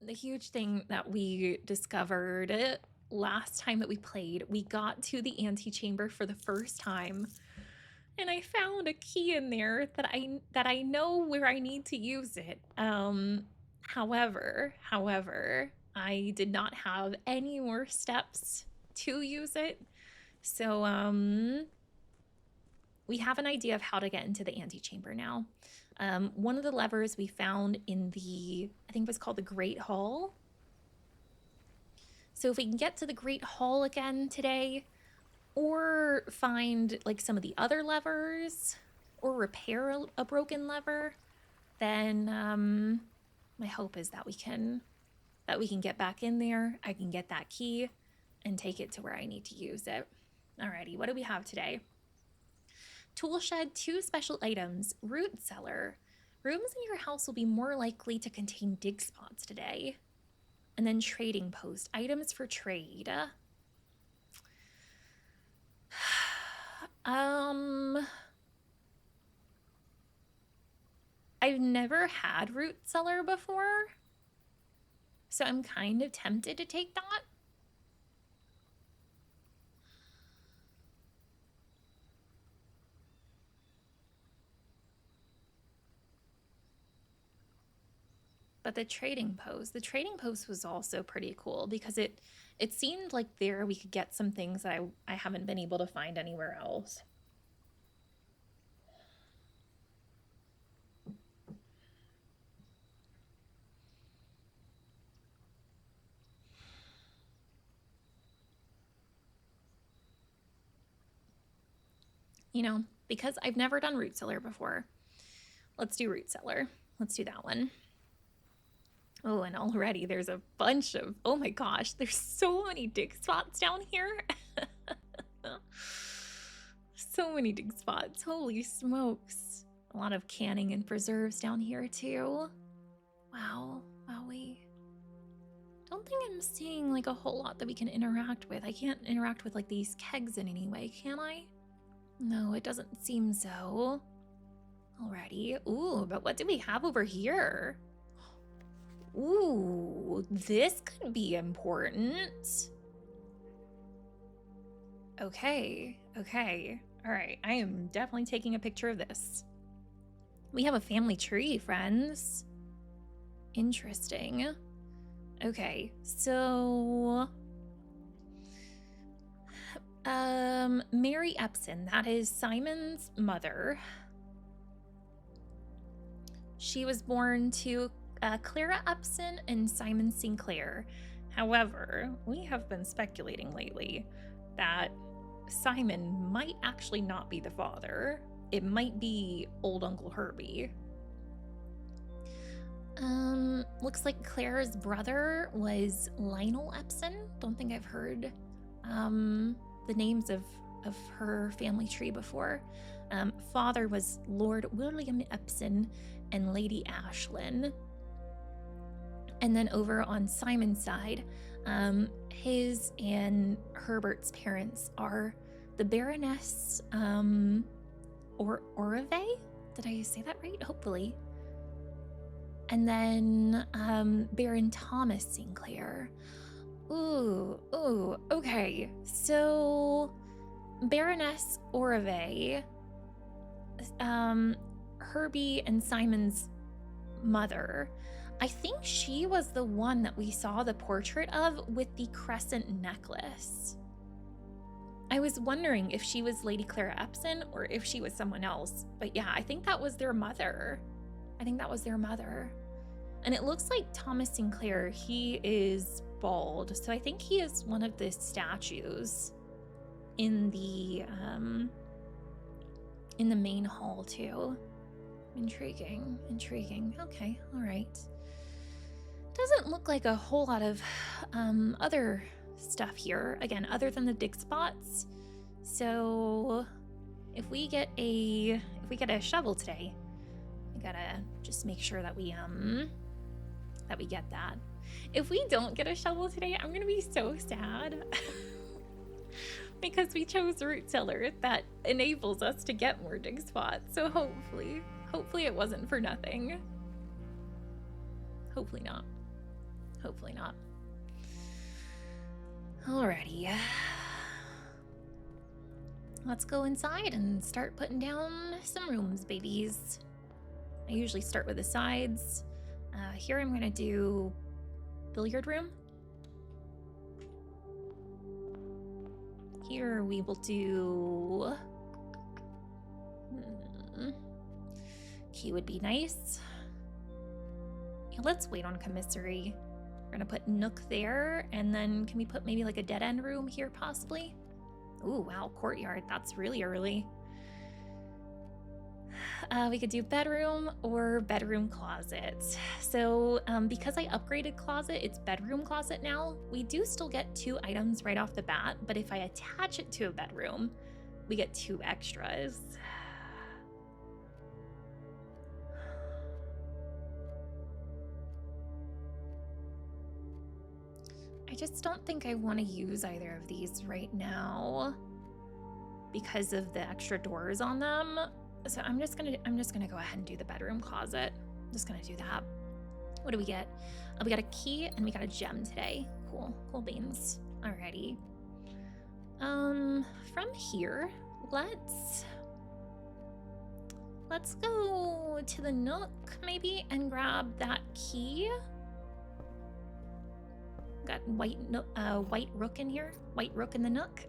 the huge thing that we discovered last time that we played, we got to the antechamber for the first time, and I found a key in there that I know where I need to use it. However, I did not have any more steps to use it. So, we have an idea of how to get into the antechamber now. One of the levers we found in the, I think it was called the Great Hall. So if we can get to the Great Hall again today, or find like some of the other levers, or repair a broken lever, then my hope is that we can get back in there. I can get that key and take it to where I need to use it. Alrighty, what do we have today? Tool shed, 2 special items. Root cellar. Rooms in your house will be more likely to contain dig spots today. And then trading post. Items for trade. I've never had root cellar before, so I'm kind of tempted to take that. But the trading post was also pretty cool because it seemed like there we could get some things that I haven't been able to find anywhere else. You know, because I've never done root cellar before. Let's do root cellar. Let's do that one. Oh, and already there's a bunch of, oh my gosh, there's so many dig spots down here. So many dig spots, holy smokes. A lot of canning and preserves down here too. Wow, wowie. Don't think I'm seeing like a whole lot that we can interact with. I can't interact with like these kegs in any way, can I? No, it doesn't seem so. Alrighty. Ooh, but what do we have over here? Ooh, this could be important. Okay. All right, I am definitely taking a picture of this. We have a family tree, friends. Interesting. Okay, so Mary Epson, that is Simon's mother. She was born to Clara Epson and Simon Sinclair. However, we have been speculating lately that Simon might actually not be the father. It might be old Uncle Herbie. Looks like Clara's brother was Lionel Epson. Don't think I've heard the names of her family tree before. Father was Lord William Epson and Lady Ashlyn. And then over on Simon's side, his and Herbert's parents are the Baroness Orave? Did I say that right? Hopefully. And then Baron Thomas Sinclair. Ooh, okay. So Baroness Orave, Herbie and Simon's mother, I think she was the one that we saw the portrait of with the crescent necklace. I was wondering if she was Lady Clara Epson or if she was someone else. But yeah, I think that was their mother. And it looks like Thomas Sinclair, he is bald. So I think he is one of the statues in the main hall too. Intriguing. Okay, all right. Doesn't look like a whole lot of other stuff here, again, other than the dig spots. So if we get a shovel today, we gotta just make sure that we get that. If we don't get a shovel today, I'm gonna be so sad. Because we chose root cellar that enables us to get more dig spots. So hopefully it wasn't for nothing. Hopefully not. Hopefully not. Alrighty. Let's go inside and start putting down some rooms, babies. I usually start with the sides. Here I'm gonna do billiard room. Here we will do... Key would be nice. Yeah, let's wait on commissary. We're gonna put nook there, and then can we put maybe like a dead end room here possibly? Ooh, wow, courtyard, that's really early. We could do bedroom or bedroom closet. So because I upgraded closet, it's bedroom closet now. We do still get 2 items right off the bat, but if I attach it to a bedroom, we get 2 extras. I just don't think I want to use either of these right now because of the extra doors on them. So I'm just gonna go ahead and do the bedroom closet. I'm just gonna do that. What do we get? Oh, we got a key and we got a gem today. Cool, cool beans. Alrighty. From here, let's go to the nook maybe and grab that key. Got white rook in here. White rook in the nook.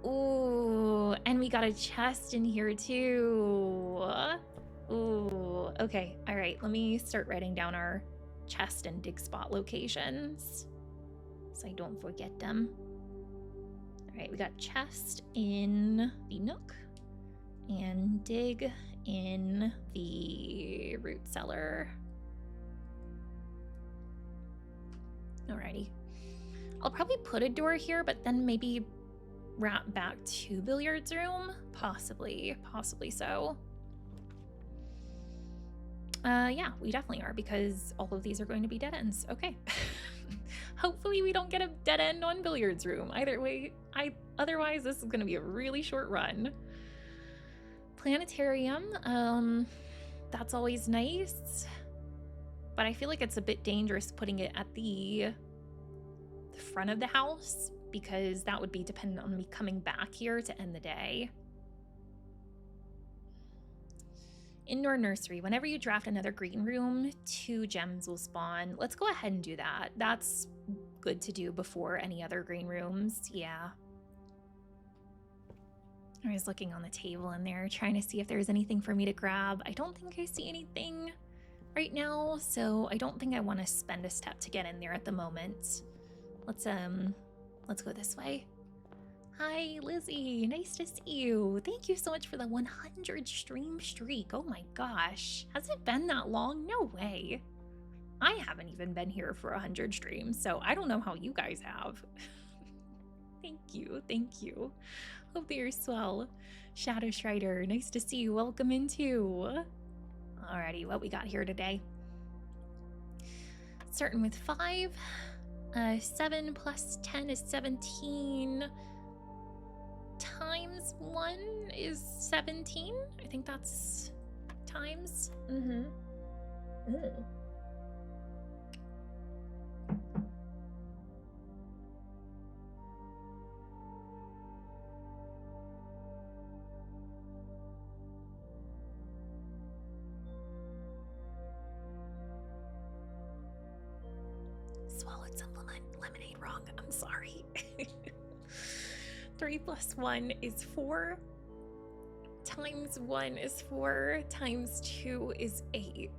Ooh, and we got a chest in here too. Ooh, okay. All right, let me start writing down our chest and dig spot locations so I don't forget them. All right, we got chest in the nook and dig in the root cellar. Alrighty. I'll probably put a door here, but then maybe wrap back to billiards room. Possibly so. Yeah, we definitely are because all of these are going to be dead ends. Okay. Hopefully we don't get a dead end on billiards room. Either way, otherwise this is going to be a really short run. Planetarium, that's always nice. But I feel like it's a bit dangerous putting it at the front of the house because that would be dependent on me coming back here to end the day. Indoor nursery. Whenever you draft another green room, 2 gems will spawn. Let's go ahead and do that. That's good to do before any other green rooms. Yeah. I was looking on the table in there, trying to see if there's anything for me to grab. I don't think I see anything right now, so I don't think I want to spend a step to get in there at the moment. Let's go this way. Hi, Lizzie. Nice to see you. Thank you so much for the 100 stream streak. Oh my gosh. Has it been that long? No way. I haven't even been here for 100 streams, so I don't know how you guys have. Thank you. Thank you. Hope that you're swell. Shadow Strider, nice to see you. Welcome in too. Alrighty, what we got here today? Starting with 5. 7 plus 10 is 17. Times 1 is 17. I think that's times. Swallowed some lemonade wrong. I'm sorry. 3 plus 1 is 4. Times 1 is 4. Times 2 is 8.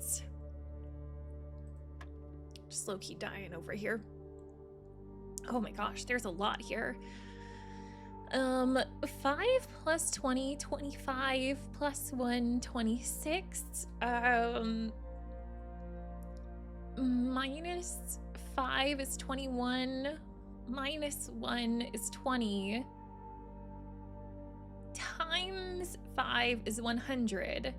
Just low-key dying over here. Oh my gosh, there's a lot here. 5 plus 20, 25 plus 1, 26. Minus 5 is 21. Minus 1 is 20. Times 5 is 100.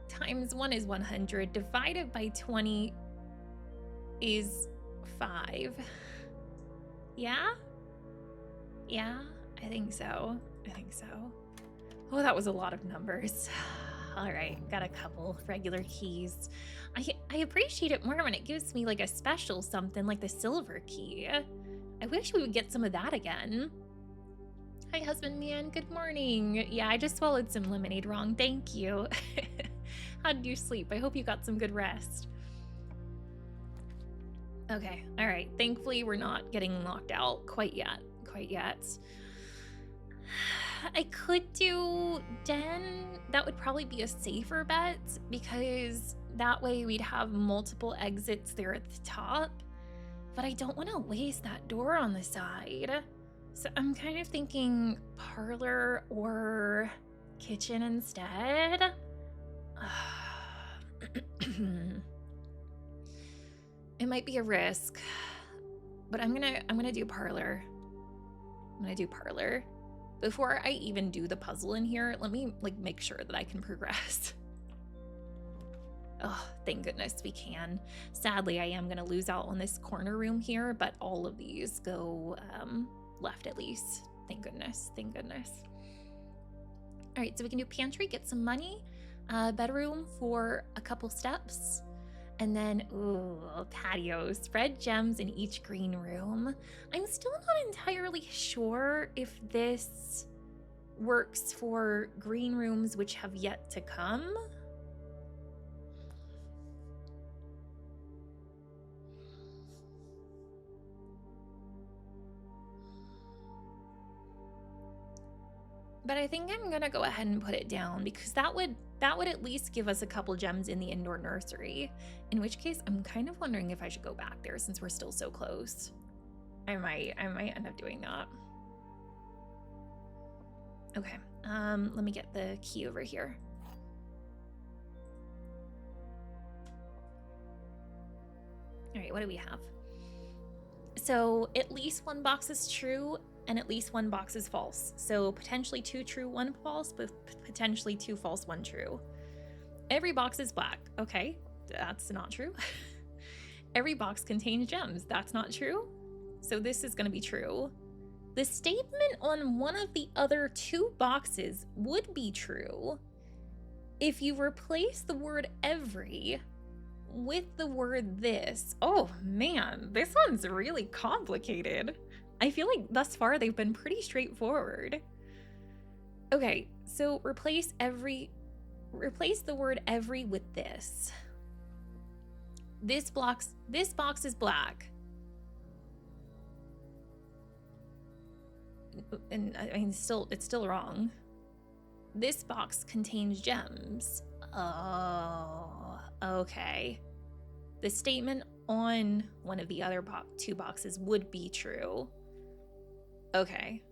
Times 1 is 100. Divided by 20 is 5. Yeah? Yeah, I think so. I think so. Oh, that was a lot of numbers. All right, got a couple regular keys. I appreciate it more when it gives me like a special something like the silver key. I wish we would get some of that again. Hi, husband man. Good morning. Yeah, I just swallowed some lemonade wrong. Thank you. How did you sleep? I hope you got some good rest. Okay, all right. Thankfully, we're not getting locked out quite yet. Quite yet. I could do den. That would probably be a safer bet because that way we'd have multiple exits there at the top. But I don't want to waste that door on the side. So I'm kind of thinking parlor or kitchen instead. It might be a risk, but I'm gonna do parlor. I'm gonna do parlor. Before I even do the puzzle in here, let me like make sure that I can progress. Oh, thank goodness we can. Sadly, I am gonna lose out on this corner room here, but all of these go left at least. Thank goodness, thank goodness. All right, so we can do pantry, get some money, bedroom for a couple steps, and then, ooh, patio, spread gems in each green room. I'm still not entirely sure if this works for green rooms which have yet to come. But I think I'm gonna go ahead and put it down because that would at least give us a couple gems in the indoor nursery. In which case, I'm kind of wondering if I should go back there since we're still so close. I might end up doing that. Okay, let me get the key over here. All right, what do we have? So at least one box is true and at least one box is false. So potentially 2 true, 1 false, but potentially 2 false, 1 true. Every box is black. Okay, that's not true. Every box contains gems. That's not true. So this is gonna be true. The statement on one of the other 2 boxes would be true if you replace the word every with the word this. Oh man, this one's really complicated. I feel like thus far they've been pretty straightforward. Okay, so replace the word every with this. This box is black. And I mean, it's still wrong. This box contains gems. Oh, okay. The statement on one of the other 2 boxes would be true. Okay.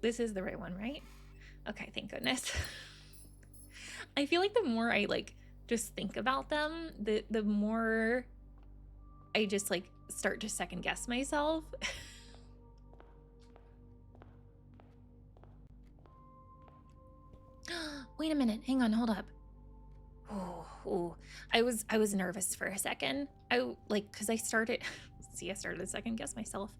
This is the right one, right? Okay, thank goodness. I feel like the more I like just think about them, the more I just like start to second guess myself. Wait a minute, hang on, hold up. Oh, I was nervous for a second. Cause I started to second guess myself.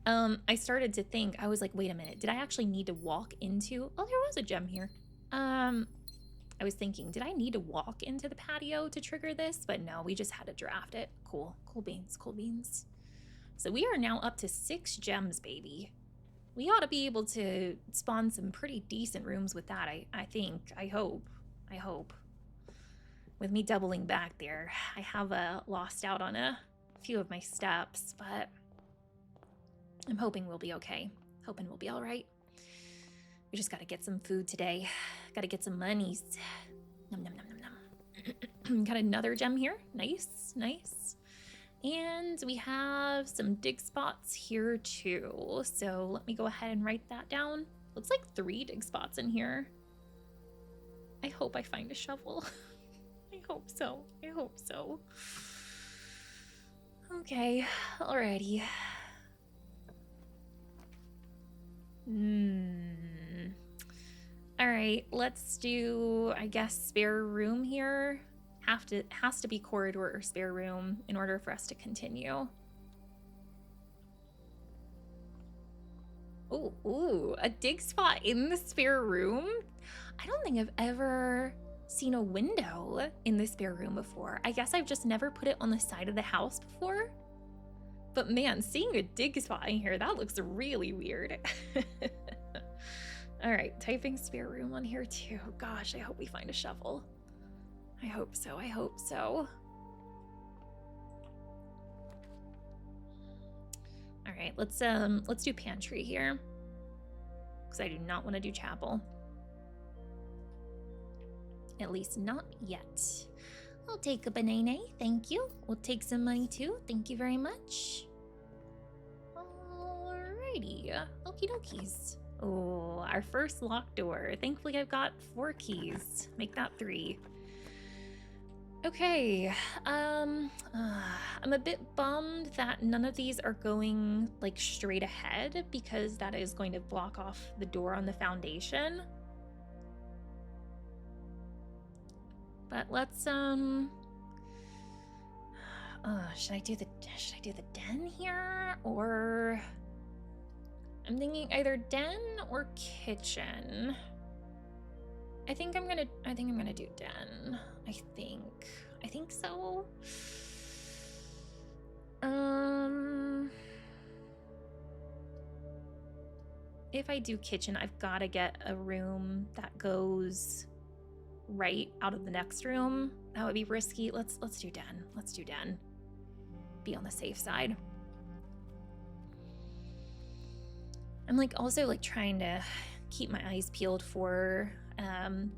I started to think, I was like, wait a minute, did I actually need to walk into, oh, there was a gem here. I was thinking, did I need to walk into the patio to trigger this? But no, we just had to draft it. Cool beans, cool beans. So we are now up to 6 gems, baby. We ought to be able to spawn some pretty decent rooms with that, I think. I hope. With me doubling back there, I have lost out on a few of my steps, but I'm hoping we'll be okay. Hoping we'll be all right. We just gotta get some food today. Gotta get some monies. Nom nom nom nom nom. Got another gem here. Nice, nice. And we have some dig spots here too. So let me go ahead and write that down. Looks like 3 dig spots in here. I hope I find a shovel. I hope so. Okay, alrighty. Alright, let's do, I guess, spare room here. Has to be corridor or spare room in order for us to continue. Oh, ooh, a dig spot in the spare room? I don't think I've ever seen a window in the spare room before. I guess I've just never put it on the side of the house before. But man, seeing a dig spot in here, that looks really weird. All right, typing spare room on here too. Gosh, I hope we find a shovel. I hope so, I hope so. All right, let's do pantry here, because I do not want to do chapel. At least not yet. I'll take a banana, thank you. We'll take some money too, thank you very much. Alrighty, okie dokies. Oh, our first locked door. Thankfully I've got 4 keys. Make that 3. Okay, I'm a bit bummed that none of these are going like straight ahead, because that is going to block off the door on the foundation. But let's should I do the den here, or I'm thinking either den or kitchen. I think I'm gonna do den. I think so. If I do kitchen, I've got to get a room that goes right out of the next room. That would be risky. Let's do den. Let's do den. Be on the safe side. I'm like also like trying to keep my eyes peeled for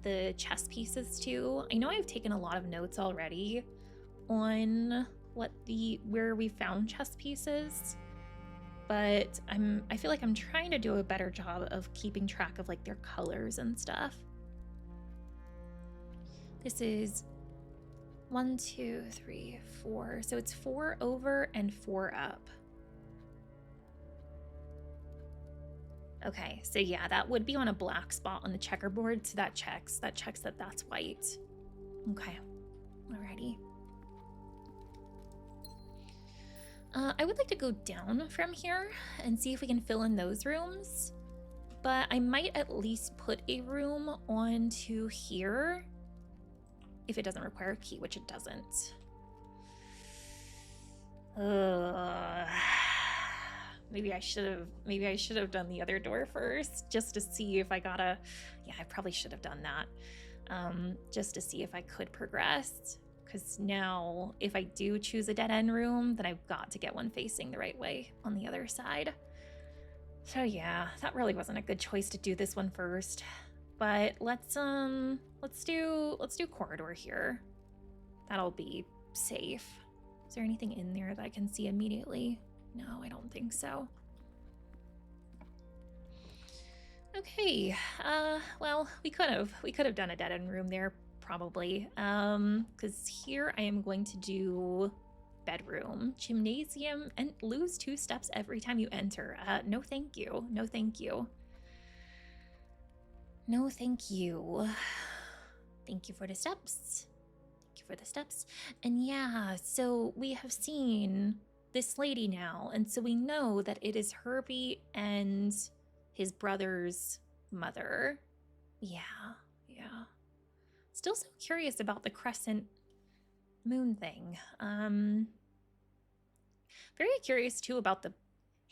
the chess pieces too. I know I've taken a lot of notes already on where we found chess pieces, but I feel like I'm trying to do a better job of keeping track of like their colors and stuff. This is 1, 2, 3, 4. So it's 4 over and 4 up. Okay, so yeah, that would be on a black spot on the checkerboard, so that checks that that's white. Okay, alrighty. I would like to go down from here and see if we can fill in those rooms, but I might at least put a room onto here if it doesn't require a key, which it doesn't. Maybe I should have done the other door first, just to see if I gotta. Yeah, I probably should have done that, just to see if I could progress. Because now, if I do choose a dead end room, then I've got to get one facing the right way on the other side. So yeah, that really wasn't a good choice to do this one first. But let's do corridor here. That'll be safe. Is there anything in there that I can see immediately? No, I don't think so. Okay, well, we could have done a dead end room there, probably. Because here I am going to do bedroom, gymnasium, and lose 2 steps every time you enter. No thank you. No thank you. No thank you. Thank you for the steps. Thank you for the steps. And yeah, so we have seen this lady now, and so we know that it is Herbie and his brother's mother. Yeah. Still so curious about the crescent moon thing. Very curious too about the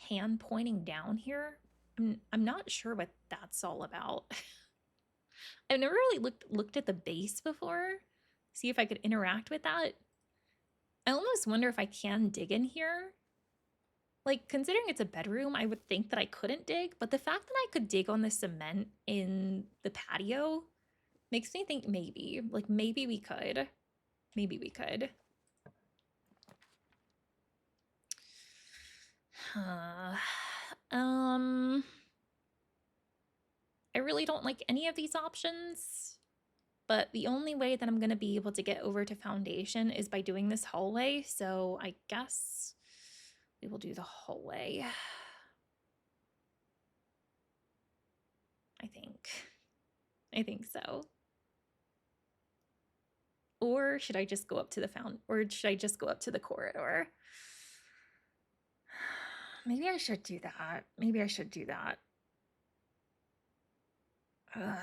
hand pointing down here. I'm not sure what that's all about. I've never really looked at the base before. See if I could interact with that. I almost wonder if I can dig in here. Like, considering it's a bedroom, I would think that I couldn't dig, but the fact that I could dig on the cement in the patio makes me think maybe. Like, maybe we could. Maybe we could. I really don't like any of these options, but the only way that I'm going to be able to get over to foundation is by doing this hallway, so I guess we will do the hallway. I think so. Or should I just go up to the corridor? Maybe I should do that. Ugh.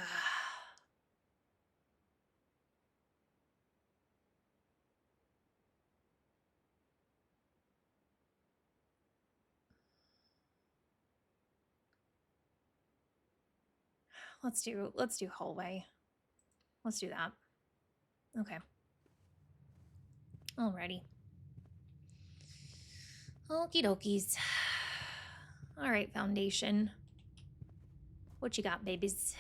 Let's do hallway. Let's do that. Okay. Alrighty. Okie dokies. All right, foundation. What you got, babies?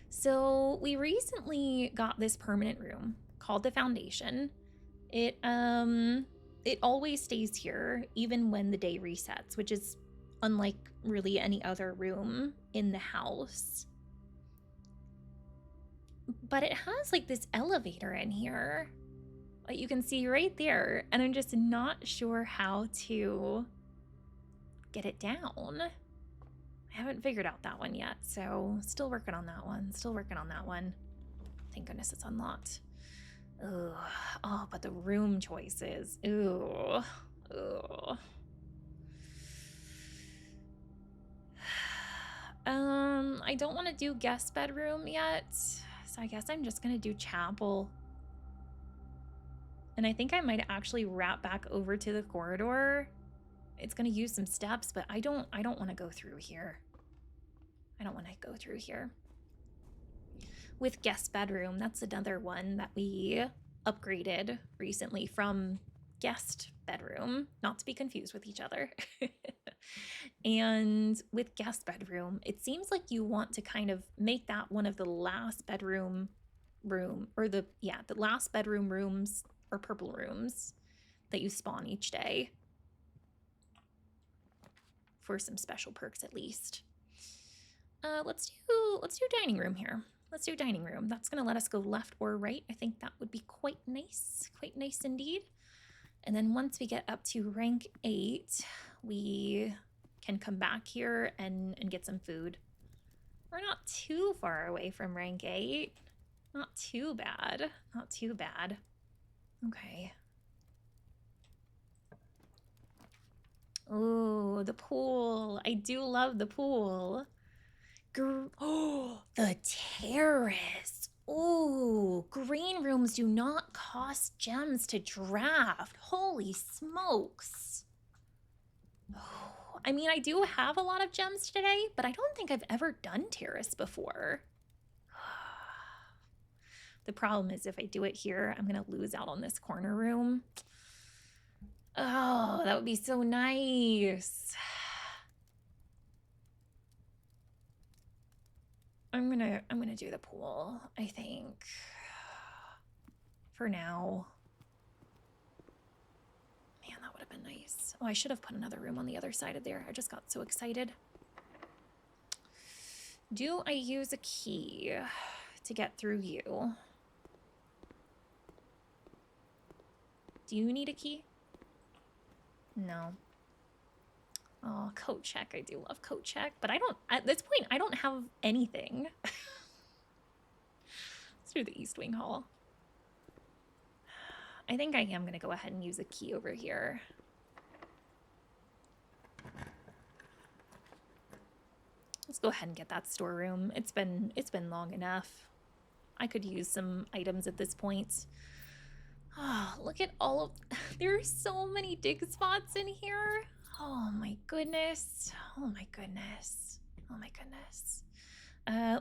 So we recently got this permanent room called the foundation. It always stays here even when the day resets, which is unlike really any other room in the house. But it has like this elevator in here that you can see right there, and I'm just not sure how to get it down. I haven't figured out that one yet, so still working on that one. Thank goodness it's unlocked. Ugh. Oh, but the room choices. Ooh. Ugh. I don't want to do guest bedroom yet, so I guess I'm just gonna do chapel. And I think I might actually wrap back over to the corridor. It's gonna use some steps, but I don't want to go through here. With guest bedroom, that's another one that we upgraded recently from guest bedroom, not to be confused with each other. And with guest bedroom, it seems like you want to kind of make that one of the last bedroom or the last bedroom rooms or purple rooms that you spawn each day for some special perks at least. Let's do dining room here. Let's do dining room. That's gonna let us go left or right. I think that would be quite nice indeed. And then once we get up to rank 8, we can come back here and get some food. We're not too far away from rank 8. Not too bad. Okay. Oh, the pool. I do love the pool. Oh, the terrace. Oh, green rooms do not cost gems to draft. Holy smokes. Oh, I mean, I do have a lot of gems today, but I don't think I've ever done terrace before. The problem is if I do it here, I'm going to lose out on this corner room. Oh, that would be so nice. I'm gonna do the pool, I think. For now. Man, that would have been nice. Oh, I should have put another room on the other side of there. I just got so excited. Do I use a key to get through you? Do you need a key? No. Oh, coat check. I do love coat check, but at this point, I don't have anything. Let's do the East Wing Hall. I think I am going to go ahead and use a key over here. Let's go ahead and get that storeroom. It's been long enough. I could use some items at this point. Oh, look at all of... There are so many dig spots in here. Oh my goodness.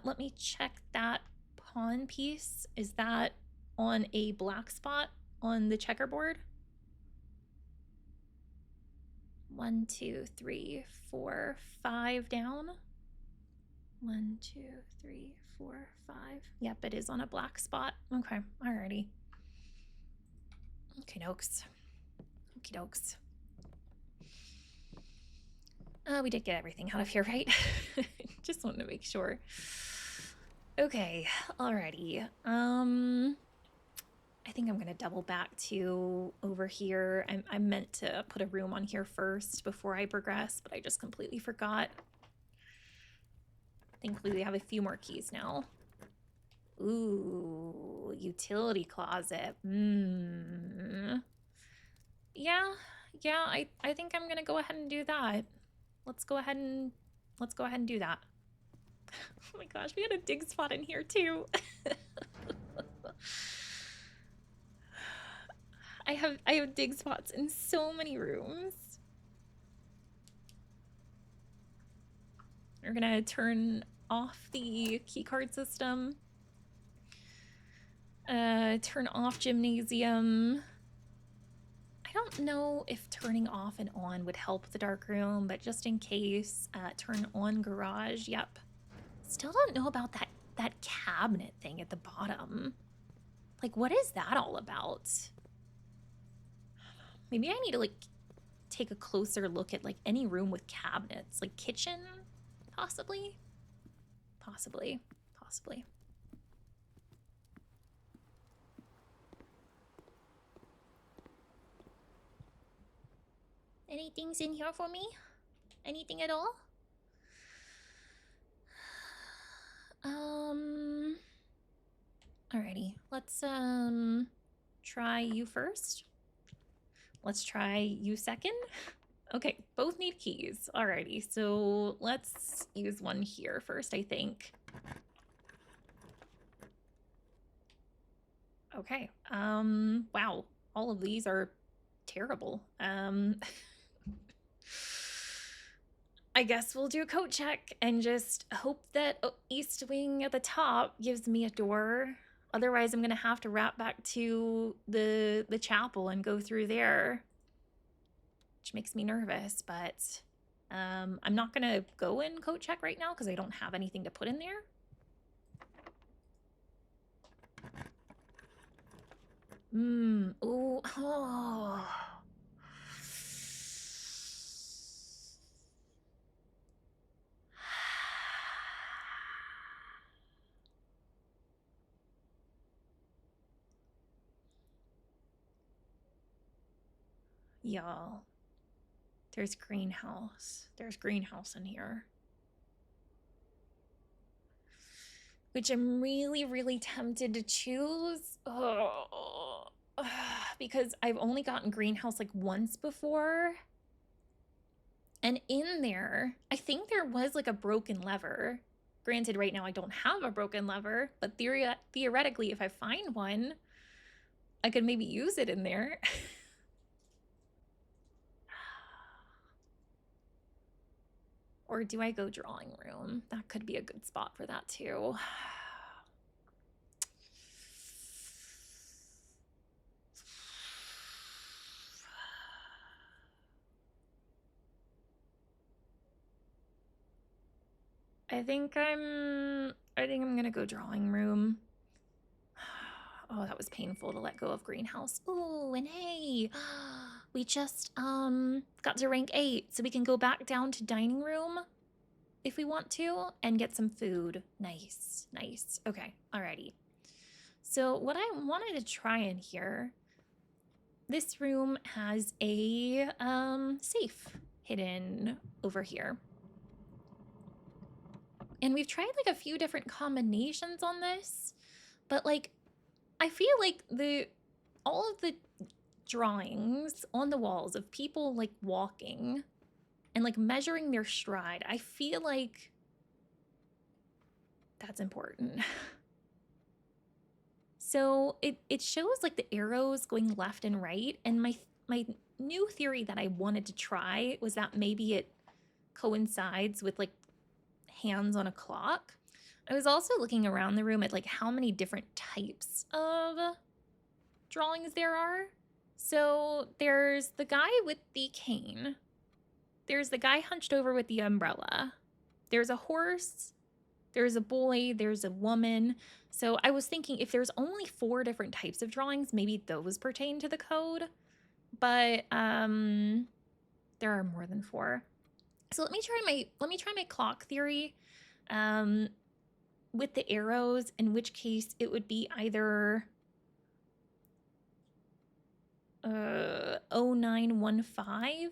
Let me check that pawn piece. Is that on a black spot on the checkerboard? 1, 2, 3, 4, 5 down. 1, 2, 3, 4, 5. Yep, it is on a black spot. Okay, alrighty. Okay, dokes. Okie dokes. We did get everything out of here, right? Just wanted to make sure. Okay, alrighty. I think I'm gonna double back to over here. I meant to put a room on here first before I progress, but I just completely forgot. Thankfully, we have a few more keys now. Ooh, utility closet. Yeah, I think I'm gonna go ahead and do that. Let's go ahead and do that. Oh my gosh, we had a dig spot in here too. I have dig spots in so many rooms. We're gonna turn off the keycard system. Turn off gymnasium. I don't know if turning off and on would help the dark room, but just in case, turn on garage. Yep. Still don't know about that cabinet thing at the bottom. Like, what is that all about? Maybe I need to, like, take a closer look at, like, any room with cabinets. Like, kitchen, possibly? Possibly. Possibly. Anything's in here for me? Anything at all? Alrighty. Let's, try you first. Let's try you second. Okay, both need keys. Alrighty, so let's use one here first, I think. Okay, wow. All of these are terrible. I guess we'll do a coat check and just hope that East Wing at the top gives me a door. Otherwise, I'm gonna have to wrap back to the chapel and go through there, which makes me nervous. But I'm not gonna go in coat check right now because I don't have anything to put in there. Ooh. Oh. Y'all, there's greenhouse. There's greenhouse in here. Which I'm really, really tempted to choose. Oh, because I've only gotten greenhouse like once before. And in there, I think there was like a broken lever. Granted, right now I don't have a broken lever, but theoretically, if I find one, I could maybe use it in there. Or do I go drawing room? That could be a good spot for that too. I think I'm gonna go drawing room. Oh, that was painful to let go of greenhouse. Oh, and hey, we just got to rank 8, so we can go back down to dining room if we want to and get some food. Nice, nice. Okay, alrighty. So what I wanted to try in here, this room has a safe hidden over here. And we've tried like a few different combinations on this, but like I feel like all of the drawings on the walls of people like walking and like measuring their stride, I feel like that's important. So it shows like the arrows going left and right, and my new theory that I wanted to try was that maybe it coincides with like hands on a clock. I was also looking around the room at like how many different types of drawings there are. So there's the guy with the cane. There's the guy hunched over with the umbrella. There's a horse. There's a boy. There's a woman. So I was thinking if there's only 4 different types of drawings, maybe those pertain to the code. But there are more than 4. So let me try my clock theory. With the arrows, in which case it would be either 0915.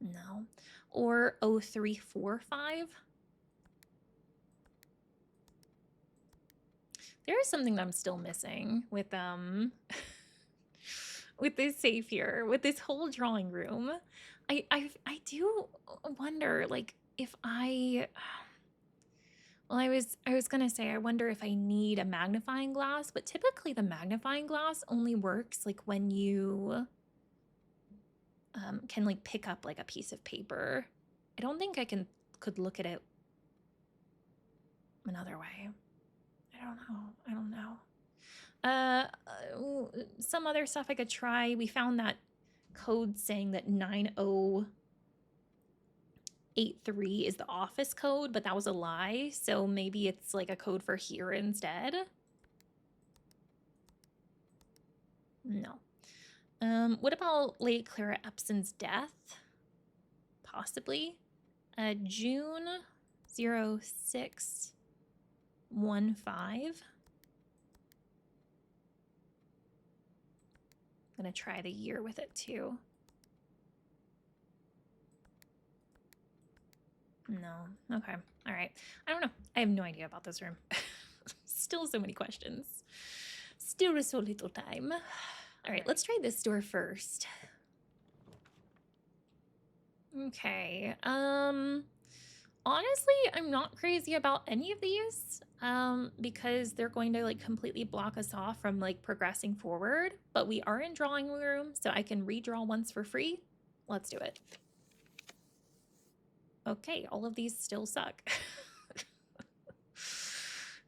No. Or 0345. There is something that I'm still missing with with this safe here, with this whole drawing room. I do wonder, like, if well, I was gonna say, I wonder if I need a magnifying glass, but typically the magnifying glass only works like when you can like pick up like a piece of paper. I don't think I could look at it another way. I don't know. Some other stuff I could try. We found that code saying that 9083 is the office code, but that was a lie. So maybe it's like a code for here instead. No. What about Lady Clara Epson's death? Possibly. June 0615. I'm gonna try the year with it too. No. Okay. All right. I don't know. I have no idea about this room. Still so many questions. Still so little time. All right, let's try this door first. Okay. Honestly, I'm not crazy about any of these because they're going to like completely block us off from like progressing forward, but we are in drawing room, so I can redraw once for free. Let's do it. Okay, all of these still suck.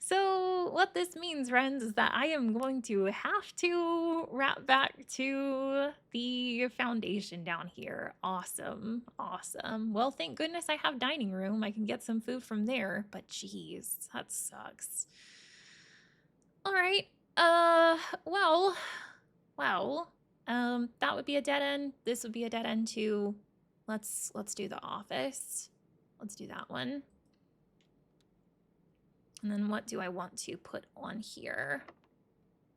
So what this means, friends, is that I am going to have to wrap back to the foundation down here. Awesome. Awesome. Well, thank goodness I have dining room. I can get some food from there, but geez, that sucks. All right. Well, that would be a dead end. This would be a dead end too. Let's do the office. Let's do that one. And then what do I want to put on here?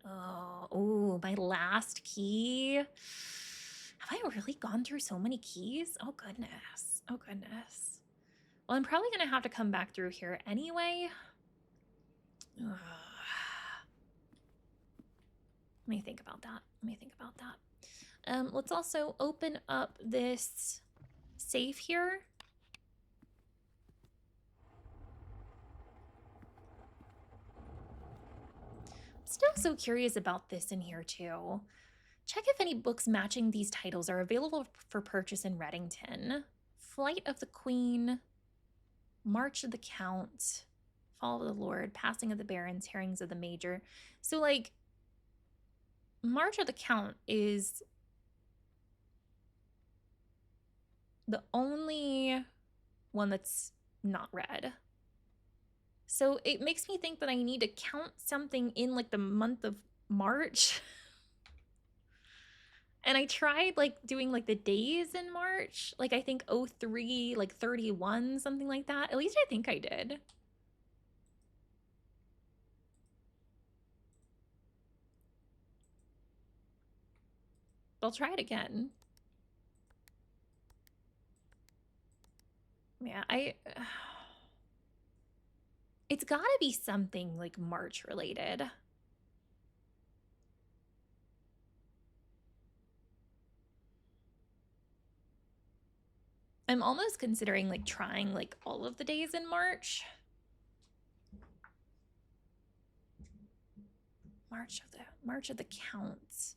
Oh, my last key. Have I really gone through so many keys? Oh, goodness. Oh, goodness. Well, I'm probably going to have to come back through here anyway. Let me think about that. Let's also open up this safe here. Still so curious about this in here too. Check if any books matching these titles are available for purchase in Reddington. Flight of the Queen, March of the Count, Fall of the Lord, Passing of the Barons, Herrings of the Major. So like, March of the Count is the only one that's not read. So it makes me think that I need to count something in like the month of March. And I tried like doing like the days in March. Like I think 03, like 31, something like that. At least I think I did. I'll try it again. Yeah, it's gotta be something like March related. I'm almost considering like trying like all of the days in March. March of the Counts.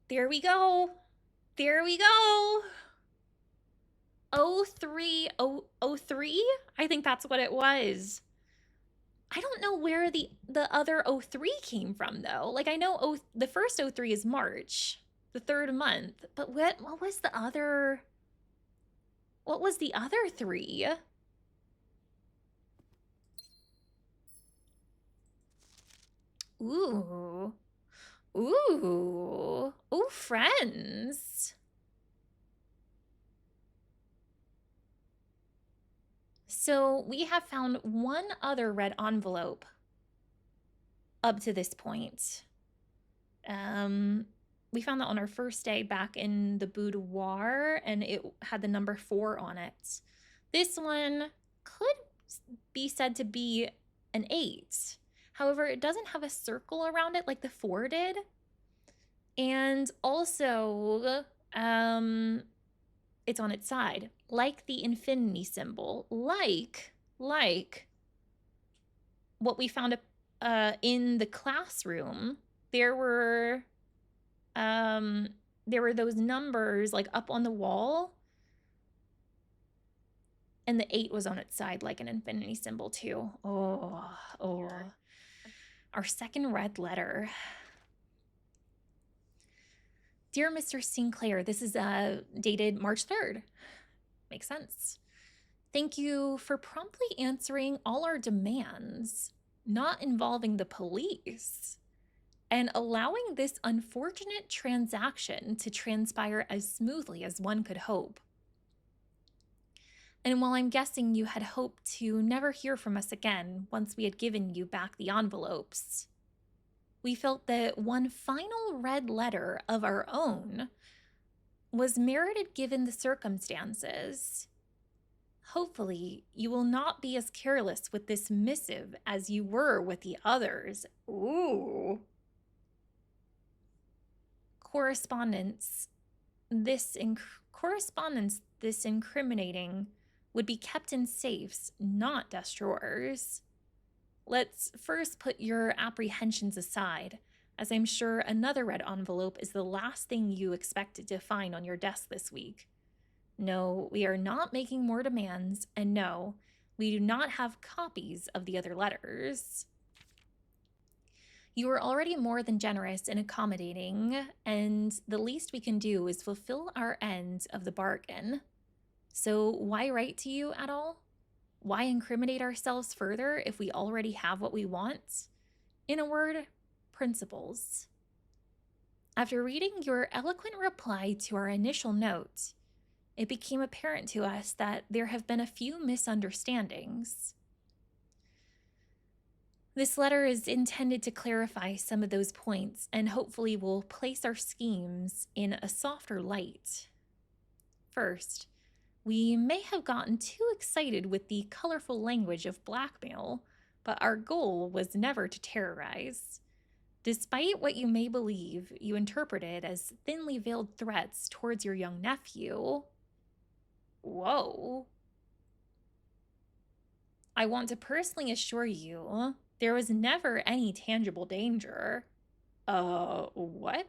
There we go. There we go. 03. I think that's what it was. I don't know where the other 03 came from though. Like I know the first 03 is March, the third month, but what was the other? What was the other 3? Ooh. Ooh. Ooh, friends. So we have found one other red envelope up to this point. We found that on our first day back in the boudoir, and it had the number 4 on it. This one could be said to be an 8. However, it doesn't have a circle around it like the 4 did. And also, it's on its side, like the infinity symbol, like what we found in the classroom. There were those numbers like up on the wall, and the 8 was on its side like an infinity symbol too. Oh, our second red letter. Dear Mr. Sinclair, this is dated March 3rd. Makes sense. Thank you for promptly answering all our demands, not involving the police, and allowing this unfortunate transaction to transpire as smoothly as one could hope. And while I'm guessing you had hoped to never hear from us again once we had given you back the envelopes, we felt that one final red letter of our own was merited given the circumstances. Hopefully, you will not be as careless with this missive as you were with the others. Ooh. Correspondence this incriminating would be kept in safes, not desk drawers. Let's first put your apprehensions aside, as I'm sure another red envelope is the last thing you expected to find on your desk this week. No, we are not making more demands, and no, we do not have copies of the other letters. You are already more than generous and accommodating, and the least we can do is fulfill our end of the bargain. So why write to you at all? Why incriminate ourselves further if we already have what we want? In a word, principles. After reading your eloquent reply to our initial note, it became apparent to us that there have been a few misunderstandings. This letter is intended to clarify some of those points and hopefully will place our schemes in a softer light. First, we may have gotten too excited with the colorful language of blackmail, but our goal was never to terrorize. Despite what you may believe you interpreted as thinly veiled threats towards your young nephew. Whoa. I want to personally assure you there was never any tangible danger. What?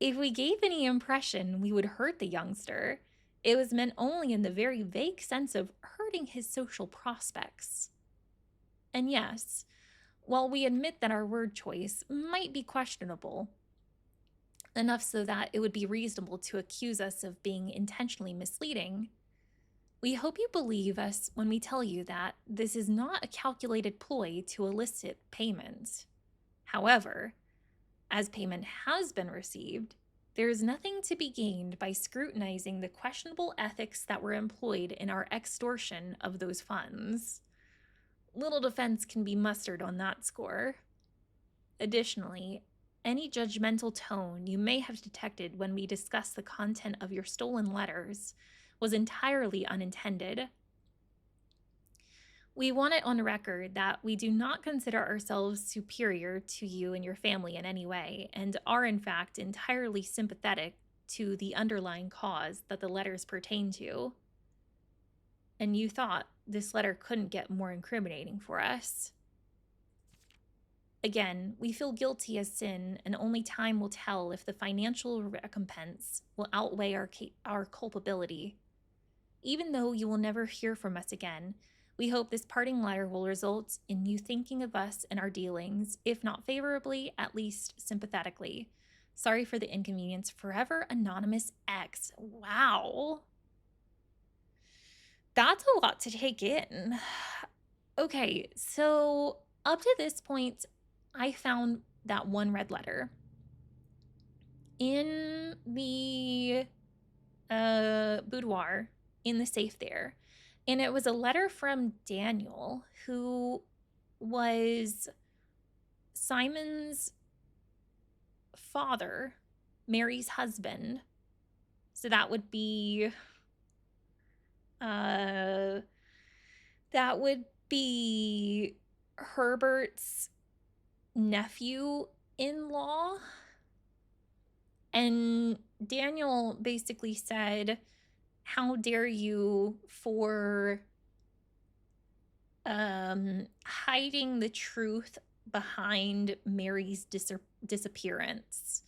If we gave any impression we would hurt the youngster, it was meant only in the very vague sense of hurting his social prospects. And yes, while we admit that our word choice might be questionable, enough so that it would be reasonable to accuse us of being intentionally misleading, we hope you believe us when we tell you that this is not a calculated ploy to elicit payment. However, as payment has been received, there is nothing to be gained by scrutinizing the questionable ethics that were employed in our extortion of those funds. Little defense can be mustered on that score. Additionally, any judgmental tone you may have detected when we discussed the content of your stolen letters was entirely unintended. We want it on record that we do not consider ourselves superior to you and your family in any way, and are in fact entirely sympathetic to the underlying cause that the letters pertain to. And you thought this letter couldn't get more incriminating for us. Again, we feel guilty as sin, and only time will tell if the financial recompense will outweigh our culpability. Even though you will never hear from us again, we hope this parting letter will result in you thinking of us and our dealings, if not favorably, at least sympathetically. Sorry for the inconvenience. Forever Anonymous X. Wow. That's a lot to take in. Okay, so up to this point, I found that one red letter. In the boudoir, in the safe there. And it was a letter from Daniel, who was Simon's father, Mary's husband. So that would be Herbert's nephew-in-law. And Daniel basically said, how dare you for hiding the truth behind Mary's disappearance.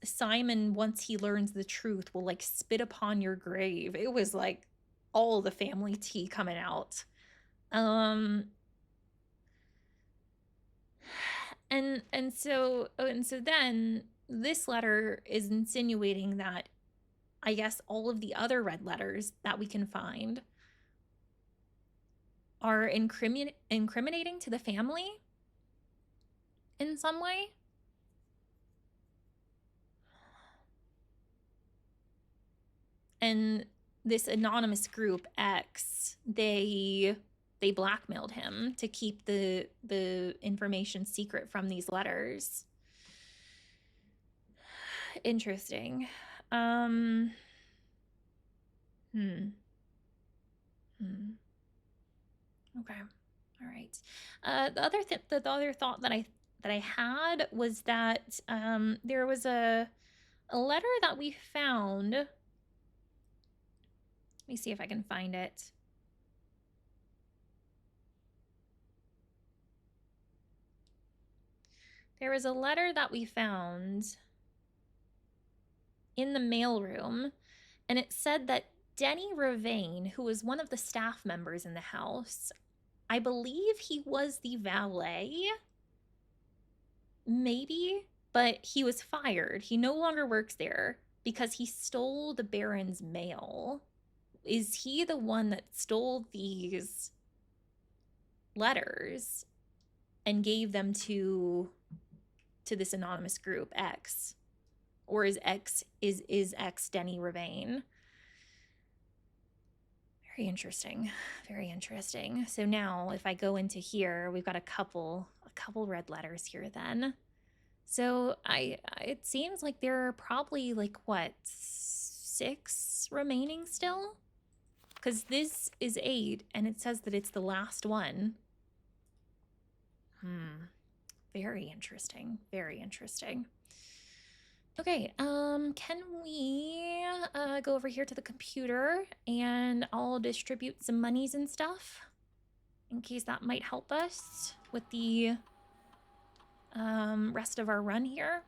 Simon, once he learns the truth, will like spit upon your grave. It was like all the family tea coming out. And so then this letter is insinuating that I guess all of the other red letters that we can find are incriminating to the family in some way. And this anonymous group X, they blackmailed him to keep the information secret from these letters. Interesting. Okay. All right. The other thought that I had was that there was a letter that we found. Let me see if I can find it. There was a letter that we found in the mailroom, and it said that Denny Ravane, who was one of the staff members in the house, I believe he was the valet, maybe, but he was fired. He no longer works there because he stole the Baron's mail. Is he the one that stole these letters and gave them to this anonymous group X? Or is X Denny Ravane? Very interesting. Very interesting. So now if I go into here, we've got a couple red letters here then. So it seems like there are probably like what, 6 remaining still? Because this is 8 and it says that it's the last one. Very interesting. Very interesting. Okay, can we go over here to the computer and I'll distribute some monies and stuff in case that might help us with the rest of our run here.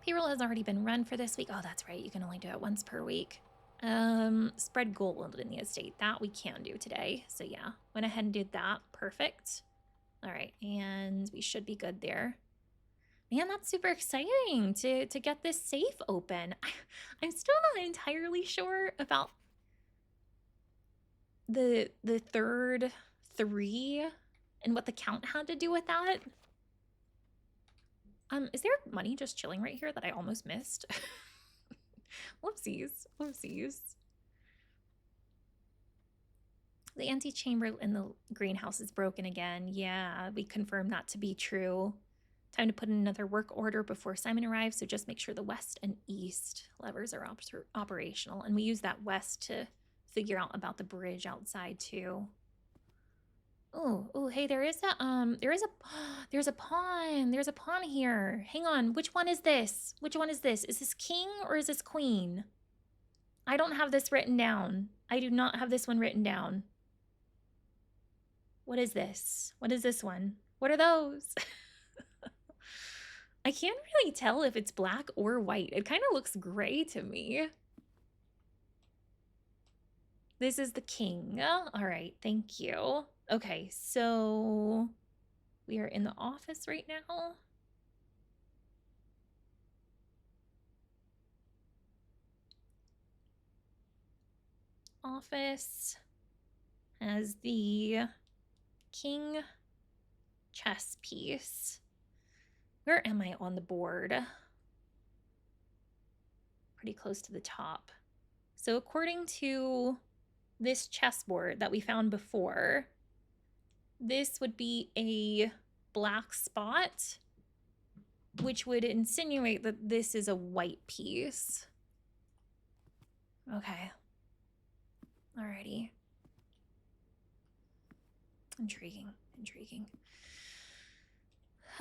Payroll has already been run for this week. Oh, that's right. You can only do it once per week. Spread gold in the estate. That we can do today. So yeah, went ahead and did that. Perfect. All right, and we should be good there. Man, that's super exciting to get this safe open. I'm still not entirely sure about the third 3 and what the count had to do with that. Is there money just chilling right here that I almost missed? Whoopsies. The antechamber in the greenhouse is broken again. Yeah, we confirmed that to be true. Time to put in another work order before Simon arrives, so just make sure the west and east levers are operational. And we use that west to figure out about the bridge outside too. Oh, hey, there's a pawn. There's a pawn here. Hang on, which one is this? Is this king or is this queen? I don't have this written down. I do not have this one written down. What is this? What is this one? What are those? I can't really tell if it's black or white. It kind of looks gray to me. This is the king. All right, thank you. Okay, so we are in the office right now. Office has the king chess piece. Where am I on the board? pretty close to the top. So according to this chessboard that we found before, this would be a black spot, which would insinuate that this is a white piece. Okay. Alrighty. Intriguing. Intriguing.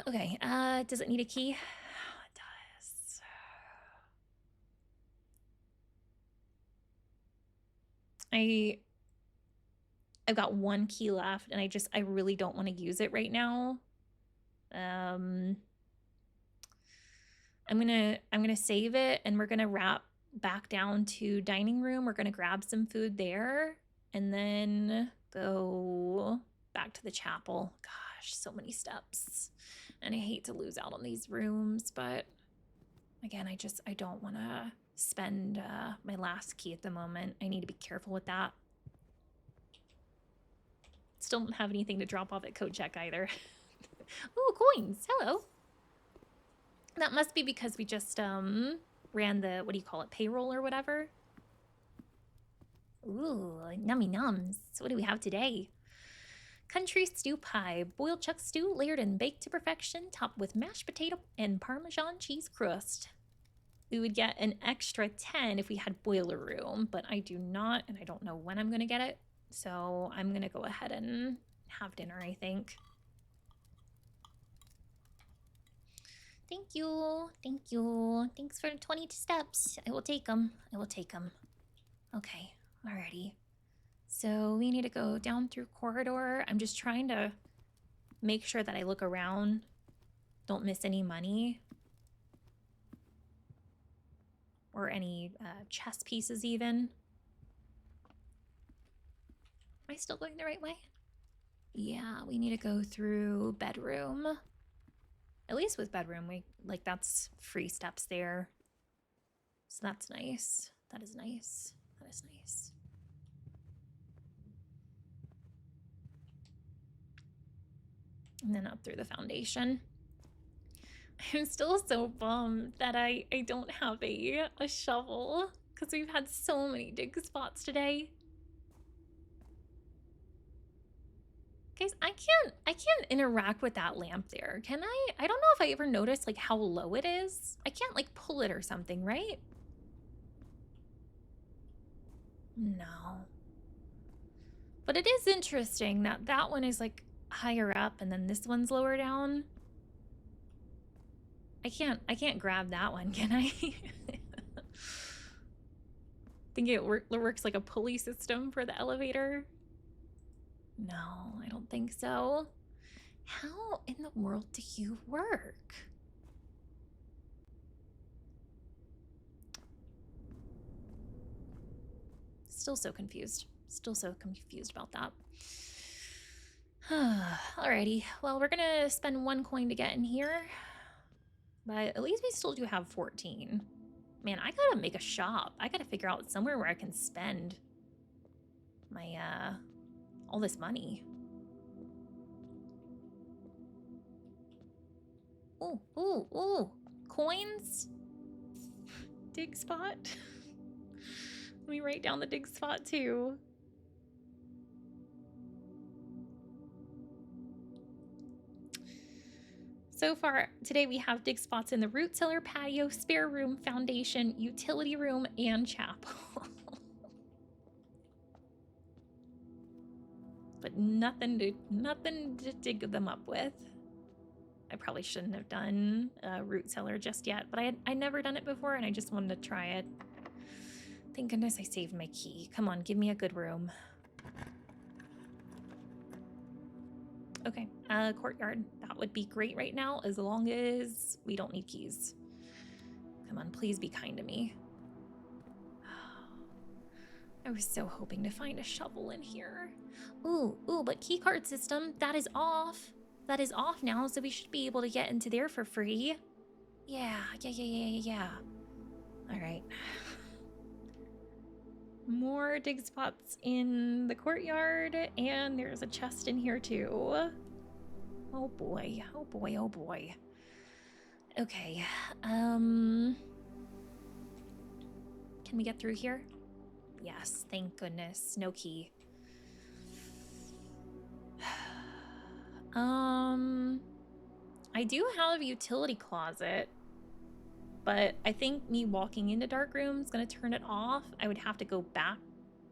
Okay, does it need a key? It does. I've got one key left, and I really don't want to use it right now. I'm gonna save it, and we're gonna wrap back down to dining room. We're gonna grab some food there, and then go back to the chapel. Gosh, so many steps. And I hate to lose out on these rooms, but again, I don't want to spend my last key at the moment. I need to be careful with that. Still don't have anything to drop off at code check either. Ooh, coins. Hello. That must be because we just ran the, what do you call it, payroll or whatever. Ooh, nummy nums. So what do we have today? Country stew pie, boiled chuck stew layered and baked to perfection, topped with mashed potato and Parmesan cheese crust. We would get an extra 10 if we had boiler room, but I do not, and I don't know when I'm gonna get it. So I'm gonna go ahead and have dinner, I think. Thank you. Thank you. Thanks for the 20 steps. I will take them. I will take them. Okay. Alrighty. So we need to go down through corridor. I'm just trying to make sure that I look around. Don't miss any money. Or any chess pieces even. Am I still going the right way? Yeah, we need to go through bedroom. At least with bedroom, that's free steps there. So that's nice. That is nice. That is nice. And then up through the foundation. I'm still so bummed that I don't have a shovel because we've had so many dig spots today. Guys, I can't interact with that lamp there. Can I? I don't know if I ever noticed like how low it is. I can't like pull it or something, right? No. But it is interesting that that one is like higher up and then this one's lower down. I can't grab that one, can I? Think it works like a pulley system for the elevator. No, I don't think so. How in the world do you work? Still so confused. Still so confused about that. Alrighty, well, we're gonna spend 1 coin to get in here. But at least we still do have 14. Man, I gotta make a shop. I gotta figure out somewhere where I can spend my, all this money. Ooh, ooh, ooh. Coins? Dig spot? Let me write down the dig spot too. So far, today we have dig spots in the root cellar, patio, spare room, foundation, utility room, and chapel. But nothing to dig them up with. I probably shouldn't have done a root cellar just yet, but I never done it before and I just wanted to try it. Thank goodness I saved my key. Come on, give me a good room. Okay, courtyard. That would be great right now as long as we don't need keys. Come on, please be kind to me. I was so hoping to find a shovel in here. Ooh, but keycard system, that is off. That is off now, so we should be able to get into there for free. Yeah. All right. More dig spots in the courtyard, and there's a chest in here too. Oh boy. Okay. Can we get through here? Yes, thank goodness. No key. I do have a utility closet, but I think me walking into dark room is going to turn it off. I would have to go back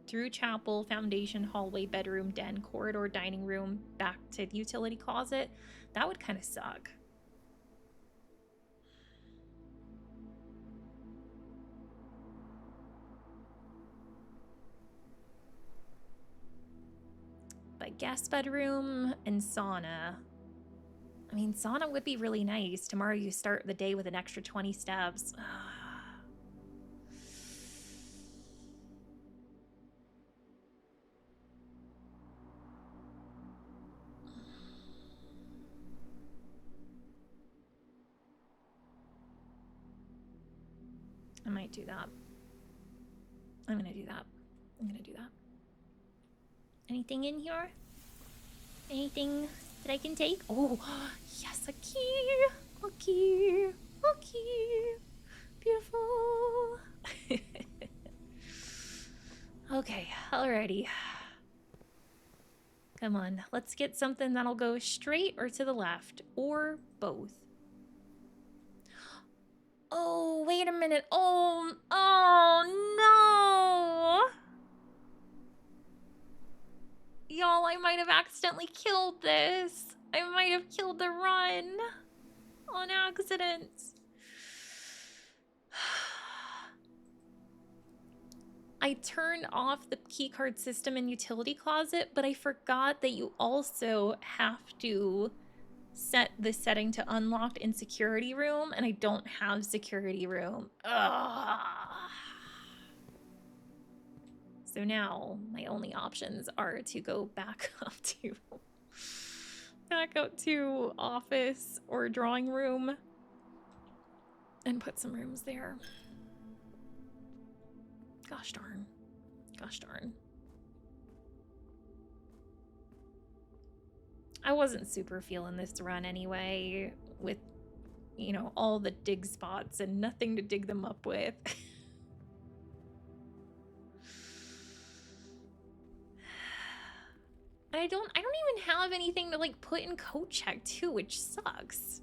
through chapel, foundation, hallway, bedroom, den, corridor, dining room, back to the utility closet. That would kind of suck. But guest bedroom and sauna. I mean, sauna would be really nice. Tomorrow you start the day with an extra 20 steps. I might do that. I'm gonna do that. I'm gonna do that. Anything in here? Anything that I can take? Oh, yes, a key. A key. A key. Beautiful. Okay, alrighty. Come on, let's get something that'll go straight or to the left, or both. Oh, wait a minute. Oh no! Y'all, I might have accidentally killed this. I might have killed the run on accident. I turned off the keycard system in utility closet, but I forgot that you also have to set the setting to unlocked in security room, and I don't have security room. Ugh. So now my only options are to go back up to office or drawing room and put some rooms there. Gosh darn. Gosh darn. I wasn't super feeling this run anyway, with, you know, all the dig spots and nothing to dig them up with. And I don't even have anything to like put in code check too, which sucks.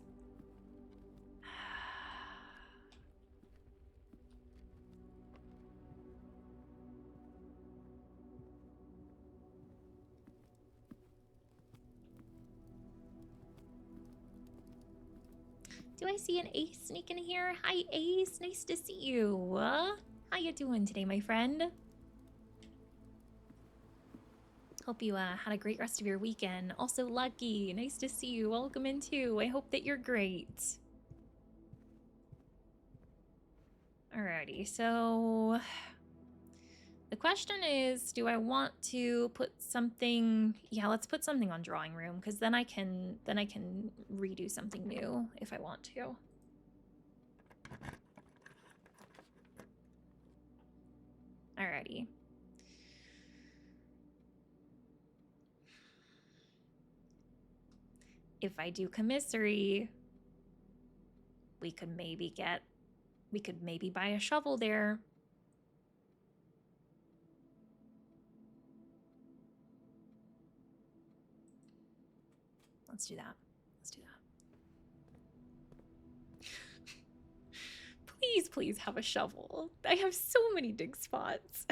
Do I see an Ace sneak in here? Hi, Ace. Nice to see you. How you doing today, my friend? Hope you had a great rest of your weekend. Also, Lucky. Nice to see you. Welcome in, too. I hope that you're great. Alrighty, so... the question is, do I want to put something... yeah, let's put something on drawing room, because then I can redo something new if I want to. Alrighty. If I do commissary, we could maybe buy a shovel there. Let's do that. Let's do that. Please, please have a shovel. I have so many dig spots.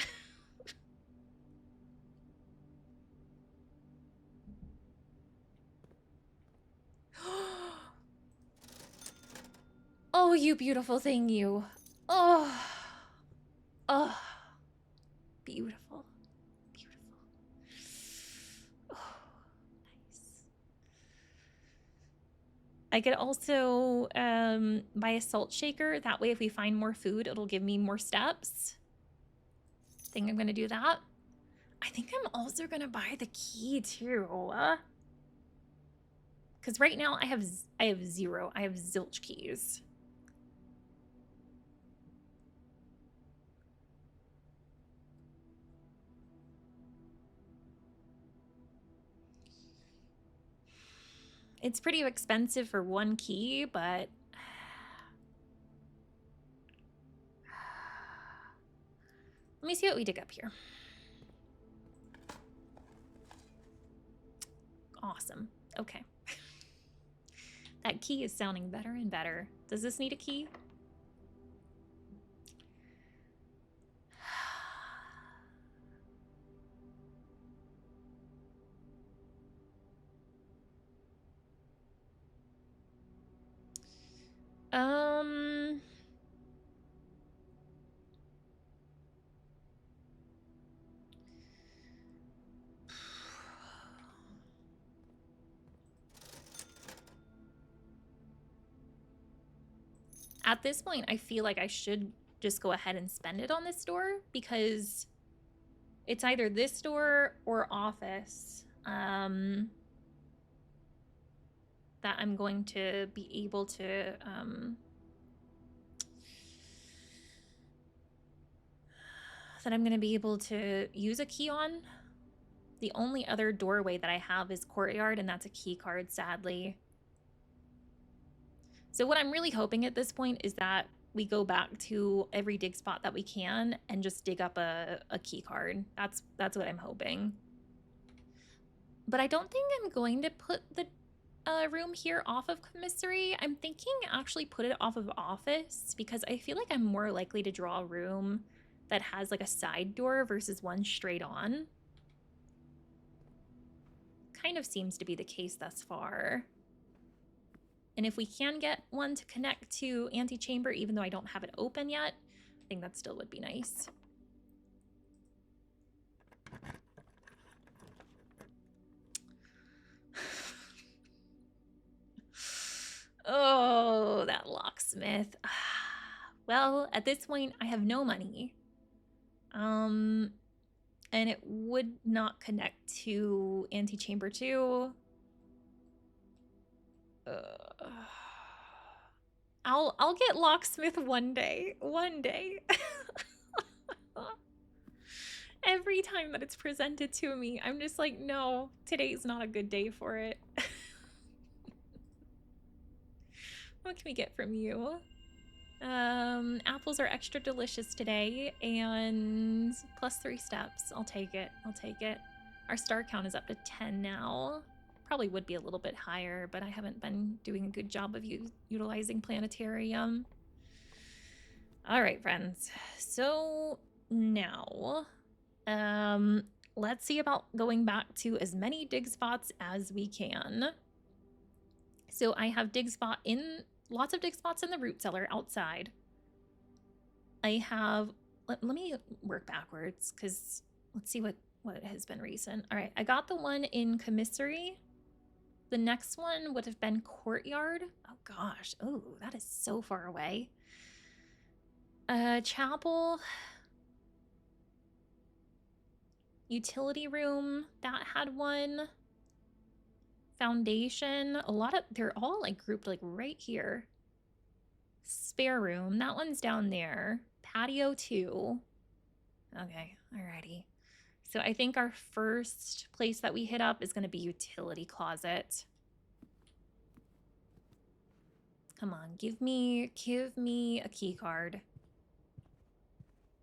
Oh, you beautiful thing, you. Oh. Oh. Beautiful. Beautiful. Oh, nice. I could also buy a salt shaker. That way, if we find more food, it'll give me more steps. I think I'm gonna do that. I think I'm also gonna buy the key too. Because right now I have zero. I have zilch keys. It's pretty expensive for one key, but Let me see what we dig up here. Awesome. Okay. That key is sounding better and better. Does this need a key? At this point, I feel like I should just go ahead and spend it on this door because it's either this door or office that I'm going to be able to use a key on. The only other doorway that I have is Courtyard, and that's a key card, sadly. So what I'm really hoping at this point is that we go back to every dig spot that we can and just dig up a key card. That's what I'm hoping. But I don't think I'm going to put the room here off of commissary. I'm thinking actually put it off of office because I feel like I'm more likely to draw a room that has like a side door versus one straight on. Kind of seems to be the case thus far. And if we can get one to connect to antechamber, even though I don't have it open yet, I think that still would be nice. Oh, that locksmith. Well, at this point, I have no money. And it would not connect to antechamber 2. I'll get locksmith one day. One day. Every time that it's presented to me, I'm just like, no, today's not a good day for it. What can we get from you? Apples are extra delicious today, and +3 steps. I'll take it. I'll take it. Our star count is up to 10 now. Probably would be a little bit higher, but I haven't been doing a good job of utilizing planetarium. All right, friends. So now, let's see about going back to as many dig spots as we can. So I have lots of dig spots in the root cellar outside. I have, let me work backwards because let's see what has been recent. All right, I got the one in commissary. The next one would have been Courtyard. Oh gosh, oh, that is so far away. Chapel. Utility room, that had one. Foundation, they're all like grouped like right here. Spare room, that one's down there. Patio 2. Okay, alrighty. So I think our first place that we hit up is gonna be utility closet. Come on, give me a key card.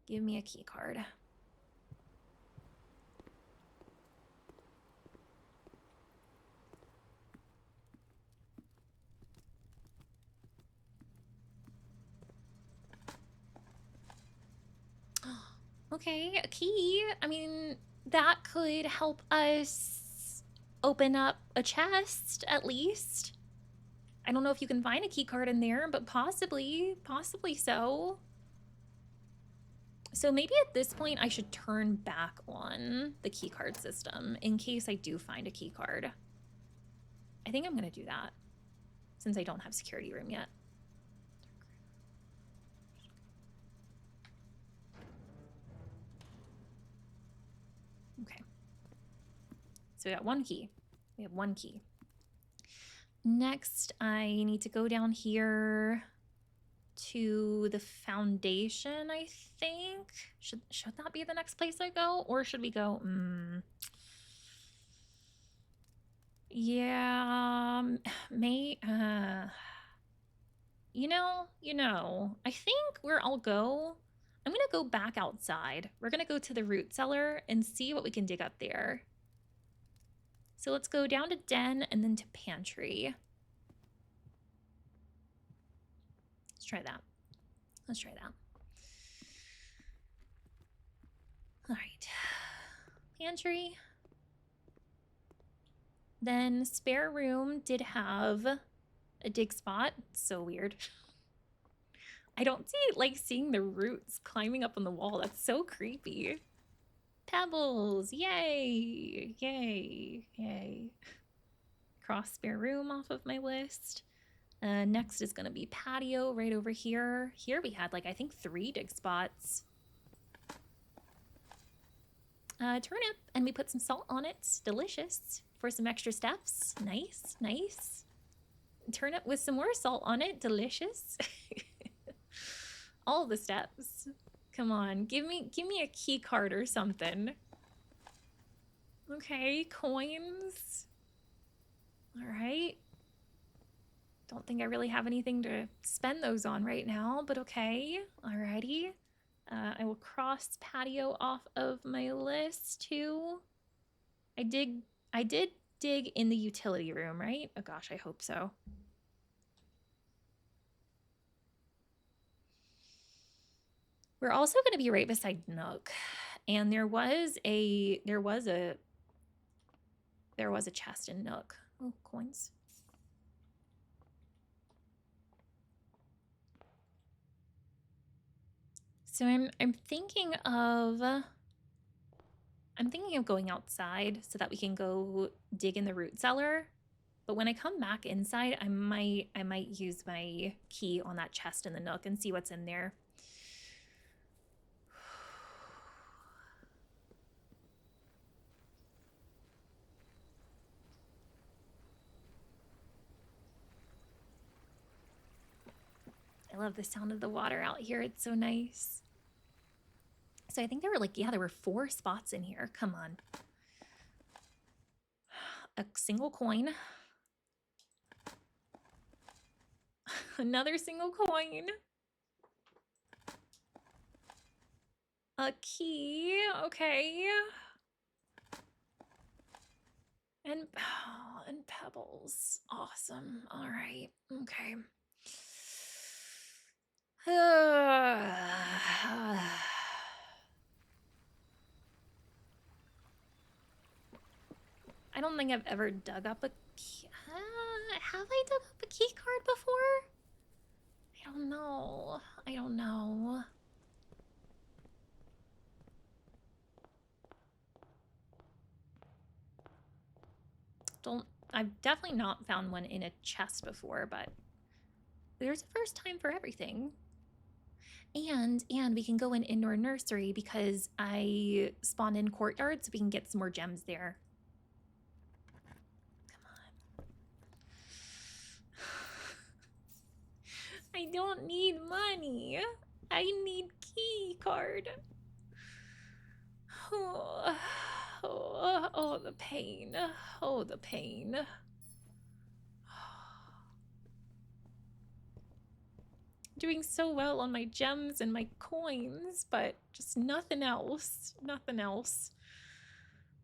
Give me a key card. Okay, a key. I mean, that could help us open up a chest, at least. I don't know if you can find a key card in there, but possibly so. So maybe at this point I should turn back on the key card system in case I do find a key card. I think I'm gonna do that since I don't have security room yet. Okay. So we got one key. We have one key. Next, I need to go down here to the foundation, I think. Should that be the next place I go? Or should we go... Yeah, you know, I think where I'll go I'm gonna go back outside. We're gonna go to the root cellar and see what we can dig up there. So let's go down to den and then to pantry. Let's try that. Let's try that. All right. Pantry. Then spare room did have a dig spot. So weird. I don't like seeing the roots climbing up on the wall. That's so creepy. Pebbles, yay, yay, yay. Cross spare room off of my list. Next is gonna be patio right over here. Here we had I think 3 dig spots. Turnip, and we put some salt on it. Delicious. For some extra steps. Nice, nice. Turnip with some more salt on it. Delicious. All the steps. Come on, give me a key card or something. Okay, coins. All right. Don't think I really have anything to spend those on right now, but okay. Alrighty. I will cross patio off of my list too. I did dig in the utility room, right? Oh gosh, I hope so. We're also going to be right beside Nook, and there was a chest in Nook. Oh, coins. So I'm thinking of going outside so that we can go dig in the root cellar. But when I come back inside, I might use my key on that chest in the Nook and see what's in there. I love the sound of the water out here. It's so nice. So I think there were there were 4 spots in here. Come on. A single coin. Another single coin. A key. Okay. And pebbles. Awesome. All right. Okay. I don't think I've ever dug up a key. Have I dug up a key card before? I don't know. I don't know. I've definitely not found one in a chest before, but there's a first time for everything. And we can go in indoor nursery because I spawned in Courtyard, so we can get some more gems there. Come on. I don't need money. I need key card. Oh, the pain. Oh, the pain. Doing so well on my gems and my coins, but just nothing else. Nothing else.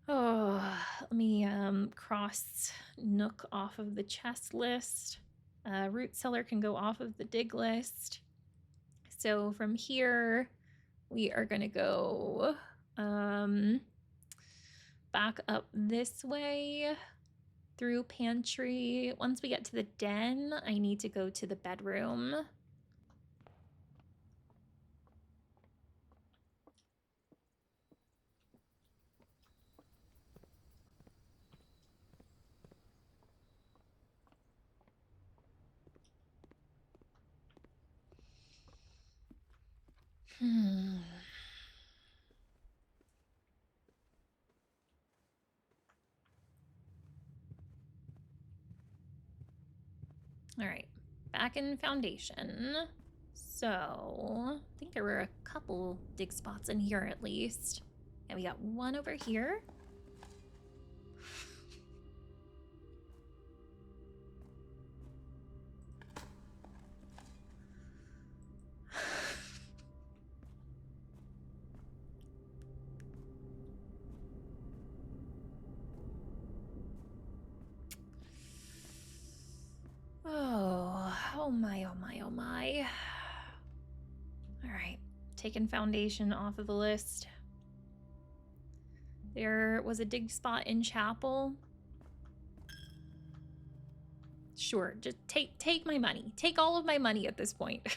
Oh, let me cross Nook off of the chest list. Root cellar can go off of the dig list. So from here, we are gonna go back up this way through pantry. Once we get to the den, I need to go to the bedroom. All right, back in foundation. So I think there were a couple dig spots in here at least. And we got one over here. taking foundation off of the list. There was a dig spot in chapel. Sure, just take my money. Take all of my money at this point.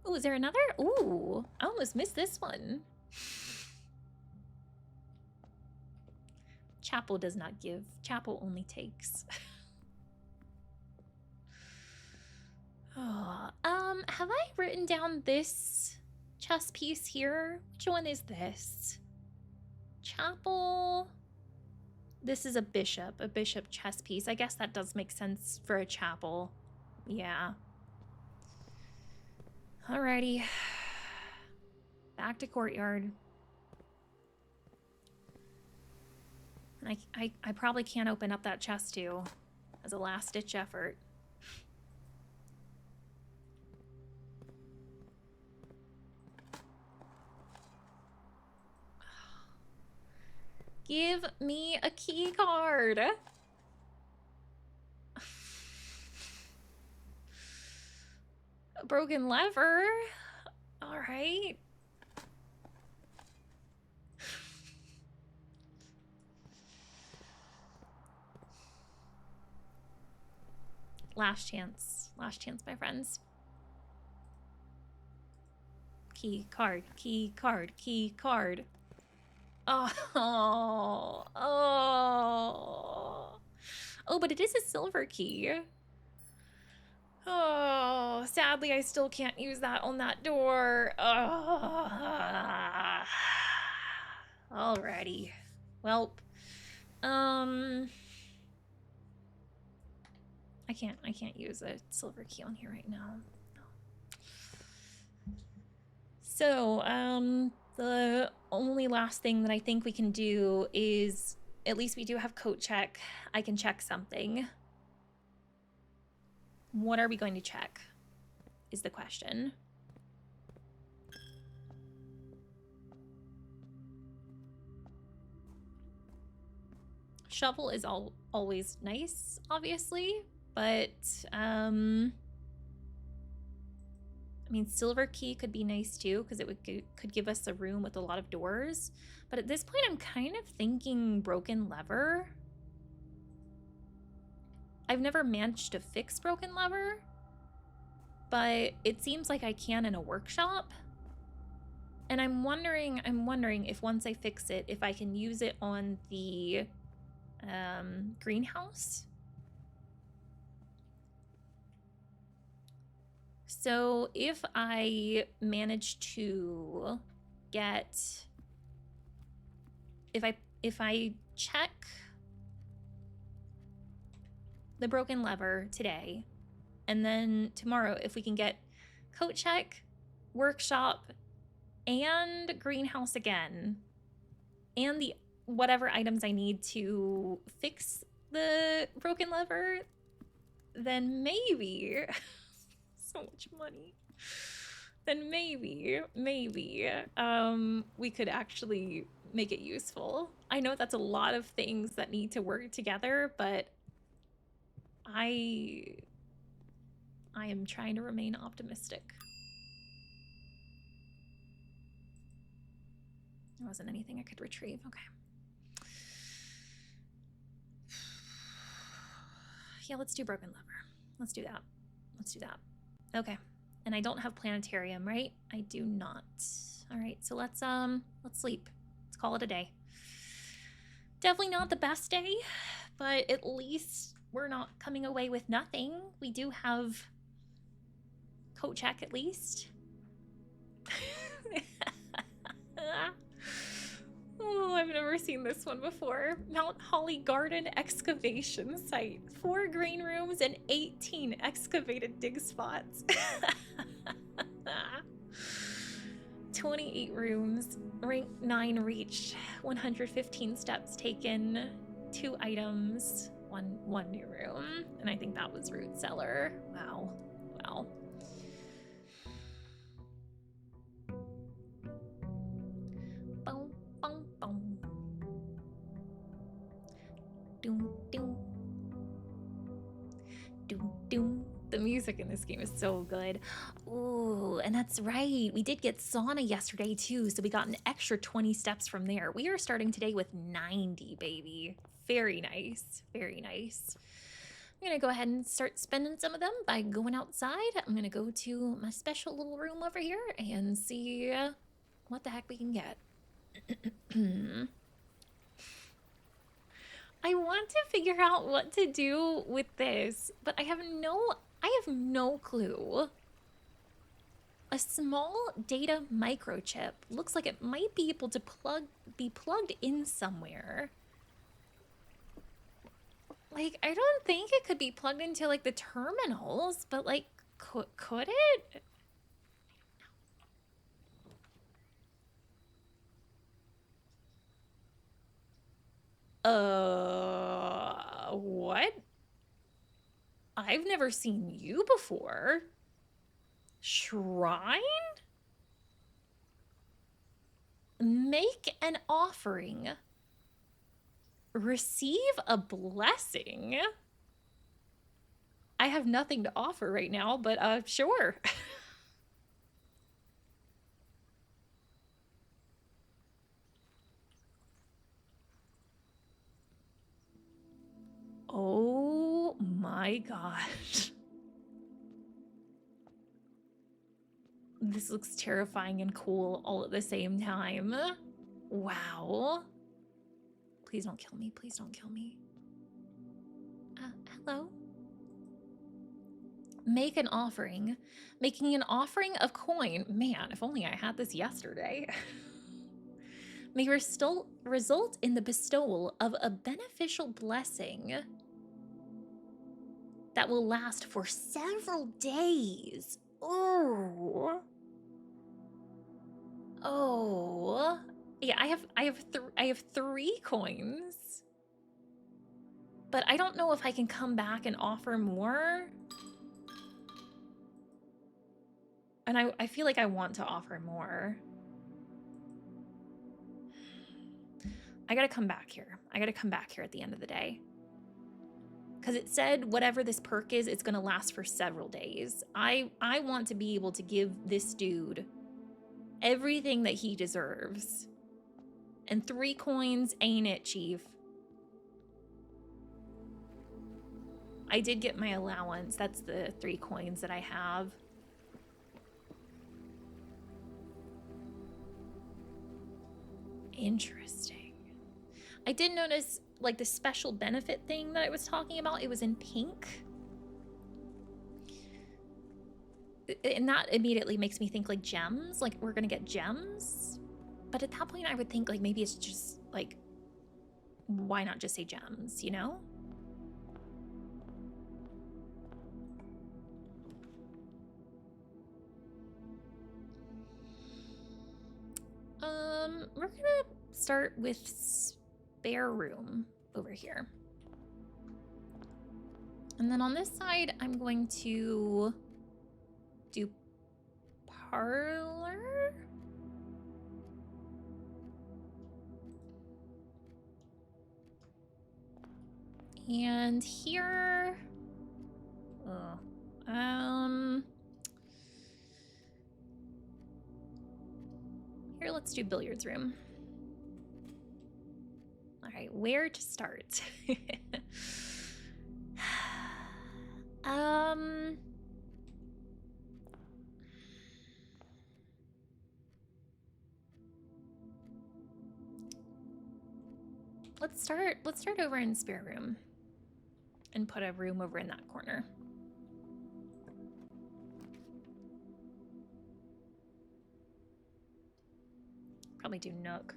Oh, is there another? Ooh, I almost missed this one. Chapel does not give. Chapel only takes. Oh, have I written down this chess piece here? Which one is this? Chapel. This is a bishop chess piece. I guess that does make sense for a chapel. Yeah. Alrighty. Back to Courtyard. And I probably can't open up that chest too as a last-ditch effort. Give me a key card. A broken lever. All right. Last chance, my friends. Key card, key card, key card. Oh, but it is a silver key. Oh, sadly, I still can't use that on that door. Alrighty. Welp. I can't use a silver key on here right now. No. So, the only last thing that I think we can do is, at least we do have coat check. I can check something. What are we going to check is the question. Shovel is always nice, obviously, but I mean, silver key could be nice too, because it could give us a room with a lot of doors. But at this point, I'm kind of thinking broken lever. I've never managed to fix broken lever, but it seems like I can in a workshop. And I'm wondering if once I fix it, if I can use it on the greenhouse. So if I manage to get, if I check the broken lever today, and then tomorrow if we can get coat check, workshop, and greenhouse again, and the whatever items I need to fix the broken lever, then maybe so much money, then maybe we could actually make it useful. I know that's a lot of things that need to work together, but I am trying to remain optimistic. There wasn't anything I could retrieve. Okay. Yeah, let's do broken lever. Let's do that. Let's do that. Okay. And I don't have planetarium, right? I do not. All right, so let's sleep. Let's call it a day. Definitely not the best day, but at least we're not coming away with nothing. We do have coat check at least. Oh, I've never seen this one before. Mount Holly Garden excavation site. 4 green rooms and 18 excavated dig spots. 28 rooms, rank 9 reached, 115 steps taken, 2 items, one new room, and I think that was root cellar. Wow. Wow. Boom, boom, boom. Doom, doom. doom, doom. The music in this game is so good. Ooh, and that's right. We did get sauna yesterday too, so we got an extra 20 steps from there. We are starting today with 90, baby. Very nice. Very nice. I'm gonna go ahead and start spending some of them by going outside. I'm gonna go to my special little room over here and see what the heck we can get. I want to figure out what to do with this, but I have no clue. A small data microchip looks like it might be able to be plugged in somewhere. Like, I don't think it could be plugged into like the terminals, but like, could it? What? I've never seen you before. Shrine? Make an offering. Receive a blessing. I have nothing to offer right now, but sure. Oh my gosh. This looks terrifying and cool all at the same time. Wow. Please don't kill me. Please don't kill me. Hello? Make an offering. Making an offering of coin. Man, if only I had this yesterday. May result in the bestowal of a beneficial blessing that will last for several days. Oh. Oh. Yeah, I have 3 coins. But I don't know if I can come back and offer more. And I feel like I want to offer more. I gotta come back here. I gotta come back here at the end of the day. Because it said whatever this perk is, it's gonna last for several days. I want to be able to give this dude everything that he deserves. And 3 coins ain't it, Chief. I did get my allowance. That's the 3 coins that I have. Interesting. I did notice, like, the special benefit thing that I was talking about, it was in pink. And that immediately makes me think, like, gems. Like, we're gonna get gems. But at that point, I would think, like, maybe it's just, like, why not just say gems, you know? We're gonna start with spare room over here. And then on this side, I'm going to do parlor. And here, here, let's do billiards room. All right, where to start? Let's start over in spare room and put a room over in that corner. Probably do nook.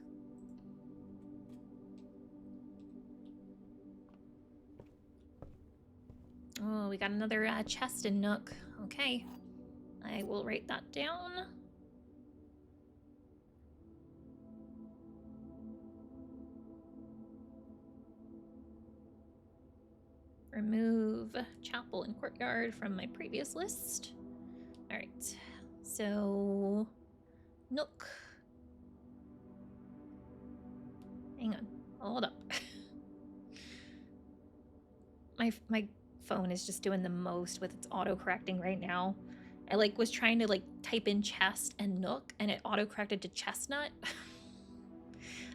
Oh, we got another chest in nook. Okay, I will write that down. Remove chapel and courtyard from my previous list. All right, so nook. Hang on, hold up. My phone is just doing the most with its auto-correcting right now. I like was trying to like type in chest and nook and it auto-corrected to chestnut.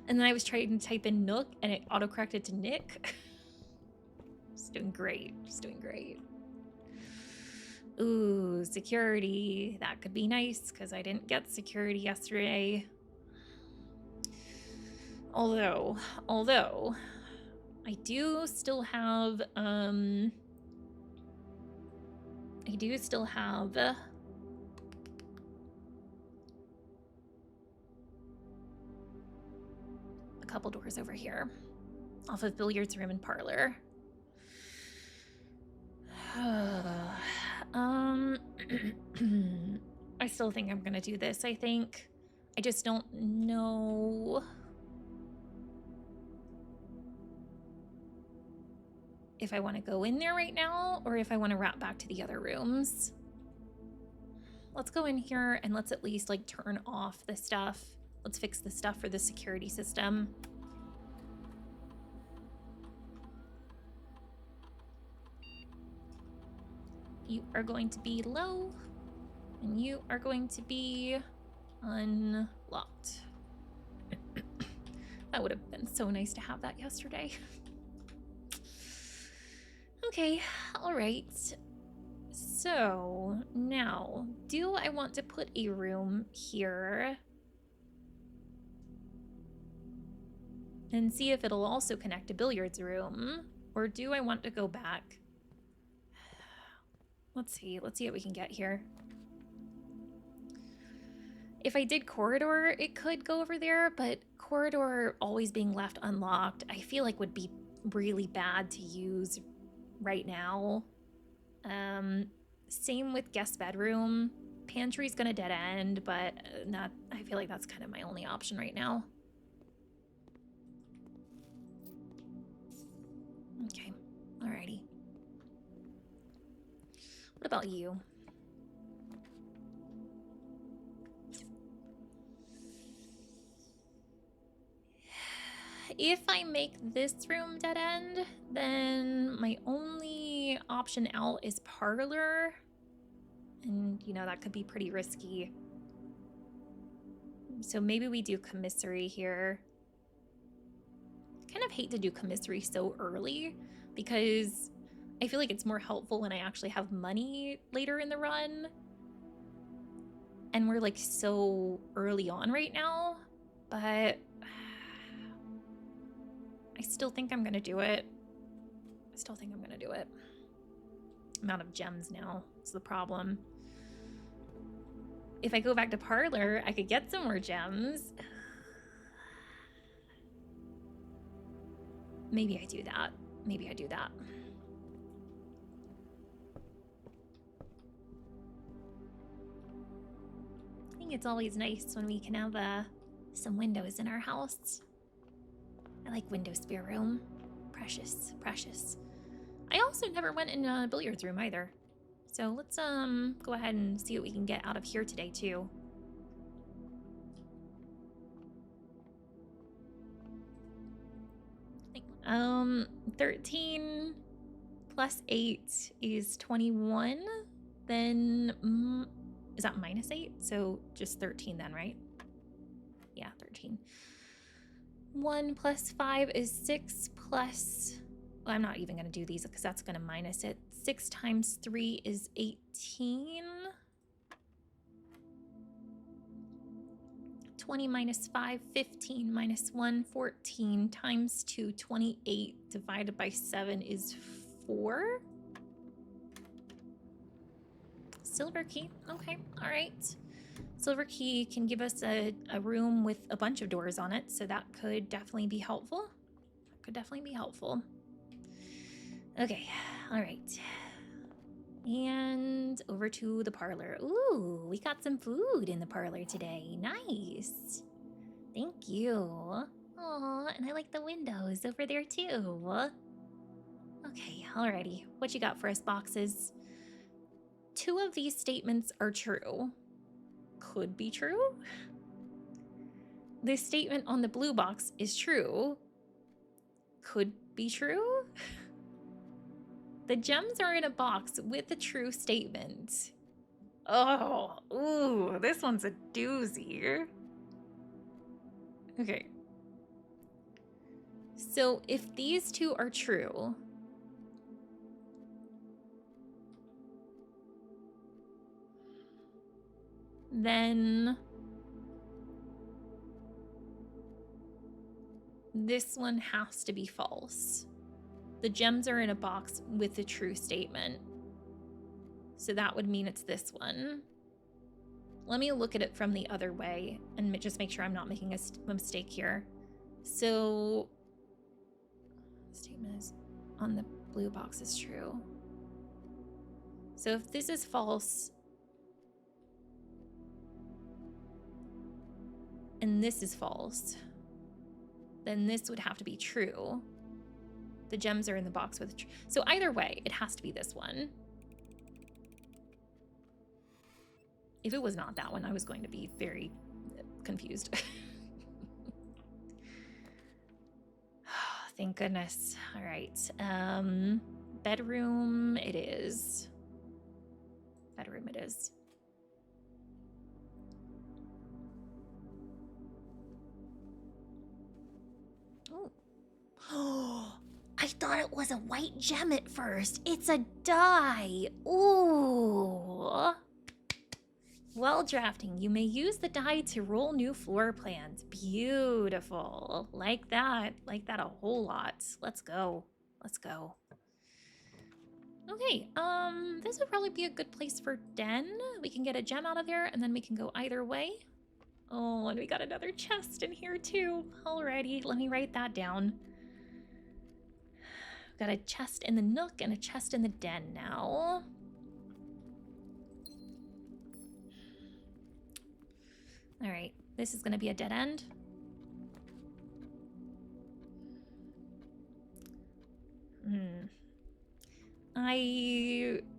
And then I was trying to type in nook and it auto-corrected to Nick. Just doing great. Just doing great. Ooh, security. That could be nice because I didn't get security yesterday. Although I do still have a couple doors over here off of billiards room and parlor. I still think I'm gonna do this. I just don't know if I want to go in there right now or if I want to wrap back to the other rooms. Let's go in here and let's at least like turn off the stuff. Let's fix the stuff for the security system. You are going to be low and you are going to be unlocked. That would have been so nice to have that yesterday. Okay, all right. So now, do I want to put a room here and see if it'll also connect to billiards room, or do I want to go back? Let's see what we can get here. If I did corridor, it could go over there, but corridor always being left unlocked, I feel like would be really bad to use right now. Same with guest bedroom. Pantry's gonna dead end, but I feel like that's kind of my only option right now. Okay, alrighty. What about you? If I make this room dead end, then my only option out is parlor. And, you know, that could be pretty risky. So maybe we do commissary here. I kind of hate to do commissary so early because I feel like it's more helpful when I actually have money later in the run. And we're like so early on right now, but I still think I'm gonna do it. Amount of gems now is the problem. If I go back to parlor, I could get some more gems. Maybe I do that. I think it's always nice when we can have some windows in our house. I like window spare room. Precious. I also never went in a billiards room either. So let's go ahead and see what we can get out of here today too. 13 plus 8 is 21. Then is that minus 8? So just 13 then, right? Yeah, 13. 1 plus 5 is 6 plus... Well, I'm not even going to do these because that's going to minus it. 6 times 3 is 18. 20 minus 5, 15 minus 1, 14 times 2, 28 divided by 7 is 4. Silver key. Okay, all right. Silver key can give us a room with a bunch of doors on it, so that could definitely be helpful. Okay, all right. And over to the parlor. Ooh, we got some food in the parlor today. Nice. Thank you. Aw, and I like the windows over there too. Okay, alrighty. What you got for us, boxes? 2 of these statements are true. Could be true. This statement on the blue box is true. Could be true. The gems are in a box with a true statement. Oh, ooh, this one's a doozy. Okay. So if these two are true, then this one has to be false. The gems are in a box with a true statement. So that would mean it's this one. Let me look at it from the other way and just make sure I'm not making a mistake here. So, statement is on the blue box is true. So if this is false, and this is false, then this would have to be true. The gems are in the box with so either way, it has to be this one. If it was not that one, I was going to be very confused. Thank goodness. All right. Bedroom it is. Bedroom it is. Oh. I thought it was a white gem at first. It's a die. Ooh. While drafting, you may use the die to roll new floor plans. Beautiful. Like that a whole lot. Let's go. Let's go. Okay, this would probably be a good place for den. We can get a gem out of there, and then we can go either way. Oh, and we got another chest in here too. Alrighty, let me write that down. Got a chest in the nook and a chest in the den now. All right, this is gonna be a dead end.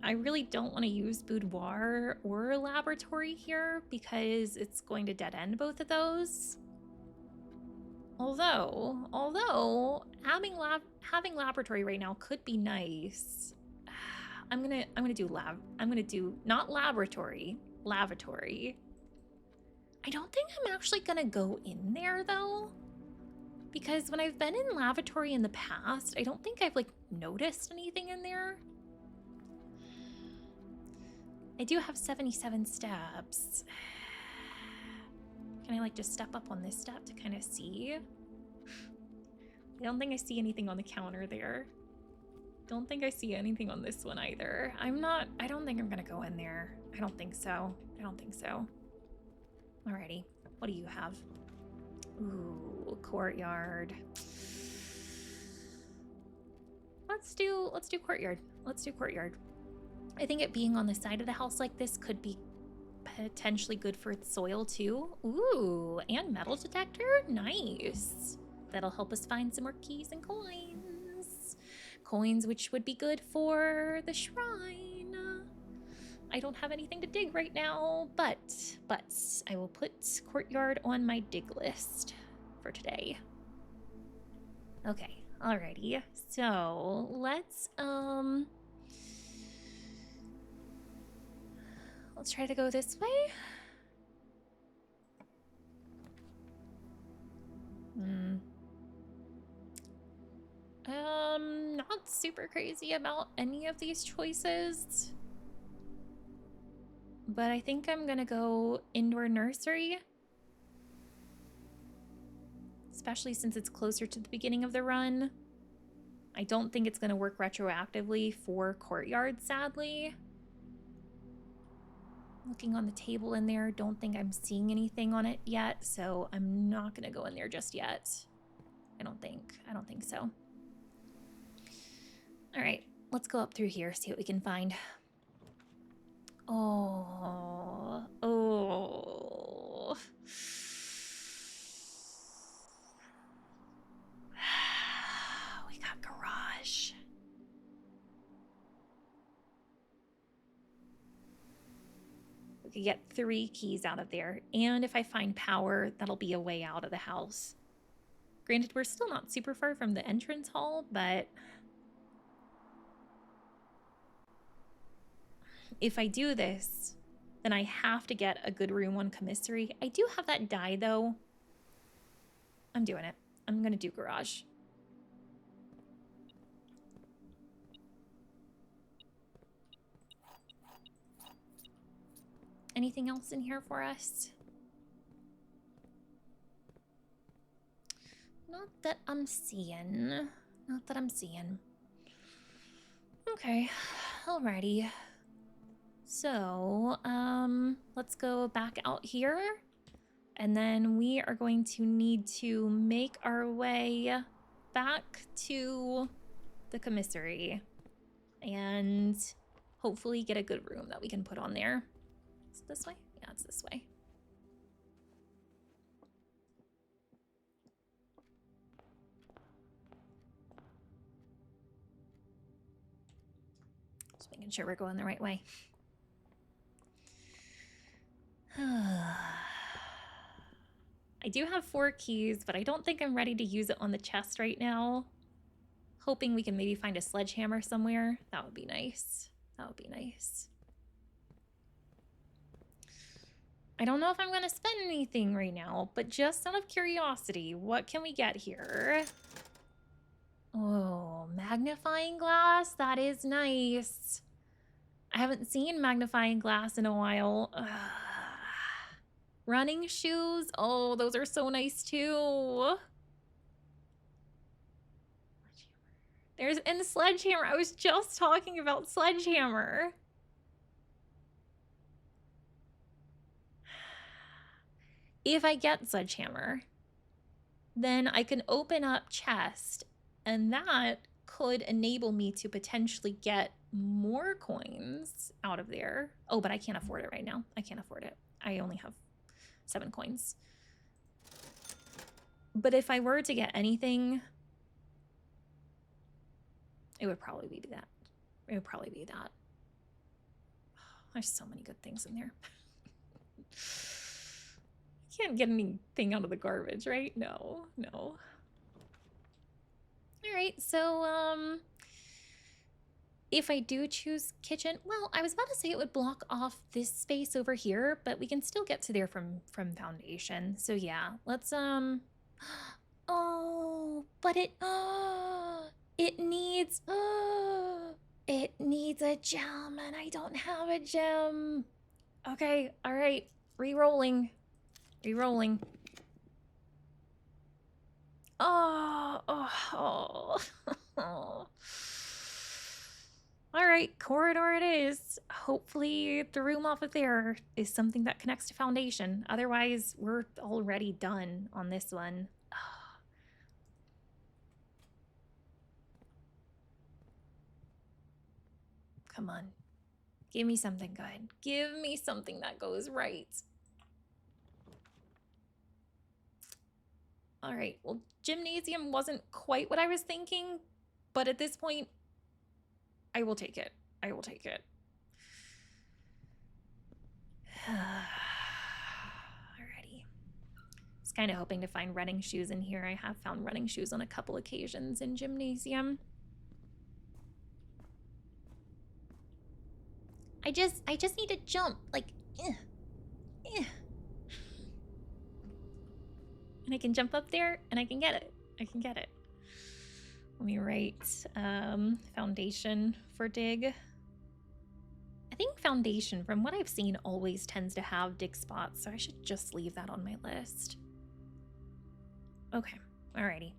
I really don't want to use boudoir or laboratory here because it's going to dead end both of those. Although having laboratory right now could be nice. I'm gonna do not laboratory, lavatory. I don't think I'm actually gonna go in there though, because when I've been in lavatory in the past, I don't think I've like noticed anything in there. I do have 77 steps. Can I like just step up on this step to kind of see? I don't think I see anything on the counter there. Don't think I see anything on this one either. I don't think I'm gonna go in there. I don't think so. Alrighty, what do you have? Ooh, courtyard. Let's do courtyard. Let's do courtyard. I think it being on the side of the house like this could be potentially good for its soil too. Ooh, and metal detector, nice. That'll help us find some more keys and coins. Coins which would be good for the shrine. I don't have anything to dig right now, but I will put courtyard on my dig list for today. Okay, alrighty. So let's try to go this way. Not super crazy about any of these choices. But I think I'm gonna go indoor nursery. Especially since it's closer to the beginning of the run. I don't think it's gonna work retroactively for courtyard, sadly. Looking on the table in there, don't think I'm seeing anything on it yet, so I'm not gonna go in there just yet. I don't think so. All right, let's go up through here, see what we can find. Oh. We got garage. We could get 3 keys out of there, and if I find power, that'll be a way out of the house. Granted, we're still not super far from the entrance hall, but if I do this, then I have to get a good room on commissary. I do have that die, though. I'm doing it. I'm going to do garage. Anything else in here for us? Not that I'm seeing. Not that I'm seeing. Okay, alrighty. So, let's go back out here. And then we are going to need to make our way back to the commissary. And hopefully get a good room that we can put on there. Is it this way? Yeah, it's this way. Just making sure we're going the right way. I do have 4 keys, but I don't think I'm ready to use it on the chest right now. Hoping we can maybe find a sledgehammer somewhere. That would be nice. That would be nice. I don't know if I'm going to spend anything right now, but just out of curiosity, what can we get here? Oh, magnifying glass? That is nice. I haven't seen magnifying glass in a while. Running shoes? Oh, those are so nice too. There's and sledgehammer. I was just talking about sledgehammer. If I get sledgehammer, then I can open up chest, and that could enable me to potentially get more coins out of there. Oh, but I can't afford it right now. I can't afford it. I only have 7 coins. But if I were to get anything, it would probably be that. It would probably be that. There's so many good things in there. Can't get anything out of the garbage, right? No, no. All right, so if I do choose kitchen, well, I was about to say it would block off this space over here, but we can still get to there from foundation. So yeah, let's oh, but it needs a gem, and I don't have a gem. Okay, all right, re-rolling. Re-rolling. Oh. All right, corridor it is. Hopefully the room off of there is something that connects to foundation. Otherwise, we're already done on this one. Come on. Give me something good. Give me something that goes right. All right, well, gymnasium wasn't quite what I was thinking, but at this point, I will take it. I will take it. Alrighty. I was kind of hoping to find running shoes in here. I have found running shoes on a couple occasions in gymnasium. I just need to jump, like, And I can jump up there, and I can get it. I can get it. Let me write foundation for dig. I think foundation, from what I've seen, always tends to have dig spots, so I should just leave that on my list. Okay, alrighty.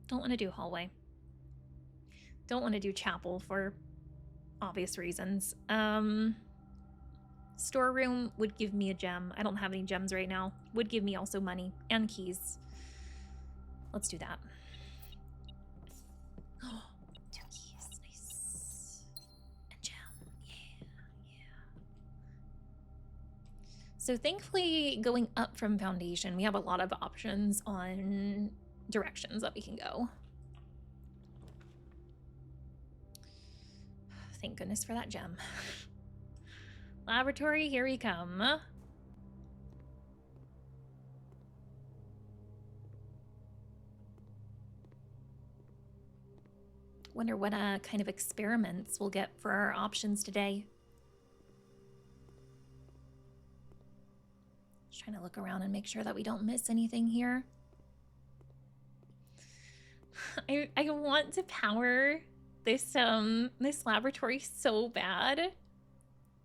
Don't want to do hallway. Don't want to do chapel for obvious reasons. Storeroom would give me a gem. I don't have any gems right now. Would give me also money and keys. Let's do that. Oh, 2 keys. Nice. A gem. Yeah. So thankfully, going up from foundation, we have a lot of options on directions that we can go. Thank goodness for that gem. Laboratory, here we come. Wonder what kind of experiments we'll get for our options today. Just trying to look around and make sure that we don't miss anything here. I want to power this this laboratory so bad,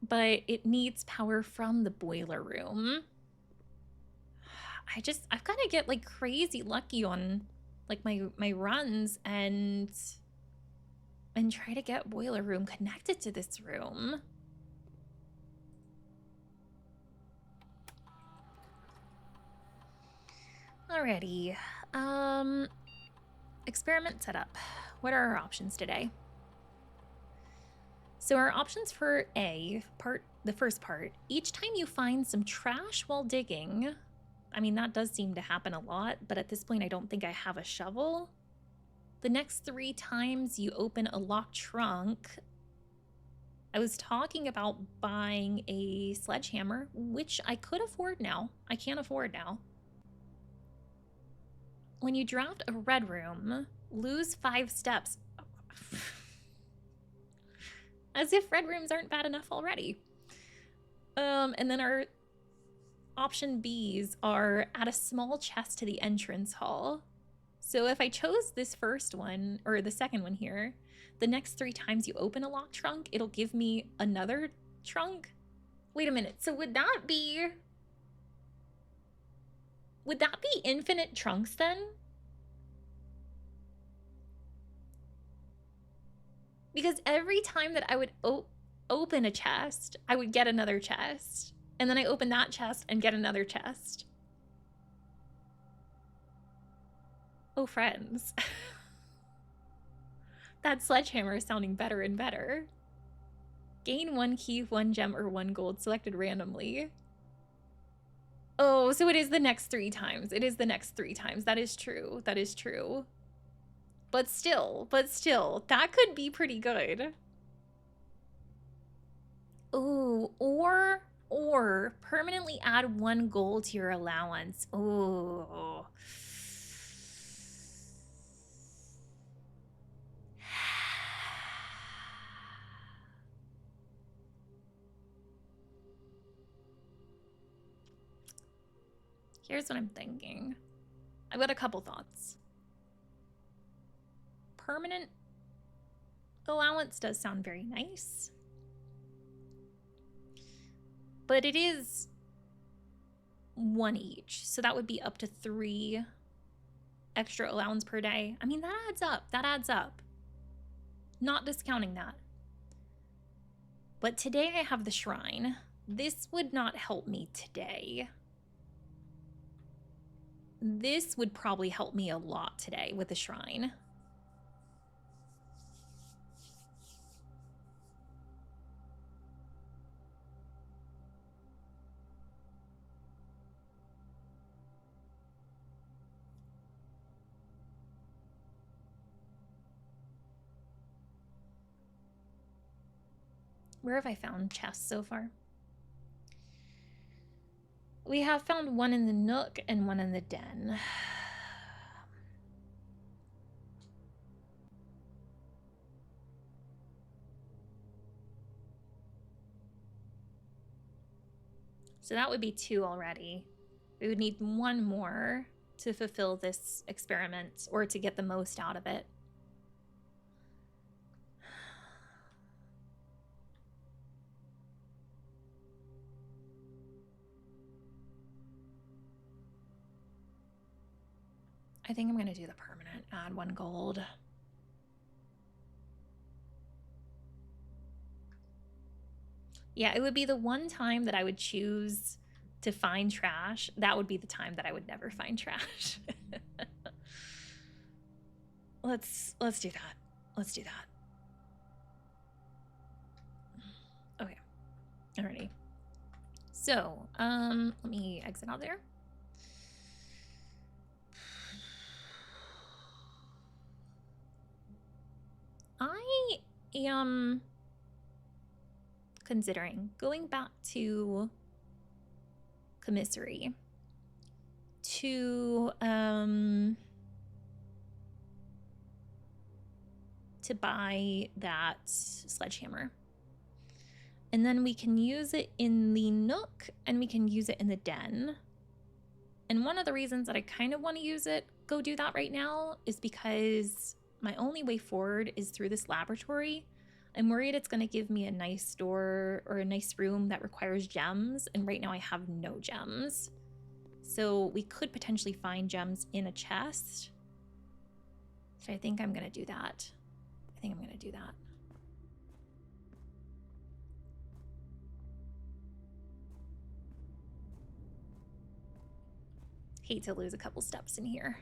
but it needs power from the boiler room. I've got to get like crazy lucky on like my runs and try to get boiler room connected to this room. Alrighty. Experiment setup. What are our options today? So our options for A, the first part, each time you find some trash while digging, I mean, that does seem to happen a lot, but at this point I don't think I have a shovel. The next 3 times you open a locked trunk, I was talking about buying a sledgehammer, which I could afford now. I can't afford now. When you draft a red room, lose 5 steps. As if red rooms aren't bad enough already. And then our option Bs are add a small chest to the entrance hall. So if I chose this first one, or the second one here, the next 3 times you open a locked trunk, it'll give me another trunk. Wait a minute, so would that be infinite trunks then? Because every time that I would open a chest, I would get another chest. And then I open that chest and get another chest. Oh, friends. That sledgehammer is sounding better and better. Gain 1 key, 1 gem, or 1 gold selected randomly. Oh, so it is the next 3 times. It is the next 3 times. That is true. That is true. But still, that could be pretty good. Ooh, or permanently add 1 gold to your allowance. Ooh. Here's what I'm thinking. I've got a couple thoughts. Permanent allowance does sound very nice. But it is 1 each, so that would be up to 3 extra allowance per day. I mean, that adds up. That adds up. Not discounting that. But today I have the shrine. This would not help me today. This would probably help me a lot today with the shrine. Where have I found chests so far? We have found 1 in the nook and 1 in the den. So that would be 2 already. We would need 1 more to fulfill this experiment or to get the most out of it. I think I'm going to do the permanent, add 1 gold. Yeah, it would be the one time that I would choose to find trash. That would be the time that I would never find trash. Let's do that. Let's do that. Okay. Alrighty. So, let me exit out there. I am considering going back to commissary to to buy that sledgehammer. And then we can use it in the nook and we can use it in the den. And one of the reasons that I kind of want to go do that right now is because my only way forward is through this laboratory. I'm worried it's going to give me a nice door or a nice room that requires gems. And right now I have no gems. So we could potentially find gems in a chest. So I think I'm going to do that. Hate to lose a couple steps in here.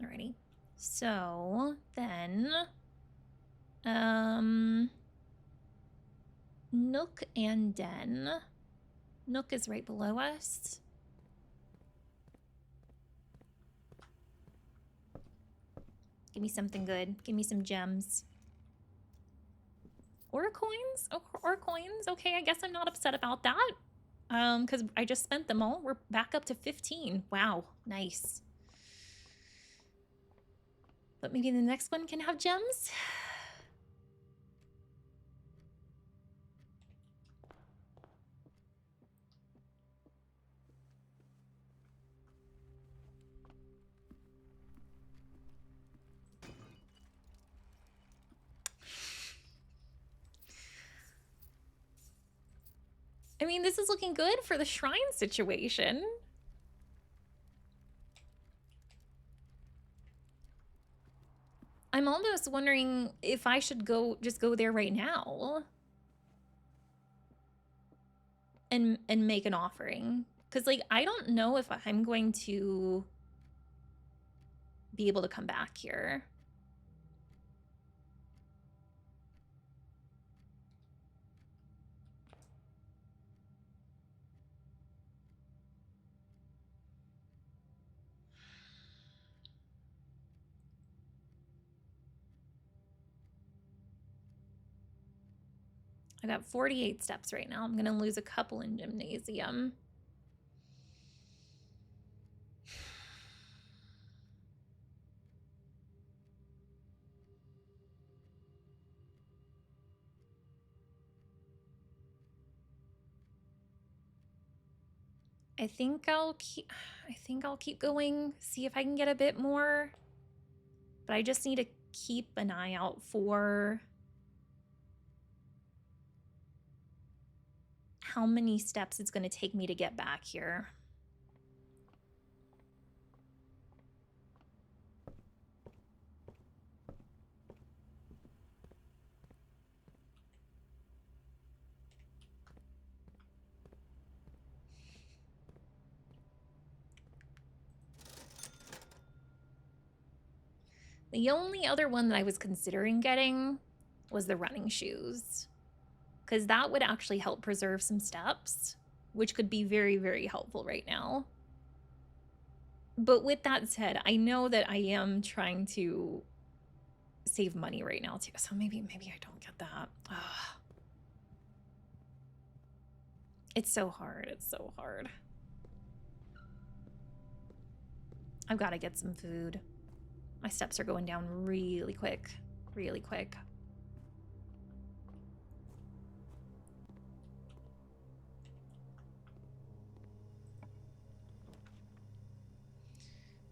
Alrighty. So then, nook and den. Nook is right below us. Give me something good. Give me some gems. Or coins? Oh, or coins. Okay, I guess I'm not upset about that. Because I just spent them all. We're back up to 15. Wow, nice. But maybe the next one can have gems? I mean, this is looking good for the shrine situation. I'm almost wondering if I should just go there right now. And make an offering. Because, like, I don't know if I'm going to be able to come back here. I got 48 steps right now. I'm going to lose a couple in gymnasium. I think I'll keep going, see if I can get a bit more. But I just need to keep an eye out for how many steps it's going to take me to get back here. The only other one that I was considering getting was the running shoes, because that would actually help preserve some steps, which could be very, very helpful right now. But with that said, I know that I am trying to save money right now too, so maybe I don't get that. Ugh. It's so hard. It's so hard. I've got to get some food. My steps are going down really quick. Really quick.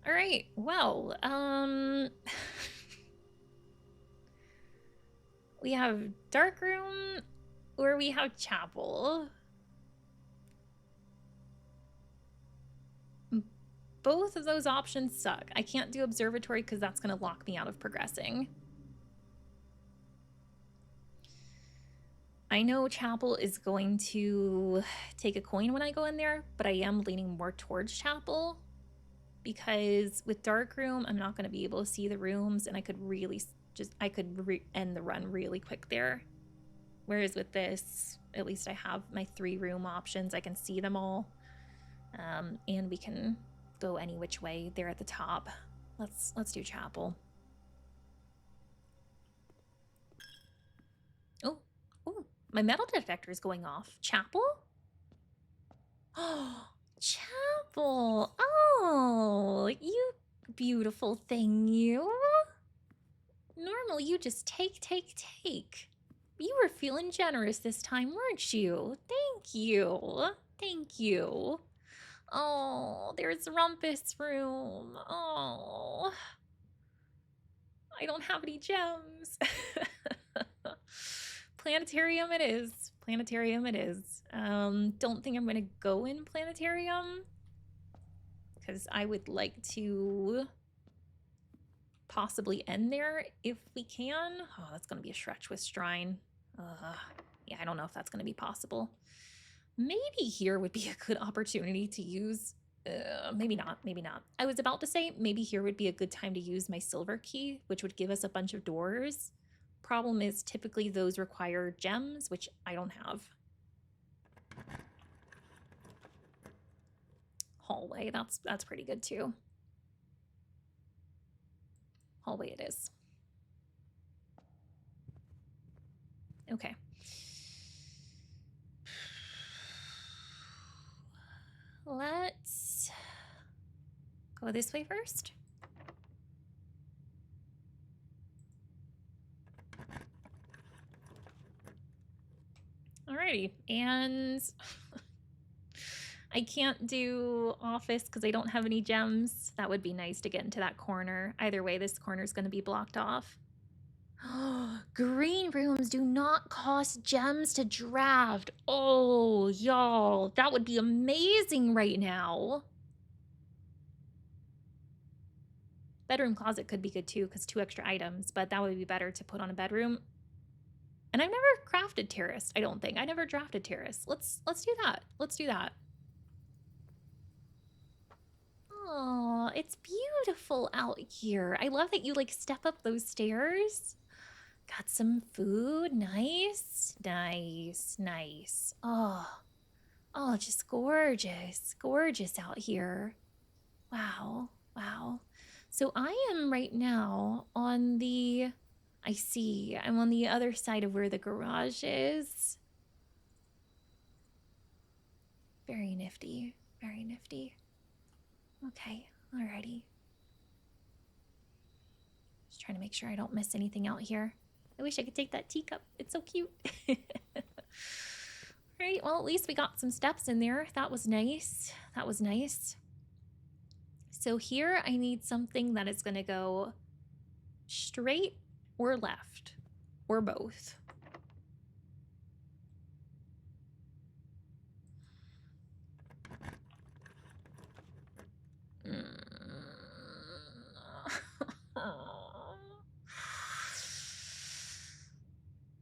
All right. Well, we have dark room or we have chapel. Both of those options suck. I can't do observatory because that's going to lock me out of progressing. I know chapel is going to take a coin when I go in there, but I am leaning more towards chapel because with dark room, I'm not going to be able to see the rooms and I could really end the run really quick there. Whereas with this, at least I have my 3 room options. I can see them all. And we can go any which way there at the top. Let's do chapel. My metal detector is going off. Chapel? Oh, chapel. Oh, you beautiful thing, you. Normally, you just take. You were feeling generous this time, weren't you? Thank you. Thank you. Oh, there's Rumpus room. Oh. I don't have any gems. Planetarium it is. Planetarium it is. Don't think I'm gonna go in planetarium because I would like to possibly end there if we can. Oh, that's gonna be a stretch with Shrine. Yeah, I don't know if that's gonna be possible. Maybe here would be a good opportunity to use. Maybe not. Maybe not. I was about to say maybe here would be a good time to use my silver key, which would give us a bunch of doors. Problem is typically those require gems, which I don't have. Hallway, that's pretty good too. Hallway it is. Okay. Let's go this way first. Alrighty, and I can't do office because I don't have any gems. That would be nice to get into that corner. Either way, this corner is going to be blocked off. Green rooms do not cost gems to draft. Oh, y'all, that would be amazing right now. Bedroom closet could be good too because 2 extra items, but that would be better to put on a bedroom. And I've never crafted Terrace, I don't think. I never drafted Terrace. Let's do that. Let's do that. Oh, it's beautiful out here. I love that you like step up those stairs. Got some food. Nice. Nice. Nice. Oh, just gorgeous. Gorgeous out here. Wow. Wow. So I am right now on the, I see, I'm on the other side of where the garage is. Very nifty. Very nifty. Okay. Alrighty. Just trying to make sure I don't miss anything out here. I wish I could take that teacup. It's so cute. Right, well, at least we got some steps in there. That was nice. That was nice. So here I need something that is going to go straight or left or both.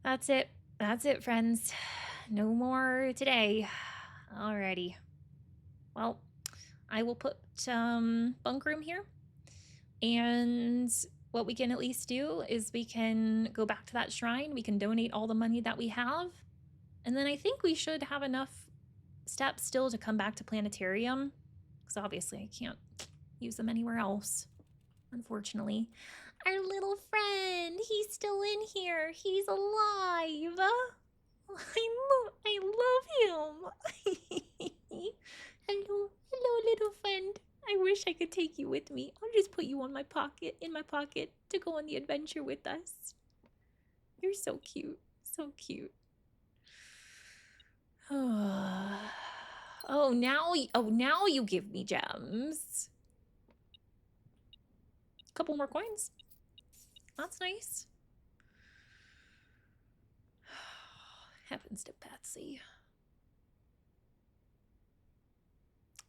That's it. That's it, friends. No more today. Alrighty. Well, I will put bunk room here. And what we can at least do is we can go back to that shrine. We can donate all the money that we have. And then I think we should have enough steps still to come back to planetarium. Because obviously I can't use them anywhere else, unfortunately. Our little friend, he's still in here. He's alive. I love him. Hello, little friend. I wish I could take you with me. I'll just put you in my pocket to go on the adventure with us. You're so cute. So cute. Oh, now you give me gems. Couple more coins. That's nice. Heavens to Betsy.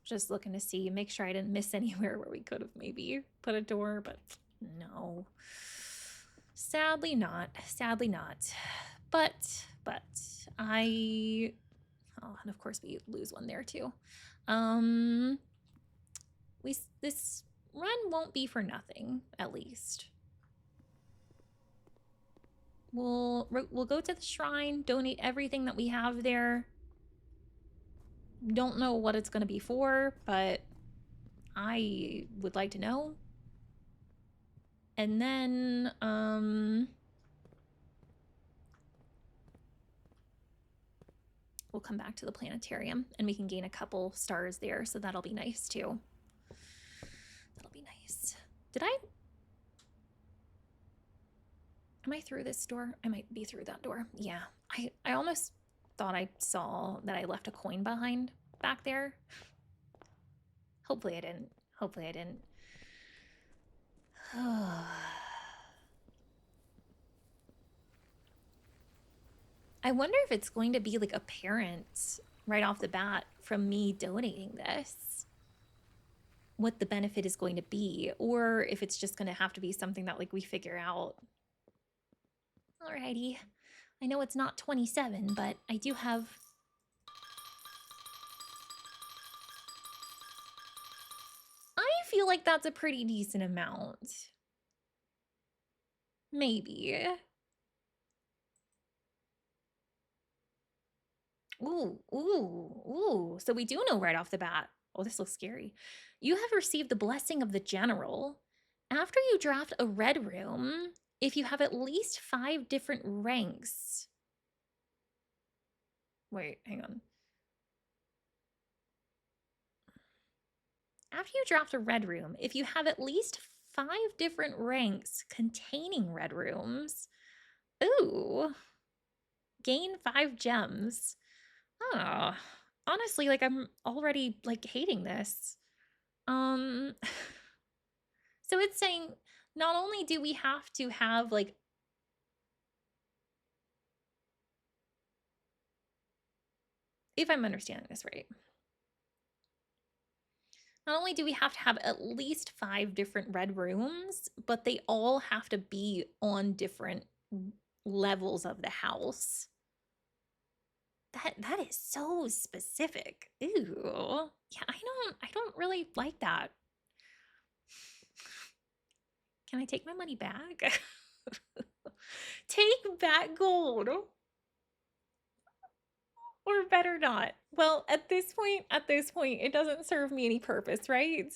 Just looking to see, make sure I didn't miss anywhere where we could have maybe put a door, but no. Sadly not. Sadly not. But I... Oh, and of course we lose one there too. This run won't be for nothing, at least. We'll go to the shrine, donate everything that we have there. Don't know what it's going to be for, but I would like to know. And then, we'll come back to the planetarium and we can gain a couple stars there, so that'll be nice too. That'll be nice. Am I through this door? I might be through that door. Yeah. I almost thought I saw that I left a coin behind back there. Hopefully I didn't. Hopefully I didn't. I wonder if it's going to be like apparent right off the bat from me donating this what the benefit is going to be, or if it's just going to have to be something that like we figure out. Alrighty. I know it's not 27, but I do have... I feel like that's a pretty decent amount. Maybe. Ooh, ooh, ooh. So we do know right off the bat. Oh, this looks scary. You have received the blessing of the general. After you draft a red room, if you have at least 5 different ranks. Wait, hang on. After you draft a red room, if you have at least 5 different ranks containing red rooms, ooh, gain 5 gems. Oh, honestly, like I'm already like hating this. So it's saying not only do we have to have like if I'm understanding this right, not only do we have to have at least 5 different red rooms, but they all have to be on different levels of the house. That is so specific. Ew. Yeah, I don't really like that. Can I take my money back? Take back gold. Or better not. Well, at this point, it doesn't serve me any purpose, right?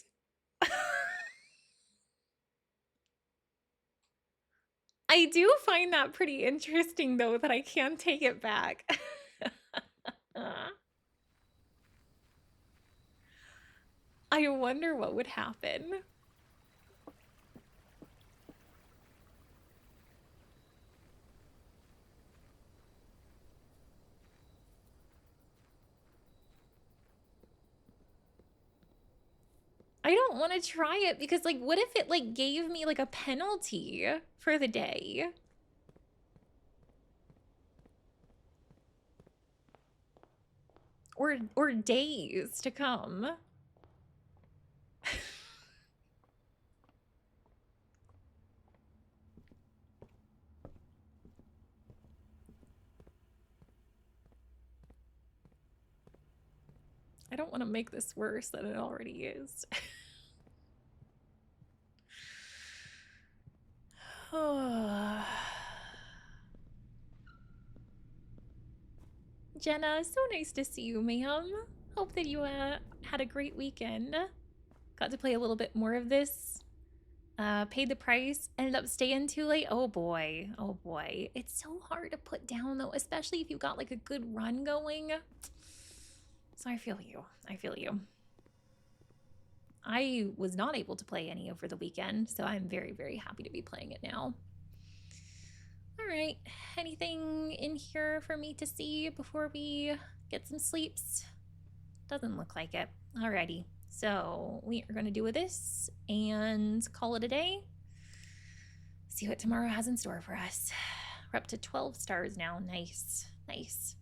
I do find that pretty interesting, though, that I can take it back. I wonder what would happen. I don't want to try it because, like, what if it, like, gave me, like, a penalty for the day? Or days to come. I don't want to make this worse than it already is. Jenna, so nice to see you, ma'am. Hope that you had a great weekend. Got to play a little bit more of this. Paid the price, ended up staying too late. Oh boy, oh boy. It's so hard to put down though, especially if you've got like a good run going. So I feel you. I feel you. I was not able to play any over the weekend, so I'm very, very happy to be playing it now. All right, anything in here for me to see before we get some sleeps? Doesn't look like it. Alrighty, so we are gonna do with this and call it a day. See what tomorrow has in store for us. We're up to 12 stars now. Nice, nice.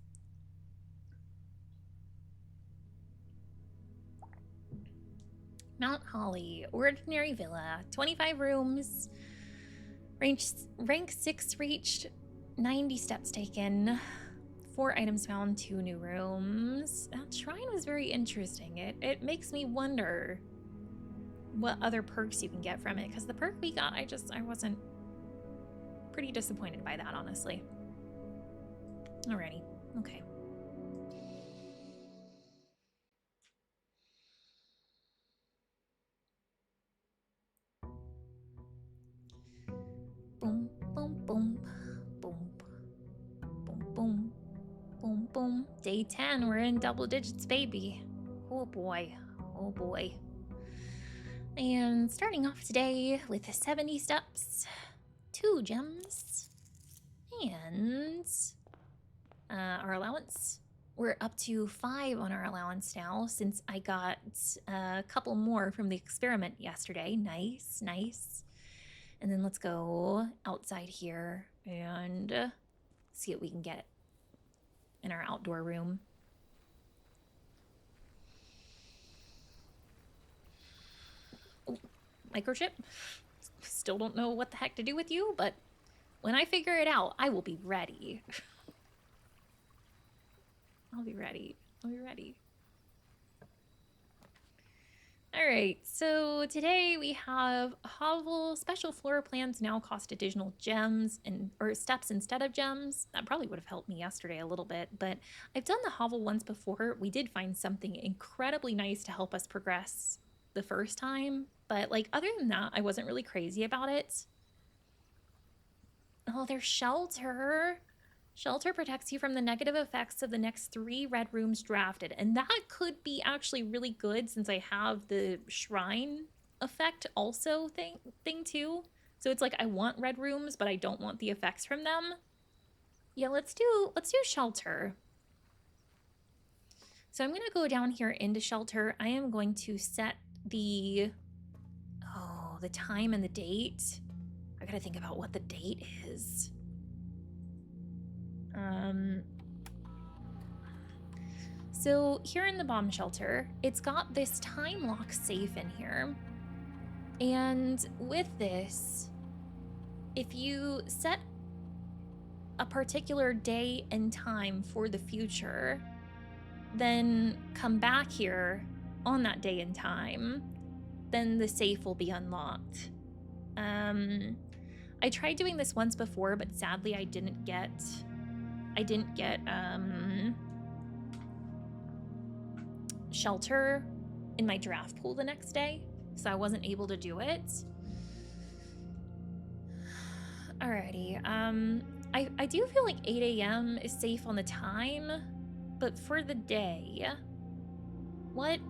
Mount Holly, ordinary villa, 25 rooms, rank 6 reached, 90 steps taken, 4 items found, 2 new rooms. That shrine was very interesting. It makes me wonder what other perks you can get from it, because the perk we got, I wasn't pretty disappointed by that, honestly. Alrighty, okay. Boom, boom, boom, boom, boom, boom, boom, boom. Day 10, we're in double digits, baby. Oh boy. Oh boy. And starting off today with 70 steps, 2 gems, and our allowance. We're up to 5 on our allowance now since I got a couple more from the experiment yesterday. Nice, nice. And then let's go outside here and see what we can get in our outdoor room. Oh, microchip. Still don't know what the heck to do with you, but when I figure it out, I will be ready. I'll be ready. I'll be ready. All right, so today we have a hovel. Special floor plans now cost additional gems or steps instead of gems. That probably would have helped me yesterday a little bit, but I've done the hovel once before. We did find something incredibly nice to help us progress the first time, but like other than that, I wasn't really crazy about it. Oh, there's shelter. Shelter protects you from the negative effects of the next 3 red rooms drafted. And that could be actually really good since I have the shrine effect also thing too. So it's like I want red rooms, but I don't want the effects from them. Yeah, let's do shelter. So I'm gonna go down here into shelter. I am going to set the time and the date. I gotta think about what the date is. So here in the bomb shelter, it's got this time lock safe in here. And with this, if you set a particular day and time for the future, then come back here on that day and time, then the safe will be unlocked. I tried doing this once before, but sadly I didn't get shelter in my draft pool the next day, so I wasn't able to do it. Alrighty, I do feel like 8 a.m. is safe on the time, but for the day, what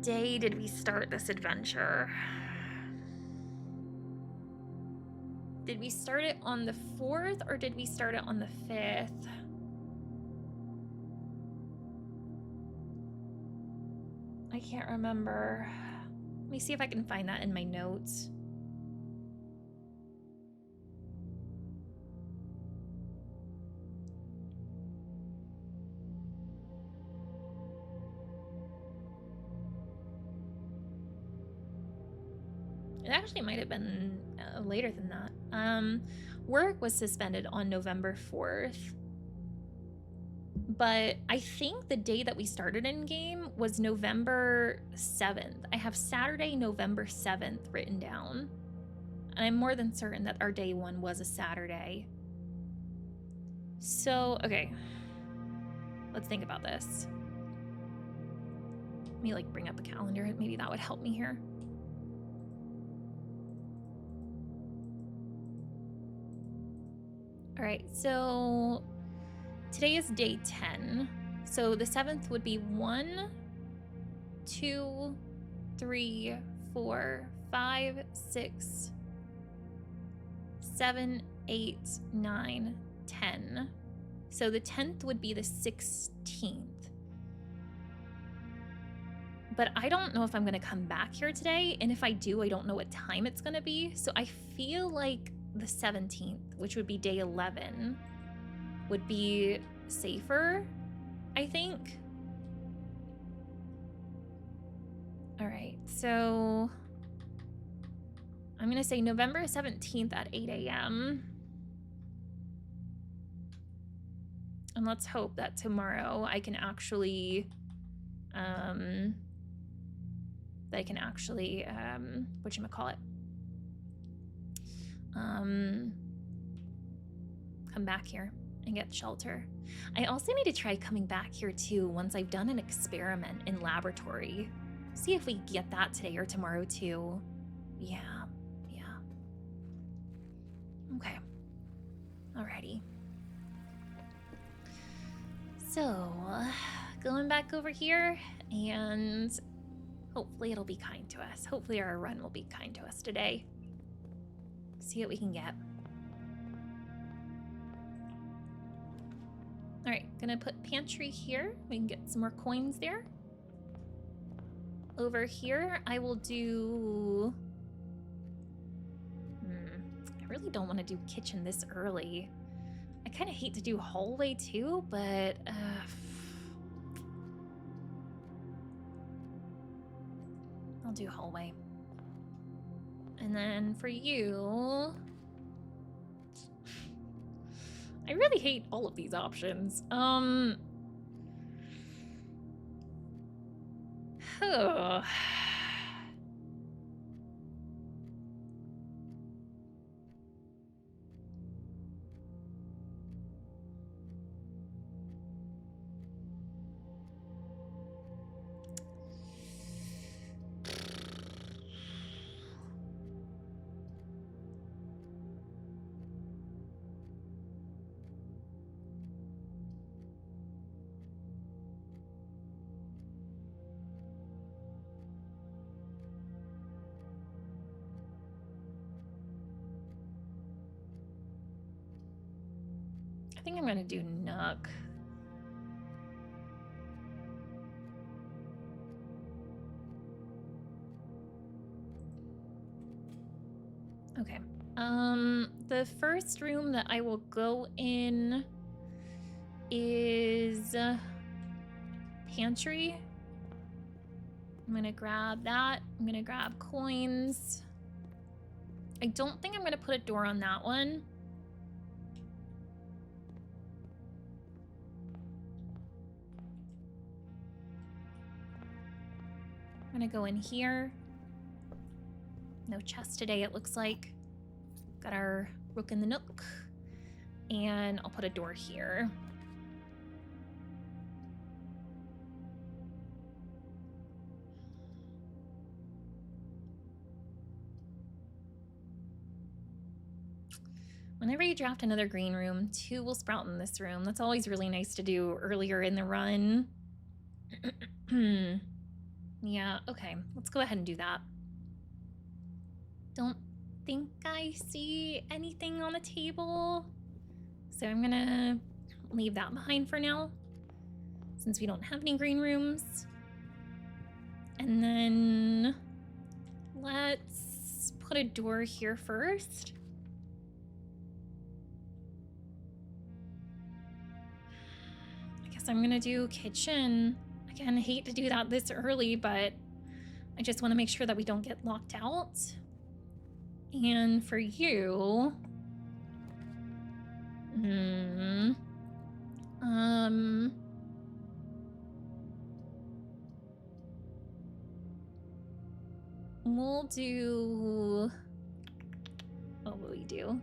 day did we start this adventure? Did we start it on the 4th or did we start it on the 5th? I can't remember. Let me see if I can find that in my notes. It actually might have been later than that. Work was suspended on November 4th. But I think the day that we started in game was November 7th. I have Saturday, November 7th written down. And I'm more than certain that our day 1 was a Saturday. So, okay. Let's think about this. Let me bring up a calendar. Maybe that would help me here. All right, so today is day 10. So the 7th would be 1, 2, 3, 4, 5, 6, 7, 8, 9, 10. So the 10th would be the 16th. But I don't know if I'm gonna come back here today, and if I do, I don't know what time it's gonna be. So I feel like the 17th, which would be day 11, would be safer, I think. All right, so I'm gonna say November 17th at 8 a.m. And let's hope that tomorrow I can actually, whatchamacallit, come back here and get shelter. I also need to try coming back here too once I've done an experiment in laboratory. See if we get that today or tomorrow too. Yeah. Okay. Alrighty. So, going back over here, and hopefully it'll be kind to us. Hopefully our run will be kind to us today. See what we can get. Alright, gonna put pantry here. We can get some more coins there. Over here, I will do... I really don't want to do kitchen this early. I kind of hate to do hallway too, but... I'll do hallway. And then for you... I really hate all of these options. I think I'm gonna do Nook. Okay. The first room that I will go in is pantry. I'm gonna grab that. I'm gonna grab coins. I don't think I'm gonna put a door on that one. I'm gonna go in here. No chest today, it looks like. Got our rook in the nook. And I'll put a door here. Whenever you draft another green room, 2 will sprout in this room. That's always really nice to do earlier in the run. Yeah, okay. Let's go ahead and do that. Don't think I see anything on the table. So I'm gonna leave that behind for now, since we don't have any green rooms. And then let's put a door here first. I guess I'm gonna do kitchen. Again, I hate to do that this early, but I just want to make sure that we don't get locked out. And for you... We'll do... What will we do?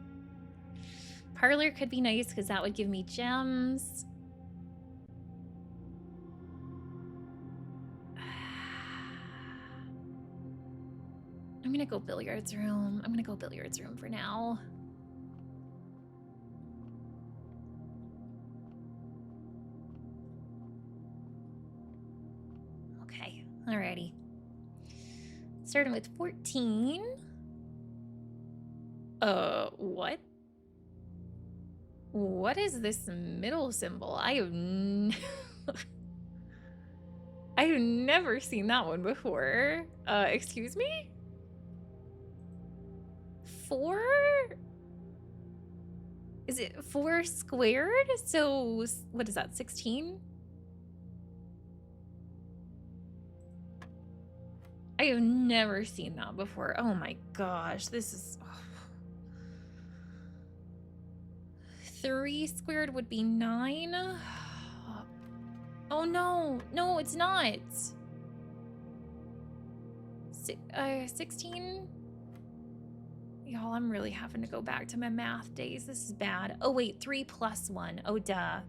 Parlor could be nice because that would give me gems. I'm gonna go billiards room. I'm gonna go billiards room for now. Okay, alrighty. Starting with 14. What? What is this middle symbol? I have never seen that one before. Excuse me? 4? Is it 4 squared? So, what is that, 16? I have never seen that before. Oh my gosh, this is... 3 squared would be 9. Oh no, no, it's not. 16? Y'all, I'm really having to go back to my math days. This is bad. Oh wait, 3 plus 1. Oh duh.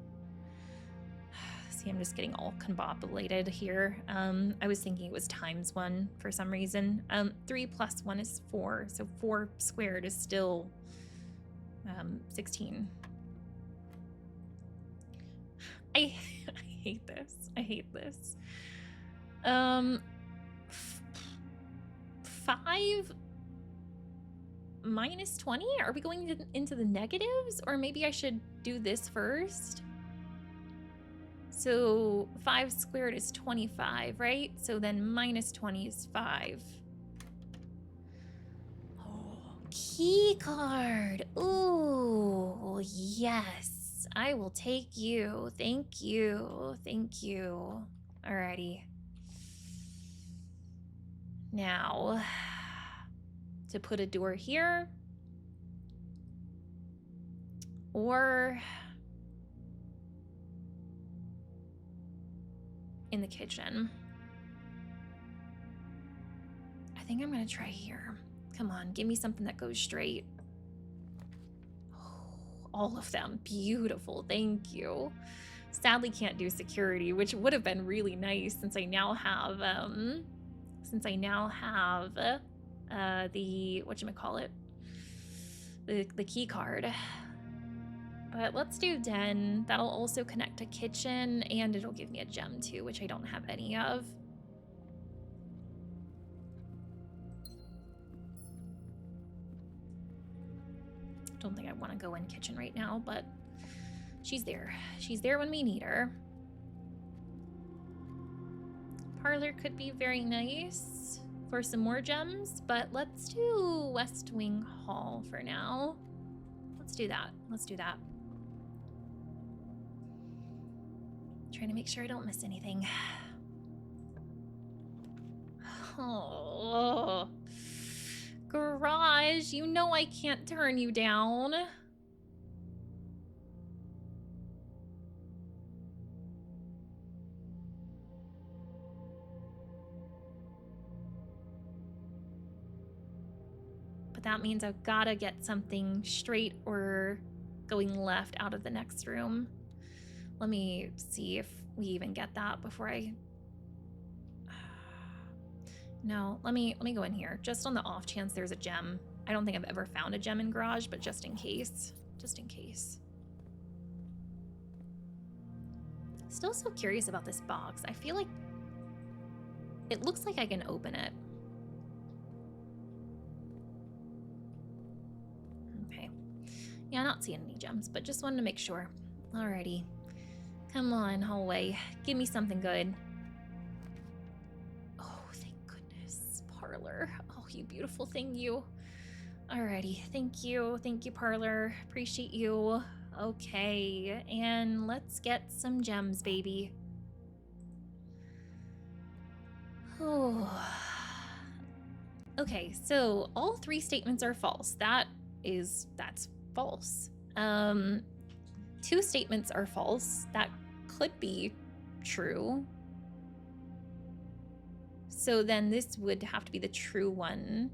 See, I'm just getting all combobulated here. I was thinking it was times 1 for some reason. 3 plus 1 is 4, so 4 squared is still 16. hate this. I hate this. 5 minus 20? Are we going into the negatives? Or maybe I should do this first? So 5 squared is 25, right? So then minus 20 is 5. Oh, key card. Ooh, yes. I will take you. Thank you. Thank you. Alrighty. Now, to put a door here. Or in the kitchen. I think I'm gonna try here. Come on, give me something that goes straight. Oh, all of them, beautiful, thank you. Sadly can't do security, which would have been really nice since I now have, the, whatchamacallit, the key card. But let's do den. That'll also connect to kitchen, and it'll give me a gem too, which I don't have any of. Don't think I want to go in kitchen right now, but she's there. She's there when we need her. Parlor could be very nice for some more gems, but let's do West Wing Hall for now. Let's do that. Let's do that. Trying to make sure I don't miss anything. Oh, garage, you know I can't turn you down. But that means I've gotta get something straight or going left out of the next room. Let me see if we even get that before I... No, let me go in here. Just on the off chance there's a gem. I don't think I've ever found a gem in garage, but just in case. Just in case. Still so curious about this box. I feel like it looks like I can open it. Okay. Yeah, not seeing any gems, but just wanted to make sure. Alrighty. Come on, hallway. Give me something good. Oh, thank goodness. Parlor. Oh, you beautiful thing, you. Alrighty. Thank you. Thank you, Parlor. Appreciate you. Okay. And let's get some gems, baby. Oh. Okay, so all 3 statements are false. That's false. 2 statements are false. That could be true. So then this would have to be the true one.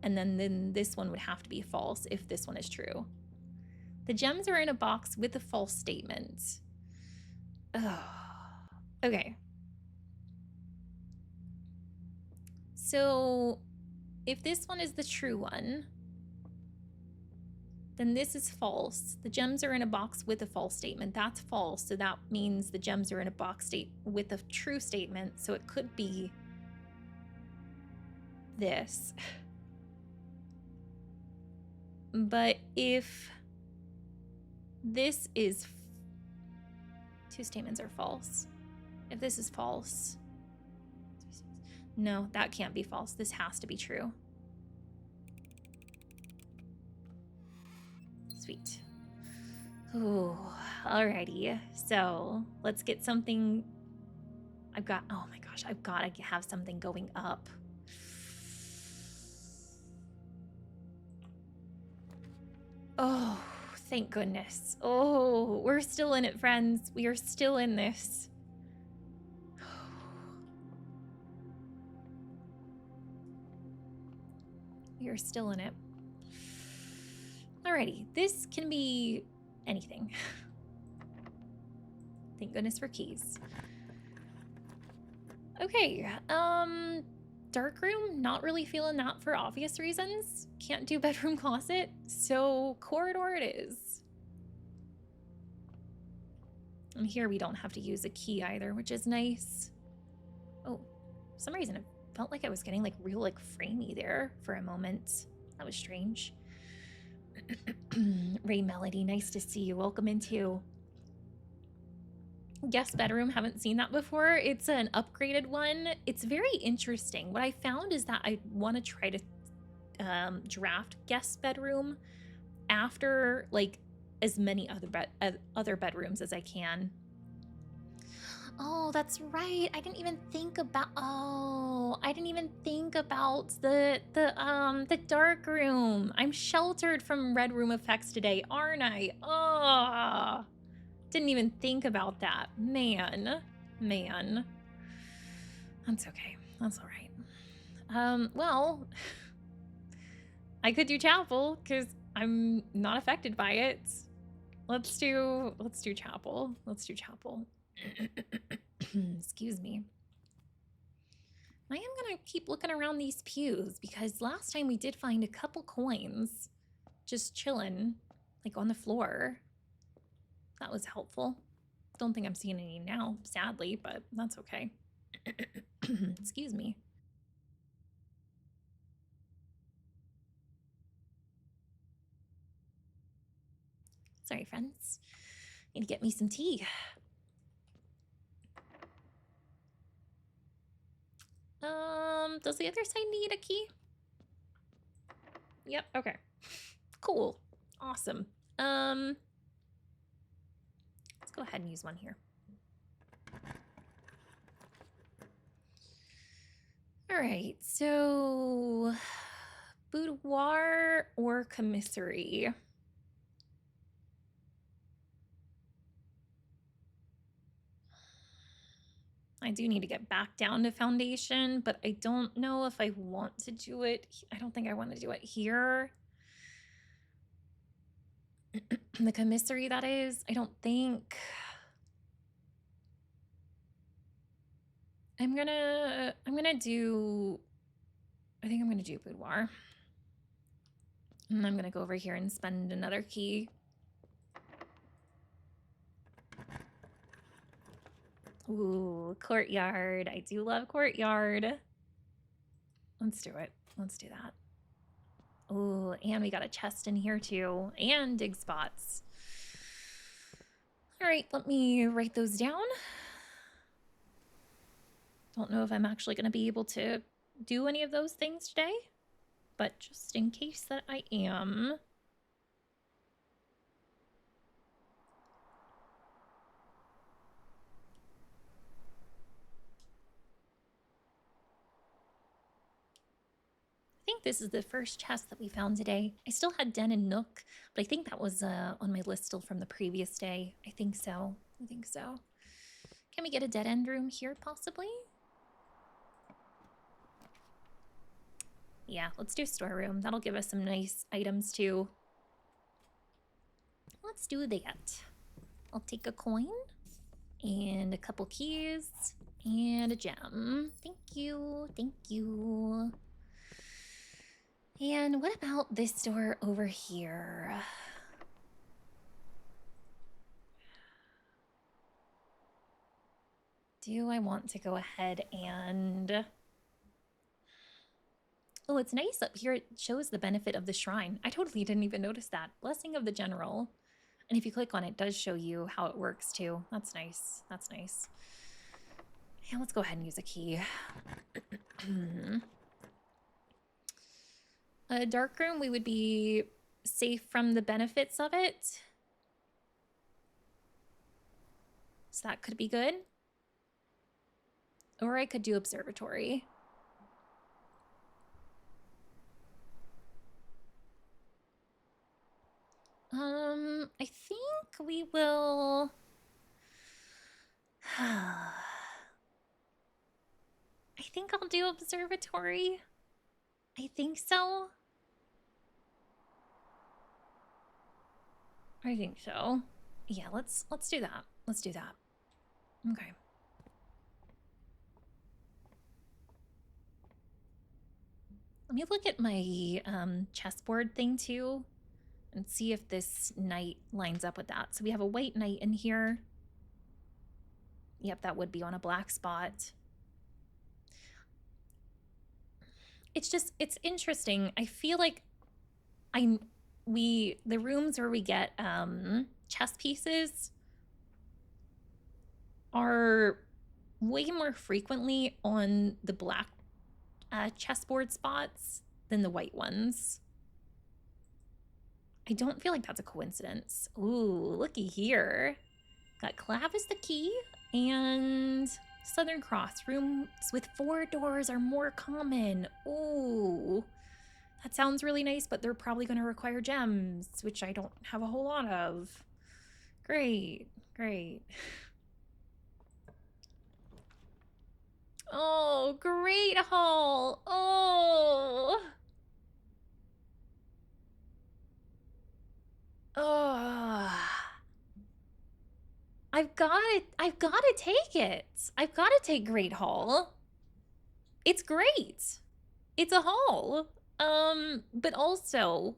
And then this one would have to be false if this one is true. The gems are in a box with a false statement. Oh, okay. So if this one is the true one, then this is false. The gems are in a box with a false statement. That's false. So that means the gems are in a box with a true statement. So it could be this. But if this is... 2 statements are false. If this is false... No, that can't be false. This has to be true. Sweet. Ooh, alrighty. So let's get something. Oh my gosh, I've got to have something going up. Oh, thank goodness. Oh, we're still in it, friends. We are still in this. We are still in it. Alrighty, this can be anything. Thank goodness for keys. Okay, dark room, not really feeling that for obvious reasons. Can't do bedroom closet, so corridor it is. And here we don't have to use a key either, which is nice. Oh, for some reason it felt like I was getting like real like framey there for a moment. That was strange. Ray Melody, nice to see you. Welcome into guest bedroom. Haven't seen that before. It's an upgraded one. It's very interesting. What I found is that I want to try to draft guest bedroom after like as many other bedrooms as I can. Oh, that's right. I didn't even think about. Oh, I didn't even think about the dark room. I'm sheltered from red room effects today, aren't I? Oh, didn't even think about that. Man. That's okay. That's all right. Well, I could do chapel because I'm not affected by it. Let's do chapel. Let's do chapel. Excuse me. I am gonna keep looking around these pews because last time we did find a couple coins just chilling, like on the floor. That was helpful. Don't think I'm seeing any now, sadly, but that's okay. Excuse me. Sorry, friends. Need to get me some tea. Does the other side need a key? Yep, okay. Cool. Awesome. Let's go ahead and use one here. All right, so boudoir or commissary? I do need to get back down to foundation, but I don't know if I want to do it. I don't think I want to do it here. The commissary, that is. I don't think. I think I'm gonna do boudoir. And I'm gonna go over here and spend another key. Ooh, Courtyard. I do love Courtyard. Let's do it. Let's do that. Ooh, and we got a chest in here too. And dig spots. All right, let me write those down. Don't know if I'm actually going to be able to do any of those things today, but just in case that I am. I think this is the first chest that we found today. I still had Den and Nook, but I think that was on my list still from the previous day. I think so. Can we get a dead end room here possibly? Yeah, let's do storeroom. That'll give us some nice items too. Let's do that. I'll take a coin and a couple keys and a gem. Thank you. And what about this door over here? Do I want to go ahead and... Oh, it's nice up here. It shows the benefit of the shrine. I totally didn't even notice that. Blessing of the General. And if you click on it, it does show you how it works too. That's nice. Yeah, let's go ahead and use a key. A dark room, we would be safe from the benefits of it. So that could be good. Or I could do observatory. I think we will... I think I'll do observatory. I think so. I think so. Yeah, let's do that. Let's do that. Okay. Let me look at my chessboard thing too and see if this knight lines up with that. So we have a white knight in here. Yep, that would be on a black spot. It's just, it's interesting. I feel like the rooms where we get chess pieces are way more frequently on the black chessboard spots than the white ones. I don't feel like that's a coincidence. Ooh, looky here. Got Clav as the key, and Southern Cross. Rooms with 4 doors are more common. Ooh, that sounds really nice, but they're probably going to require gems, which I don't have a whole lot of. Great, great. Oh, great hall. Oh. Oh. I've got to take it. I've got to take Great Hall. It's great. It's a hall. But also,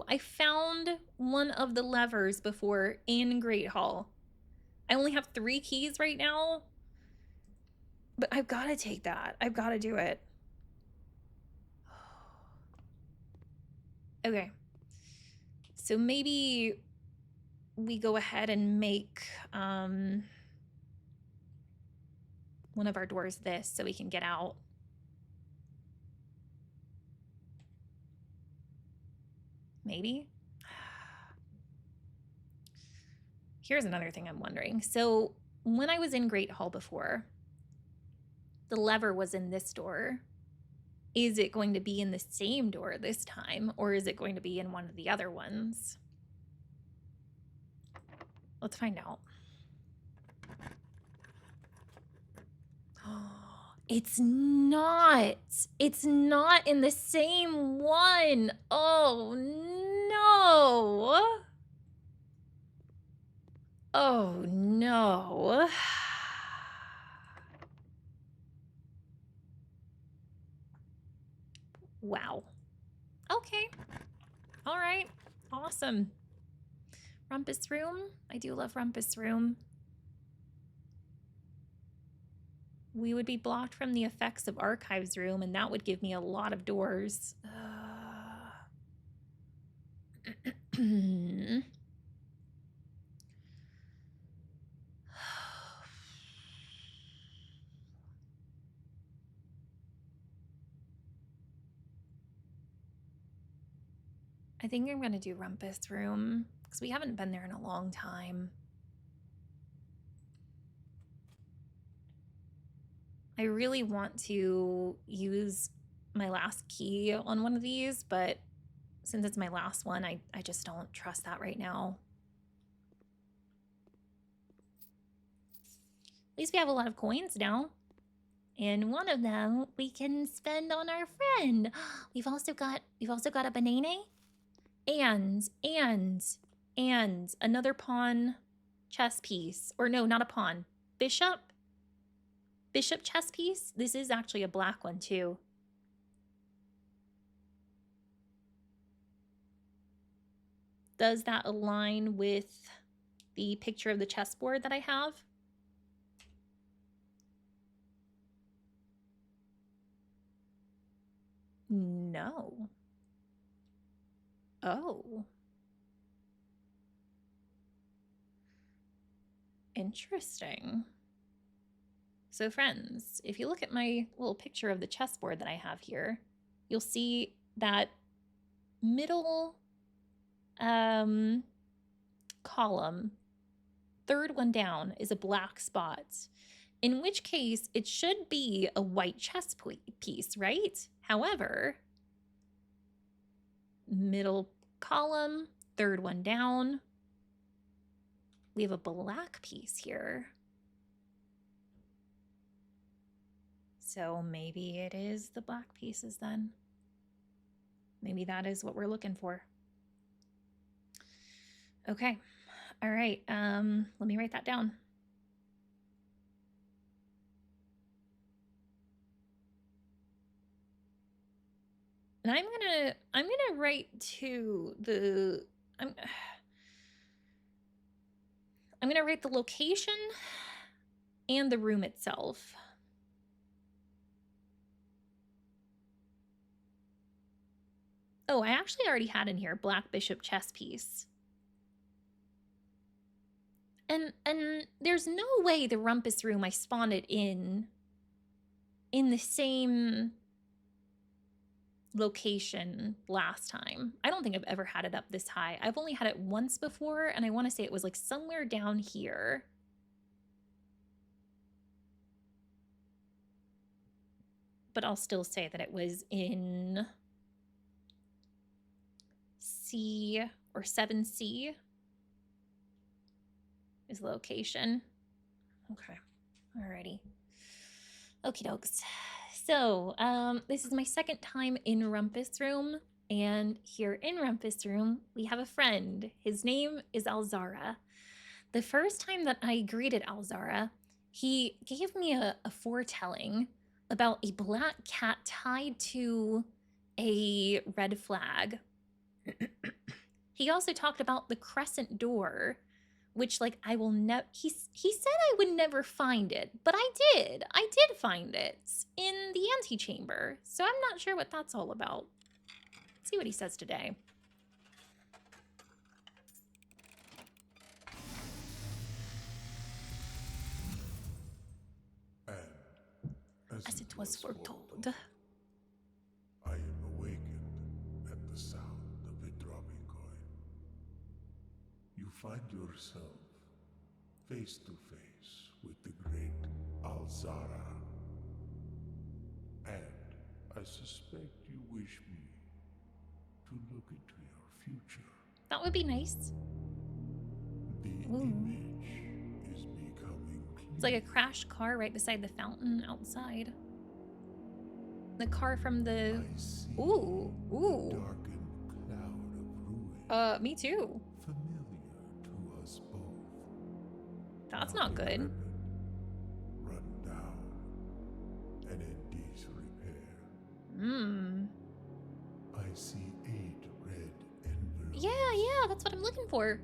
I found one of the levers before in Great Hall. I only have 3 keys right now, but I've got to take that. I've got to do it. Okay. So maybe we go ahead and make one of our doors this so we can get out. Maybe. Here's another thing I'm wondering. So when I was in Great Hall before, the lever was in this door. Is it going to be in the same door this time, or is it going to be in one of the other ones? Let's find out. It's not. It's not in the same one. Oh, no. Oh, no. Wow. Okay. All right. Awesome. Rumpus Room. I do love Rumpus Room. We would be blocked from the effects of Archives Room, and that would give me a lot of doors. I think I'm going to do Rumpus Room, because we haven't been there in a long time. I really want to use my last key on one of these, but since it's my last one, I just don't trust that right now. At least we have a lot of coins now. And one of them we can spend on our friend. We've also got a banana and another pawn chess piece. Or no, not a pawn. Bishop chess piece. This is actually a black one too. Does that align with the picture of the chessboard that I have? No. Oh. Interesting. So friends, if you look at my little picture of the chessboard that I have here, you'll see that middle column, third one down, is a black spot. In which case, it should be a white chess piece, right? However, middle column, third one down, we have a black piece here. So maybe it is the black pieces then. Maybe that is what we're looking for. Okay. All right. Let me write that down. And I'm gonna write to the I'm gonna write the location, and the room itself. Oh, I actually already had in here Black Bishop chess piece. And there's no way the rumpus room I spawned it in the same location last time. I don't think I've ever had it up this high. I've only had it once before, and I want to say it was like somewhere down here. But I'll still say that it was in C or 7C is the location. Okay. Alrighty. Okie dokes. So, this is my second time in Rumpus Room, and here in Rumpus Room, we have a friend. His name is Alzara. The first time that I greeted Alzara, he gave me a foretelling about a black cat tied to a red flag. He also talked about the crescent door, which, like, I will never... He said I would never find it, but I did. I did find it in the antechamber, so I'm not sure what that's all about. Let's see what he says today. And as it was foretold, I am awakened at the sound of a dropping coin. You find yourself face to face with the great Alzara. And I suspect you wish me to look into your future. that would be nice. The image is becoming clear. It's like a crashed car right beside the fountain outside. The car from the... I see Ooh. a darkened cloud of ruin. Me too. Familiar to us both. That's not good. Decrepit, run down, and in disrepair. I see 8 red envelopes. Yeah, that's what I'm looking for.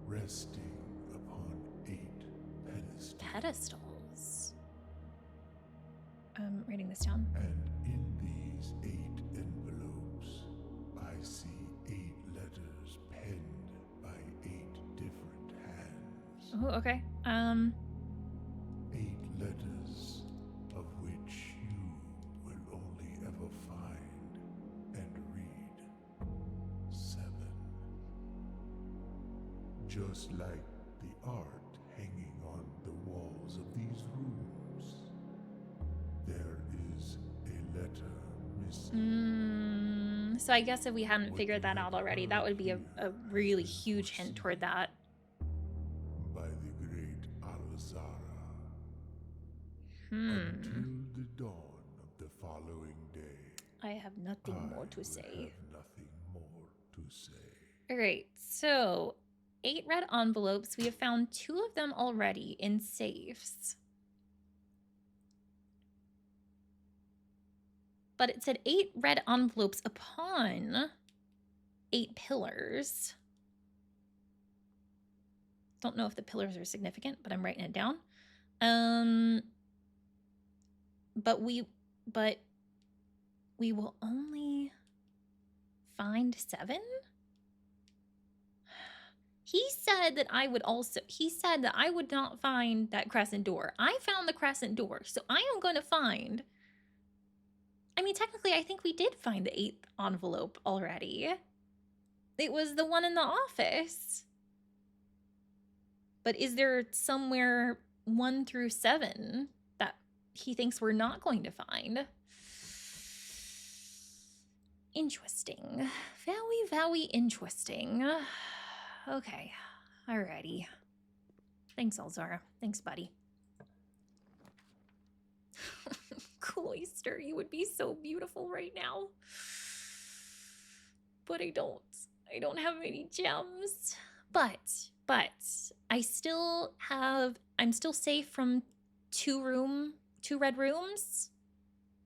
Resting upon 8 pedestals. Pedestals. I'm writing this down. And in these 8 envelopes, I see 8 letters penned by 8 different hands. Oh, okay. 8 letters of which you will only ever find and read 7. Just like the art hanging on the walls of these rooms, there is a letter missing. So I guess if we hadn't figured that out already, that would be a really huge hint toward that. By the great Alzara. Until the dawn of the following day, I have nothing more to I say. have nothing more to say. All right, so 8 red envelopes. We have found 2 of them already in safes. But it said 8 red envelopes upon 8 pillars. Don't know if the pillars are significant, but I'm writing it down. But we will only find 7? He said that I would not find that crescent door. I found the crescent door, so I am going to find... I mean, technically, I think we did find the 8th envelope already. It was the one in the office. But is there somewhere 1 through 7 that he thinks we're not going to find? Interesting. Very, very interesting. Okay. Alrighty. Thanks, Alzara. Thanks, buddy. Cloister, you would be so beautiful right now. But I don't have any gems. But I'm still safe from 2 red rooms.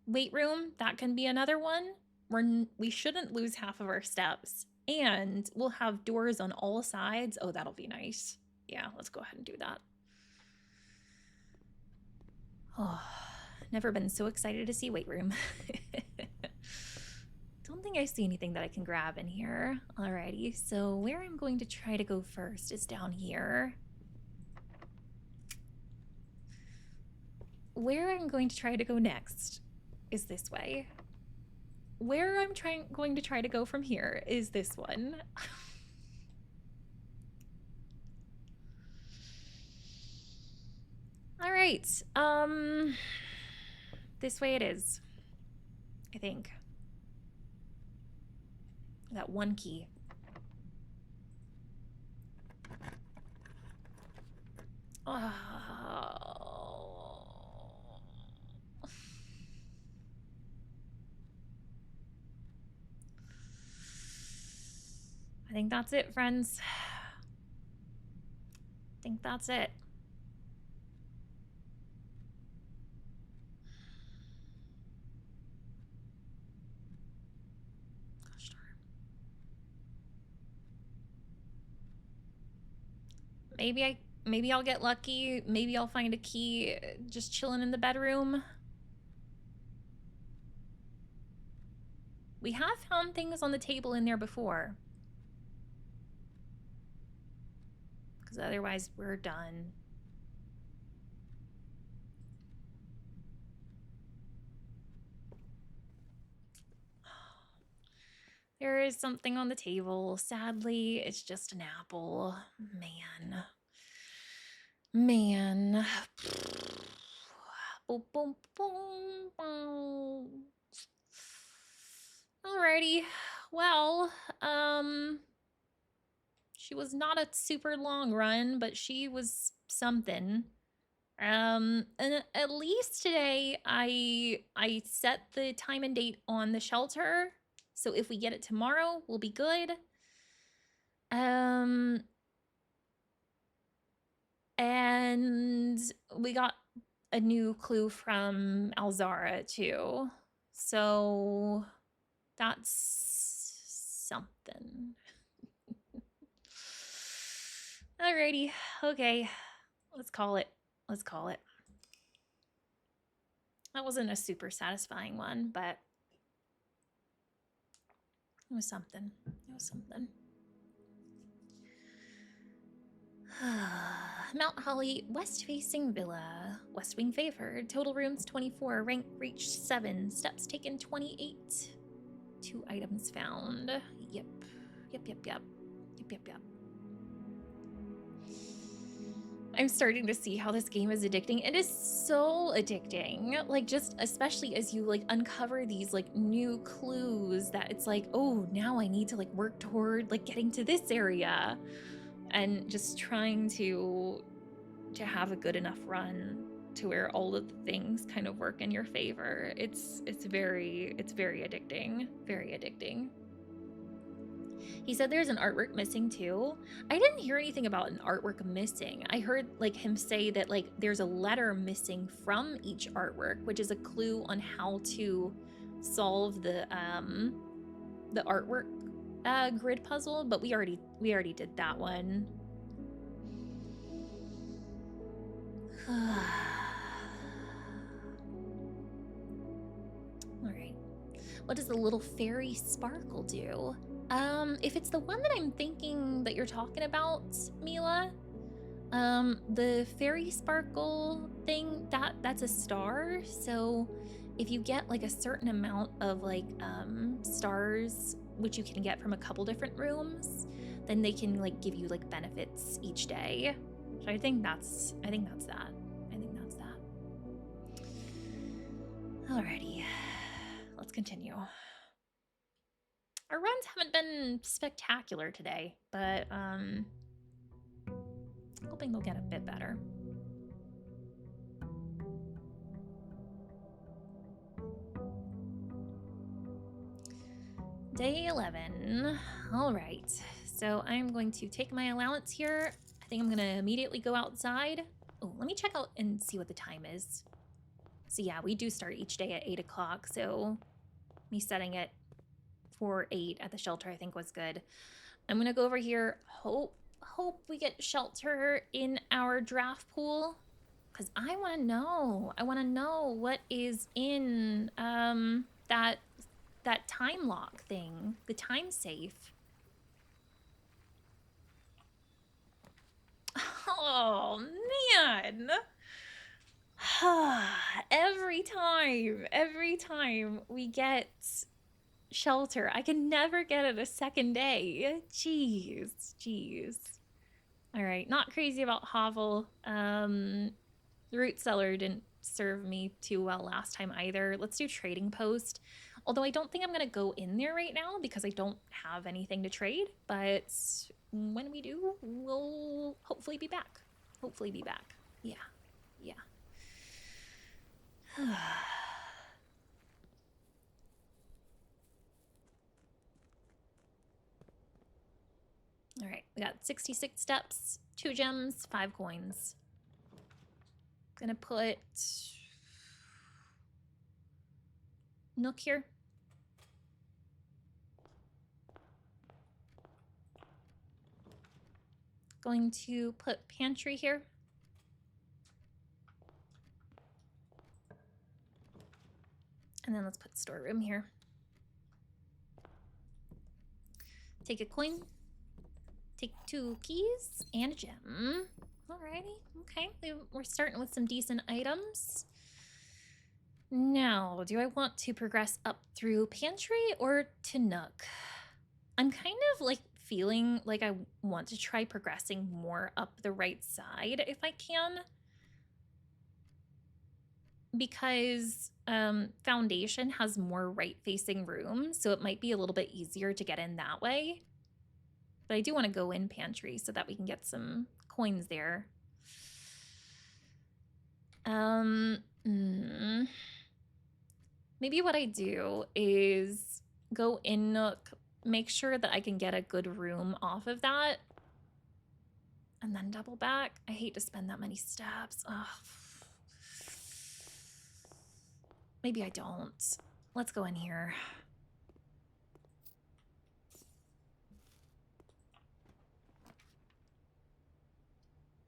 Weight room, that can be another one. We shouldn't lose half of our steps. And we'll have doors on all sides. Oh, that'll be nice. Yeah, let's go ahead and do that. Oh, never been so excited to see weight room. Don't think I see anything that I can grab in here. Alrighty, so where I'm going to try to go first is down here. Where I'm going to try to go next is this way. Where I'm going to try to go from here is this one. All right. This way it is. I think. That one key. Oh. I think that's it, friends. I think that's it. Gosh darn. Maybe I'll get lucky. Maybe I'll find a key just chilling in the bedroom. We have found things on the table in there before. Because otherwise we're done. There is something on the table. Sadly, it's just an apple. Man. Man. Boom, boom, boom, boom. Alrighty. Well, she was not a super long run, but she was something. And at least today I set the time and date on the shelter. So if we get it tomorrow, we'll be good. And we got a new clue from Alzara too. So that's something. Alrighty, okay. Let's call it. Let's call it. That wasn't a super satisfying one, but it was something. It was something. Mount Holly, west-facing villa. West wing favored. Total rooms 24. Rank reached 7. Steps taken 28. 2 items found. Yep. Yep. I'm starting to see how this game is addicting. It is so addicting. Like, just especially as you like uncover these like new clues that it's like, oh, now I need to like work toward like getting to this area, and just trying to have a good enough run to where all of the things kind of work in your favor. It's very addicting. Very addicting. He said there's an artwork missing too. I didn't hear anything about an artwork missing. I heard like him say that like there's a letter missing from each artwork, which is a clue on how to solve the artwork grid puzzle, but we already did that one. All right. What does the little fairy sparkle do? If it's the one that I'm thinking that you're talking about, Mila, the fairy sparkle thing, that's a star. So if you get like a certain amount of like stars, which you can get from a couple different rooms, then they can like give you like benefits each day. So I think that's that. Alrighty, let's continue. Our runs haven't been spectacular today, but hoping they'll get a bit better. Day 11. All right, so I'm going to take my allowance here. I think I'm gonna immediately go outside. Oh, let me check out and see what the time is. So yeah, we do start each day at 8 o'clock, so me setting it for 8 at the shelter I think was good. I'm gonna go over here, hope we get shelter in our draft pool. Because I want to know. I want to know what is in that time lock thing, the time safe. Oh man. every time we get shelter, I can never get it a second day. Jeez. All right, not crazy about Hovel. The root cellar didn't serve me too well last time either. Let's do trading post. Although I don't think I'm gonna go in there right now because I don't have anything to trade, but when we do, we'll hopefully be back. Yeah. All right, we got 66 steps, 2 gems, 5 coins. Gonna put Nook here. Going to put pantry here. And then let's put storeroom here. Take a coin. Take 2 keys and a gem. Alrighty, okay. We're starting with some decent items. Now, do I want to progress up through pantry or to Nook? I'm kind of like feeling like I want to try progressing more up the right side if I can. Because Foundation has more right-facing rooms, so it might be a little bit easier to get in that way. But I do want to go in pantry so that we can get some coins there. Maybe what I do is go in Nook, make sure that I can get a good room off of that, and then double back. I hate to spend that many steps. Ugh. Maybe I don't. Let's go in here.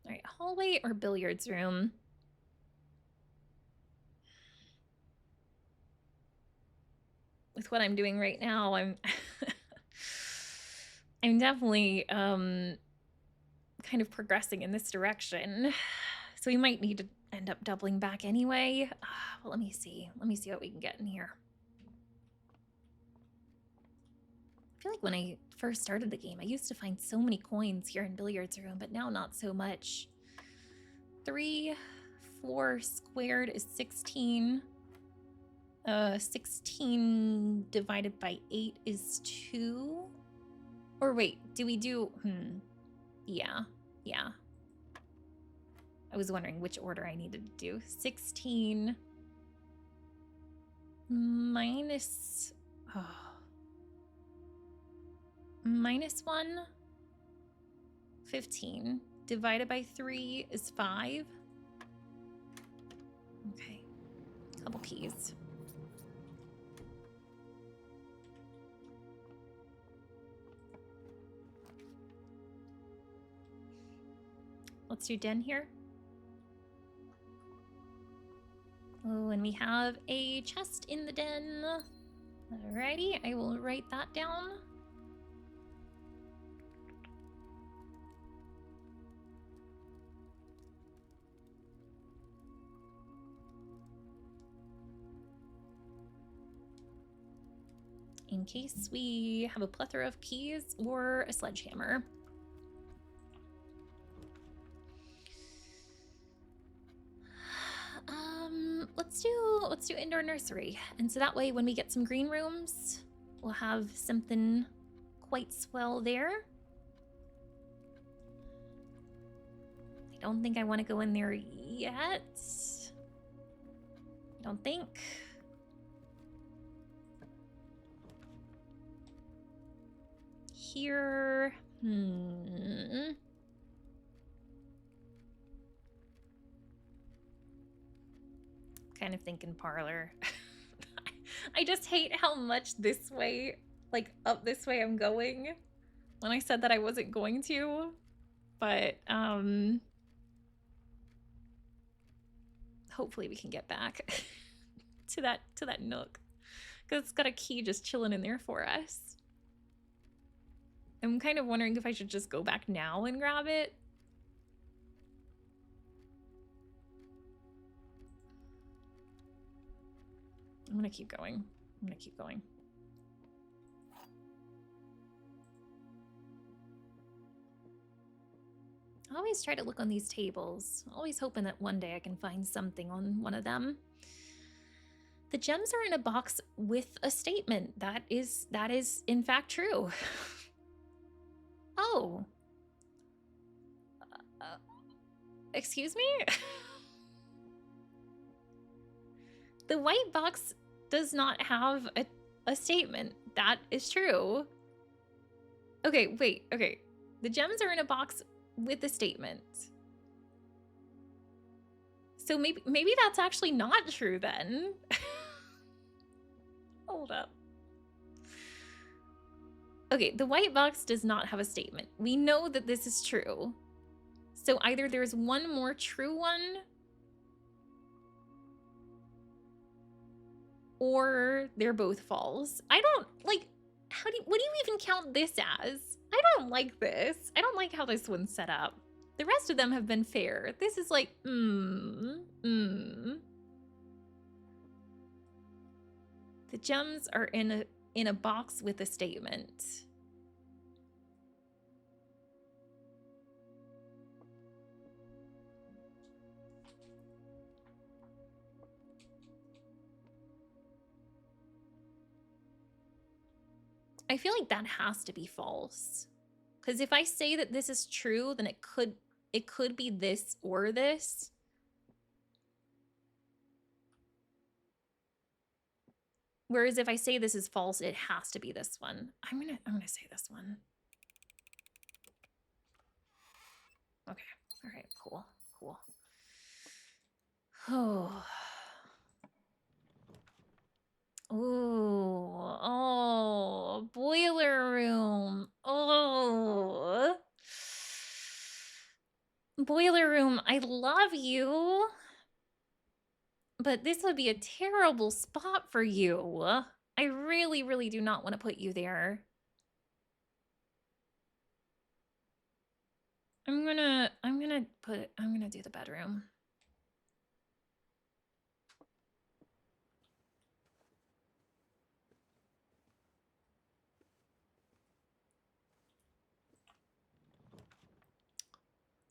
All right, hallway or billiards room? With what I'm doing right now, I'm definitely kind of progressing in this direction. So we might need to end up doubling back anyway. Well, let me see what we can get in here. I feel like when I first started the game, I used to find so many coins here in billiards room, but now not so much. 3, 4 squared is 16. 16 divided by 8 is 2. Or wait, do we do... Yeah. I was wondering which order I needed to do. 16 minus... minus 1. 15. Divided by 3 is 5. Okay. Couple keys. Let's do den here. Oh, and we have a chest in the den. Alrighty, I will write that down. In case we have a plethora of keys or a sledgehammer. Let's do indoor nursery. And so that way when we get some green rooms, we'll have something quite swell there. I don't think I want to go in there yet. I don't think. Here, kind of thinking parlor. I just hate how much this way, like up this way I'm going when I said that I wasn't going to, but hopefully we can get back to that nook. Because it's got a key just chilling in there for us. I'm kind of wondering if I should just go back now and grab it. I'm gonna keep going. I always try to look on these tables, always hoping that one day I can find something on one of them. The gems are in a box with a statement. That is in fact true. Oh. Excuse me? The white box does not have a statement. That is true. Okay, wait, okay. The gems are in a box with a statement. So maybe that's actually not true then. Hold up. Okay, the white box does not have a statement. We know that this is true. So either there's one more true one, or they're both false. I don't, like, what do you even count this as? I don't like this. I don't like how this one's set up. The rest of them have been fair. This is like, The gems are in a box with a statement. I feel like that has to be false. Because if I say that this is true, then it could be this or this. Whereas if I say this is false, it has to be this one. I'm gonna say this one. Okay. All right. Cool. Oh. Ooh. Oh. Boiler room. Oh. Boiler room, I love you. But this would be a terrible spot for you. I really, really do not want to put you there. I'm gonna do the bedroom.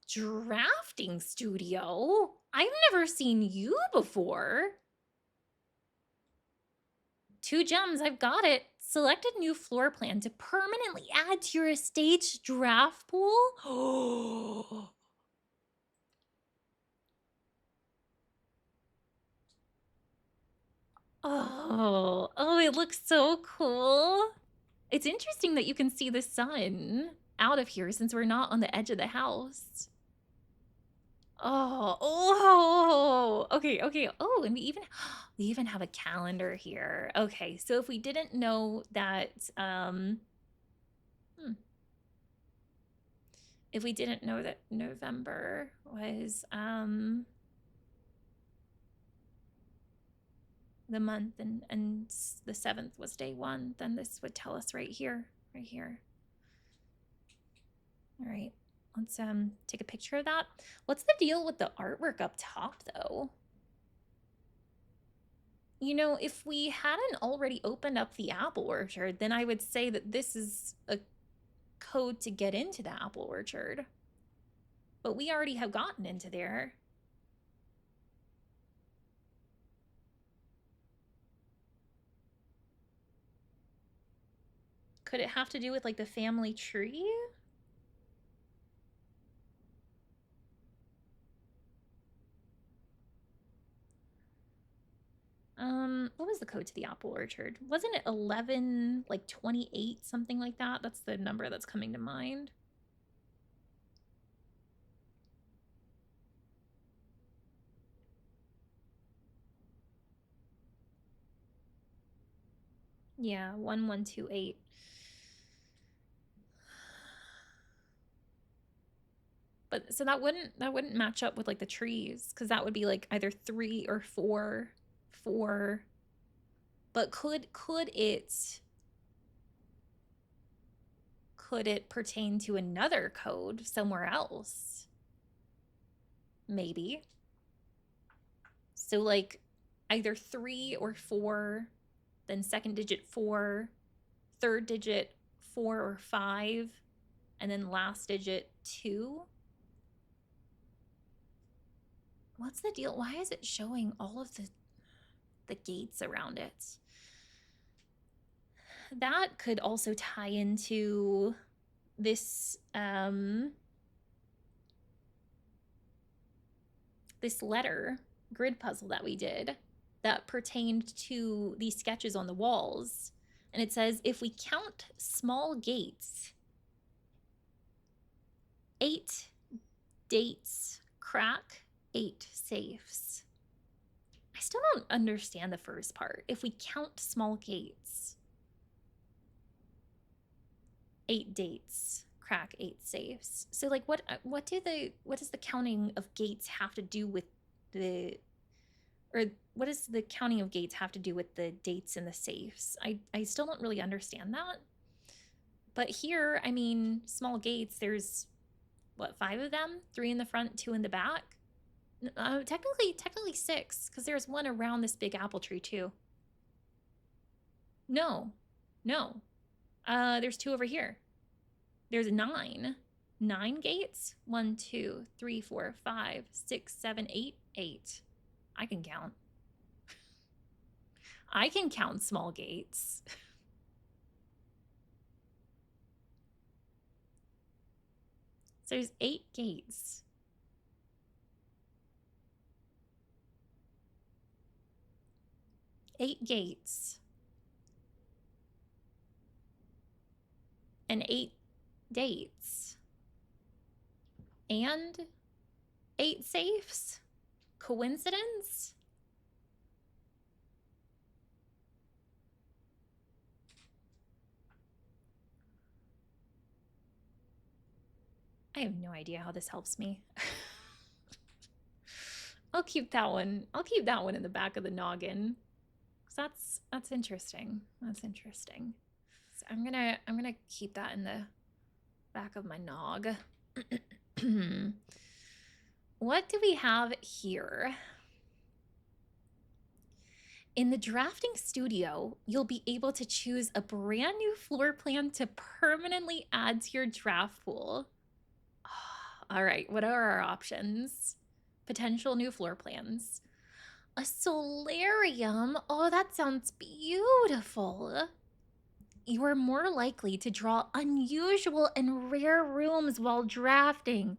Drafting studio? I've never seen you before. 2 gems, I've got it. Selected new floor plan to permanently add to your estate's draft pool. Oh, it looks so cool. It's interesting that you can see the sun out of here since we're not on the edge of the house. Okay. Oh, and we even have a calendar here. Okay, so if we didn't know that, if we didn't know that November was, the month and the 7th was day 1, then this would tell us right here. All right, let's take a picture of that. What's the deal with the artwork up top though? You know, if we hadn't already opened up the apple orchard, then I would say that this is a code to get into the apple orchard. But we already have gotten into there. Could it have to do with like the family tree? What was the code to the apple orchard? Wasn't it 11, like 28, something like that? That's the number that's coming to mind. Yeah, 1128. But so that wouldn't match up with like the trees, because that would be like either 3 or 4. 4. But could it pertain to another code somewhere else? Maybe. So like either 3 or 4, then second digit 4, third digit 4 or 5, and then last digit 2. What's the deal? Why is it showing all of the gates around it? That could also tie into this this letter grid puzzle that we did that pertained to these sketches on the walls. And it says, if we count small gates, 8 dates crack 8 safes. I still don't understand the first part. If we count small gates, 8 dates crack 8 safes. So like what does the counting of gates have to do with what does the counting of gates have to do with the dates in the safes? I still don't really understand that. But here, I mean, small gates, there's what, 5 of them? 3 in the front, 2 in the back? Technically 6, because there's one around this big apple tree too. No. There's 2 over here. There's 9. 9 gates? 1, 2, 3, 4, 5, 6, 7, 8, 8. I can count. I can count small gates. So there's 8 gates. Eight gates. And 8 dates. And 8 safes? Coincidence? I have no idea how this helps me. I'll keep that one in the back of the noggin. That's interesting. That's interesting. So I'm gonna keep that in the back of my nog. What do we have here? In the drafting studio, you'll be able to choose a brand new floor plan to permanently add to your draft pool. All right, what are our options? Potential new floor plans. A solarium? Oh, that sounds beautiful. You are more likely to draw unusual and rare rooms while drafting.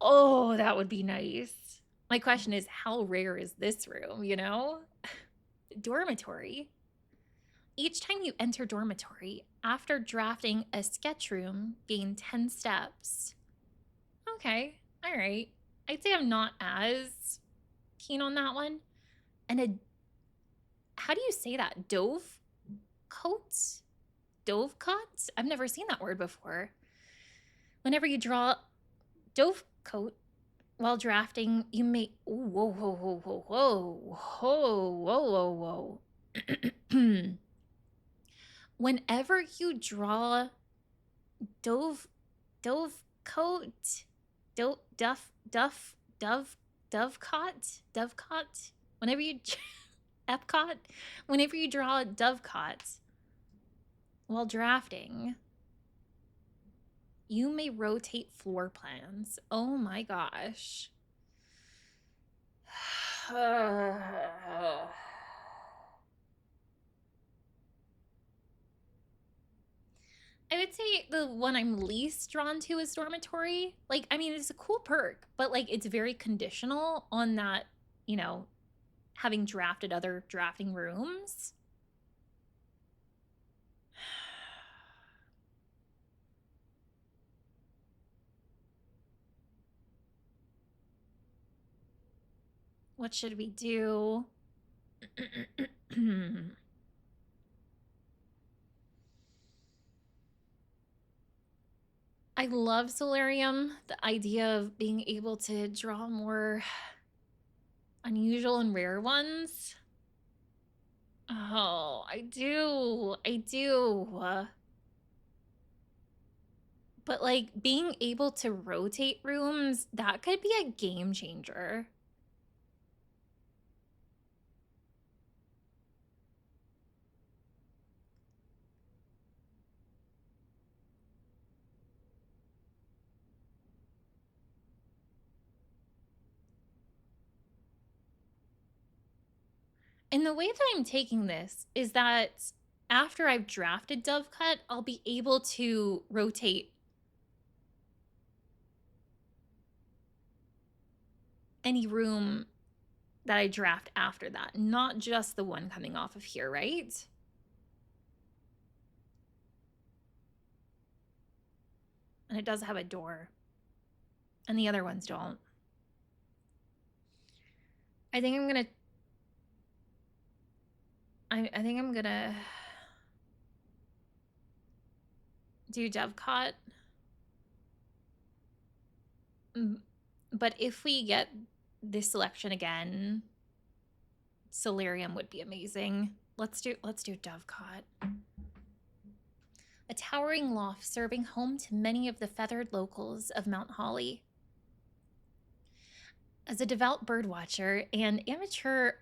Oh, that would be nice. My question is, how rare is this room, you know? Dormitory. Each time you enter dormitory, after drafting a sketch room, gain 10 steps. Okay, all right. I'd say I'm not as keen on that one. And how do you say that? Dove coat? Dove cut? I've never seen that word before. Whenever you draw dove coat while drafting, you may... Ooh, whoa, whoa, whoa, whoa, whoa, whoa, whoa, whoa, whoa. Whenever you draw dove coat, dovecot, whenever you Epcot, whenever you draw a dovecot while drafting, you may rotate floor plans. Oh my gosh. I would say the one I'm least drawn to is dormitory. Like, I mean, it's a cool perk, but like it's very conditional on that, you know, having drafted other drafting rooms. What should we do? I love Solarium. The idea of being able to draw more unusual and rare ones. Oh, I do. I do. But like being able to rotate rooms, that could be a game changer. And the way that I'm taking this is that after I've drafted Dovecut, I'll be able to rotate any room that I draft after that, not just the one coming off of here, right? And it does have a door, and the other ones don't. I think I'm gonna do Dovecot. But if we get this selection again, Solarium would be amazing. Let's do Dovecot. A towering loft serving home to many of the feathered locals of Mount Holly. As a devout birdwatcher and amateur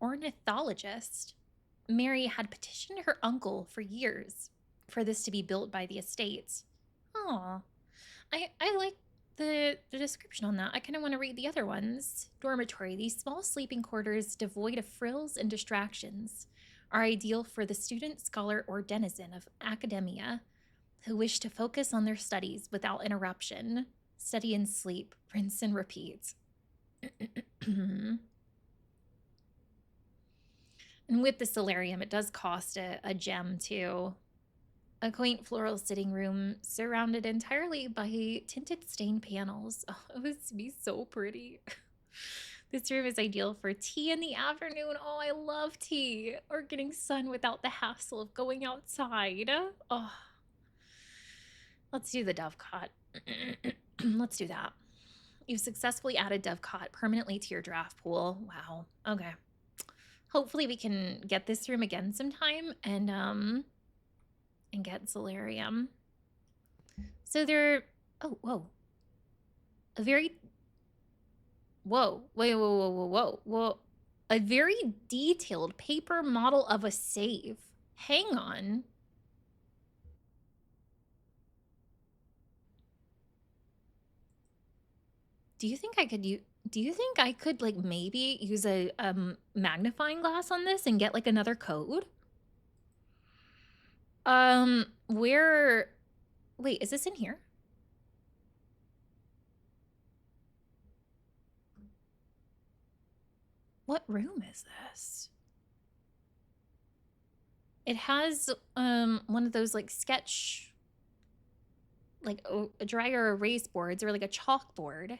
ornithologist, Mary had petitioned her uncle for years for this to be built by the estate. Aw, I like the description on that. I kind of want to read the other ones. Dormitory. These small sleeping quarters, devoid of frills and distractions, are ideal for the student, scholar, or denizen of academia who wish to focus on their studies without interruption. Study and sleep, rinse and repeat. And with the solarium, it does cost a gem too. A quaint floral sitting room surrounded entirely by tinted stained panels. Oh, it would be so pretty. This room is ideal for tea in the afternoon. Oh, I love tea. Or getting sun without the hassle of going outside. Oh. Let's do the Dovecot. Let's do that. You've successfully added Dovecot permanently to your draft pool. Wow. Okay. Hopefully we can get this room again sometime and get Solarium. So they're... Oh, whoa. A very... Whoa. Wait, whoa. A very detailed paper model of a safe. Hang on. Do you think I could like maybe use a magnifying glass on this and get like another code? Where... Wait, is this in here? What room is this? It has one of those like sketch, like a dry erase boards or like a chalkboard.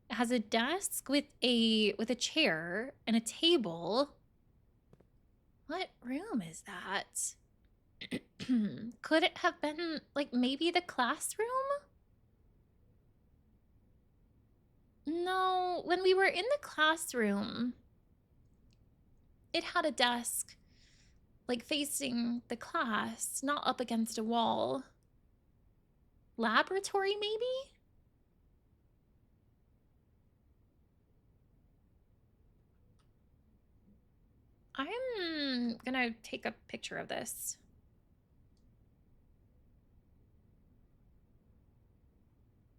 It has a desk with a chair and a table. What room is that? Could it have been like maybe the classroom? No, when we were in the classroom, it had a desk like facing the class, not up against a wall. Laboratory, maybe? I'm gonna take a picture of this.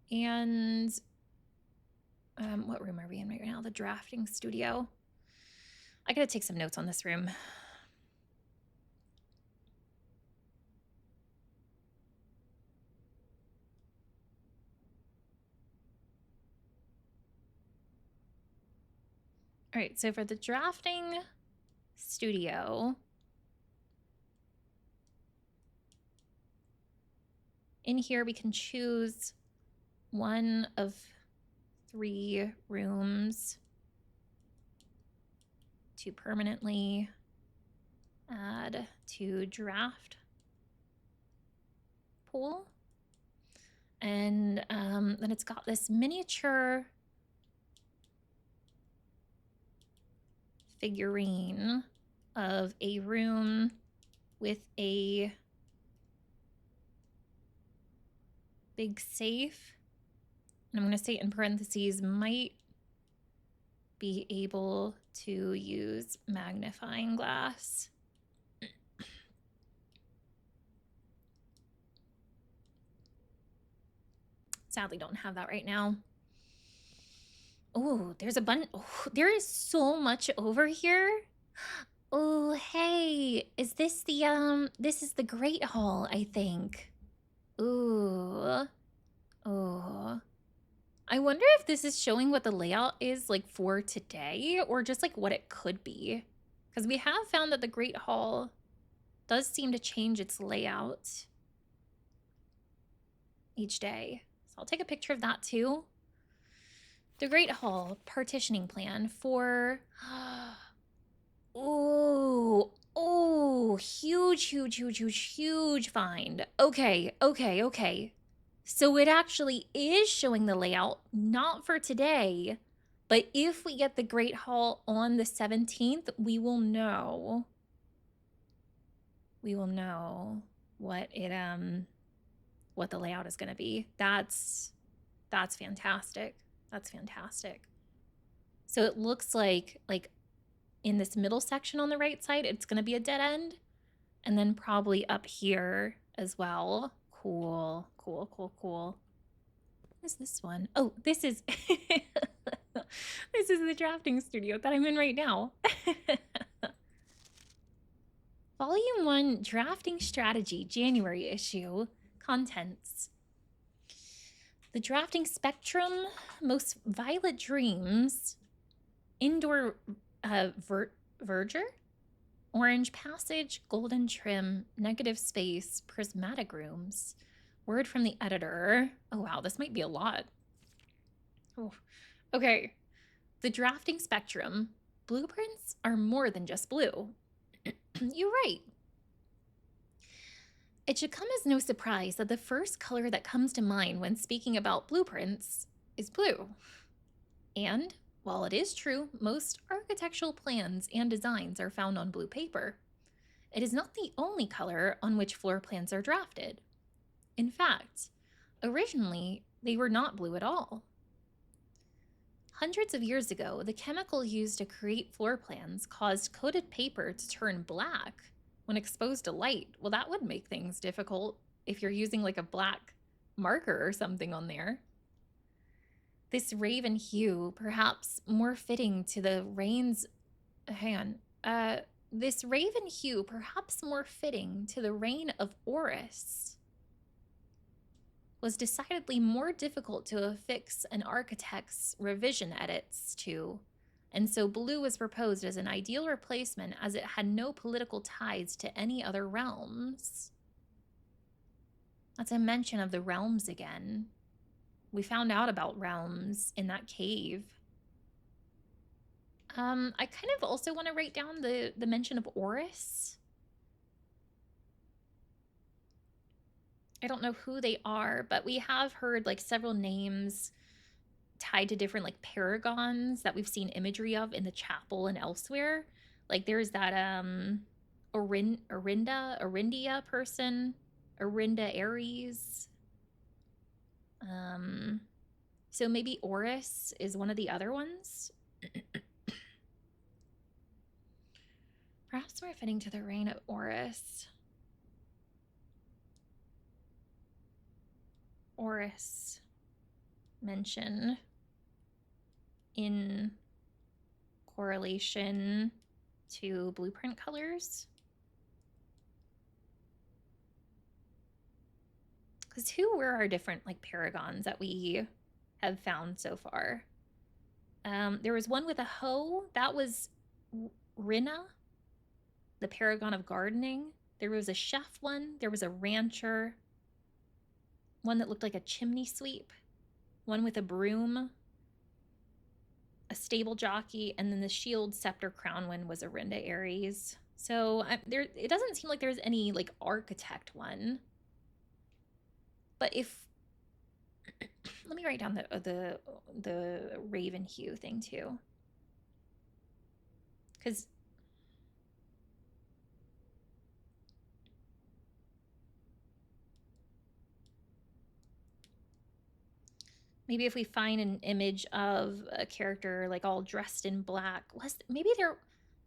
And what room are we in right now? The drafting studio. I gotta take some notes on this room. All right, so for the drafting studio, in here we can choose one of 3 rooms to permanently add to draft pool. And then it's got this miniature figurine of a room with a big safe. And I'm going to say in parentheses, might be able to use magnifying glass. Sadly, don't have that right now. Oh, there's a bunch. Oh, there is so much over here. Oh, hey, is this the this is the Great Hall, I think. Ooh. Oh. I wonder if this is showing what the layout is like for today or just like what it could be. Because we have found that the Great Hall does seem to change its layout each day. So I'll take a picture of that too. The Great Hall partitioning plan for... Ooh, oh, huge find. Okay. So it actually is showing the layout, not for today, but if we get the Great Hall on the 17th, we will know. We will know what it what the layout is going to be. That's fantastic. That's fantastic. So it looks like in this middle section on the right side, it's going to be a dead end, and then probably up here as well. Cool. What is this one? Oh, this is this is the drafting studio that I'm in right now. Volume 1 Drafting Strategy, January issue. Contents. The Drafting Spectrum, Most Violet Dreams, Indoor Verger, Orange Passage, Golden Trim, Negative Space, Prismatic Rooms. Word from the editor. Oh, wow, this might be a lot. Oh. Okay. The Drafting Spectrum. Blueprints are more than just blue. You're right. It should come as no surprise that the first color that comes to mind when speaking about blueprints is blue. And, while it is true, most architectural plans and designs are found on blue paper, it is not the only color on which floor plans are drafted. In fact, originally, they were not blue at all. Hundreds of years ago, the chemical used to create floor plans caused coated paper to turn black when exposed to light. Well, that would make things difficult if you're using like a black marker or something on there. This raven hue, perhaps more fitting to the reigns... this raven hue, perhaps more fitting to the reign of Horus, was decidedly more difficult to affix an architect's revision edits to, and so blue was proposed as an ideal replacement as it had no political ties to any other realms. That's a mention of the realms again. We found out about realms in that cave. I kind of also want to write down the mention of Horus. I don't know who they are, but we have heard like several names tied to different like paragons that we've seen imagery of in the chapel and elsewhere. Like there's that Orindia person, Orinda Ares. So maybe Horus is one of the other ones. Perhaps more fitting to the reign of Horus. Horus mention in correlation to blueprint colors. Because who were our different like paragons that we have found so far? There was one with a hoe. That was Rinna, the paragon of gardening. There was a chef one. There was a rancher. One that looked like a chimney sweep. One with a broom. A stable jockey. And then the shield, scepter, crown one was Orinda Ares. So it doesn't seem like there's any like architect one. But if Let me write down the raven hue thing too, because maybe if we find an image of a character like all dressed in black, maybe there,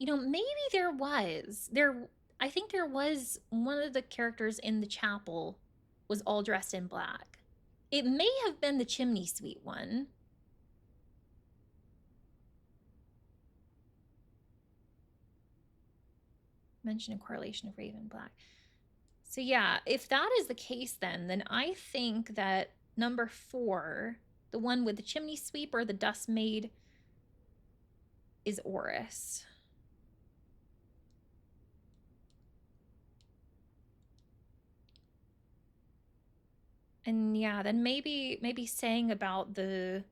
maybe there was there. I think there was one of the characters in the chapel was all dressed in black. It may have been the chimney sweep one. Mention a correlation of raven black. So yeah, if that is the case, then I think that number 4, the one with the chimney sweep or the dust maid, is Oris. And yeah, then maybe saying about the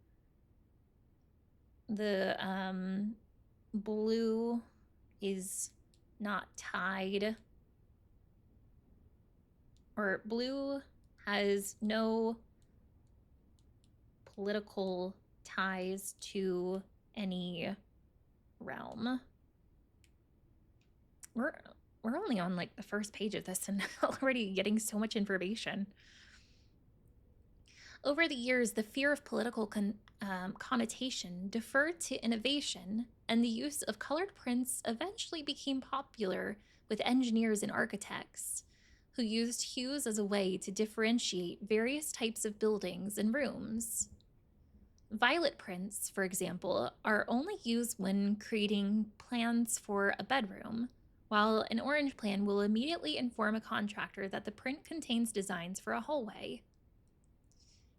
blue is not tied, or blue has no political ties to any realm. We're only on like the first page of this and already getting so much information. Over the years, the fear of political connotation deferred to innovation, and the use of colored prints eventually became popular with engineers and architects, who used hues as a way to differentiate various types of buildings and rooms. Violet prints, for example, are only used when creating plans for a bedroom, while an orange plan will immediately inform a contractor that the print contains designs for a hallway.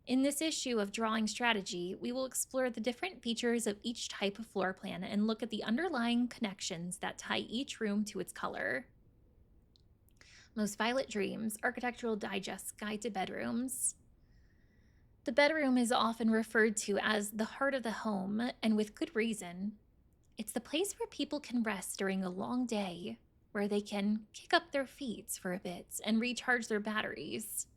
In this issue of Drawing Strategy, we will explore the different features of each type of floor plan and look at the underlying connections that tie each room to its color. Most Violet Dreams, Architectural Digest's Guide to Bedrooms. The bedroom is often referred to as the heart of the home, and with good reason. It's the place where people can rest during a long day, where they can kick up their feet for a bit and recharge their batteries.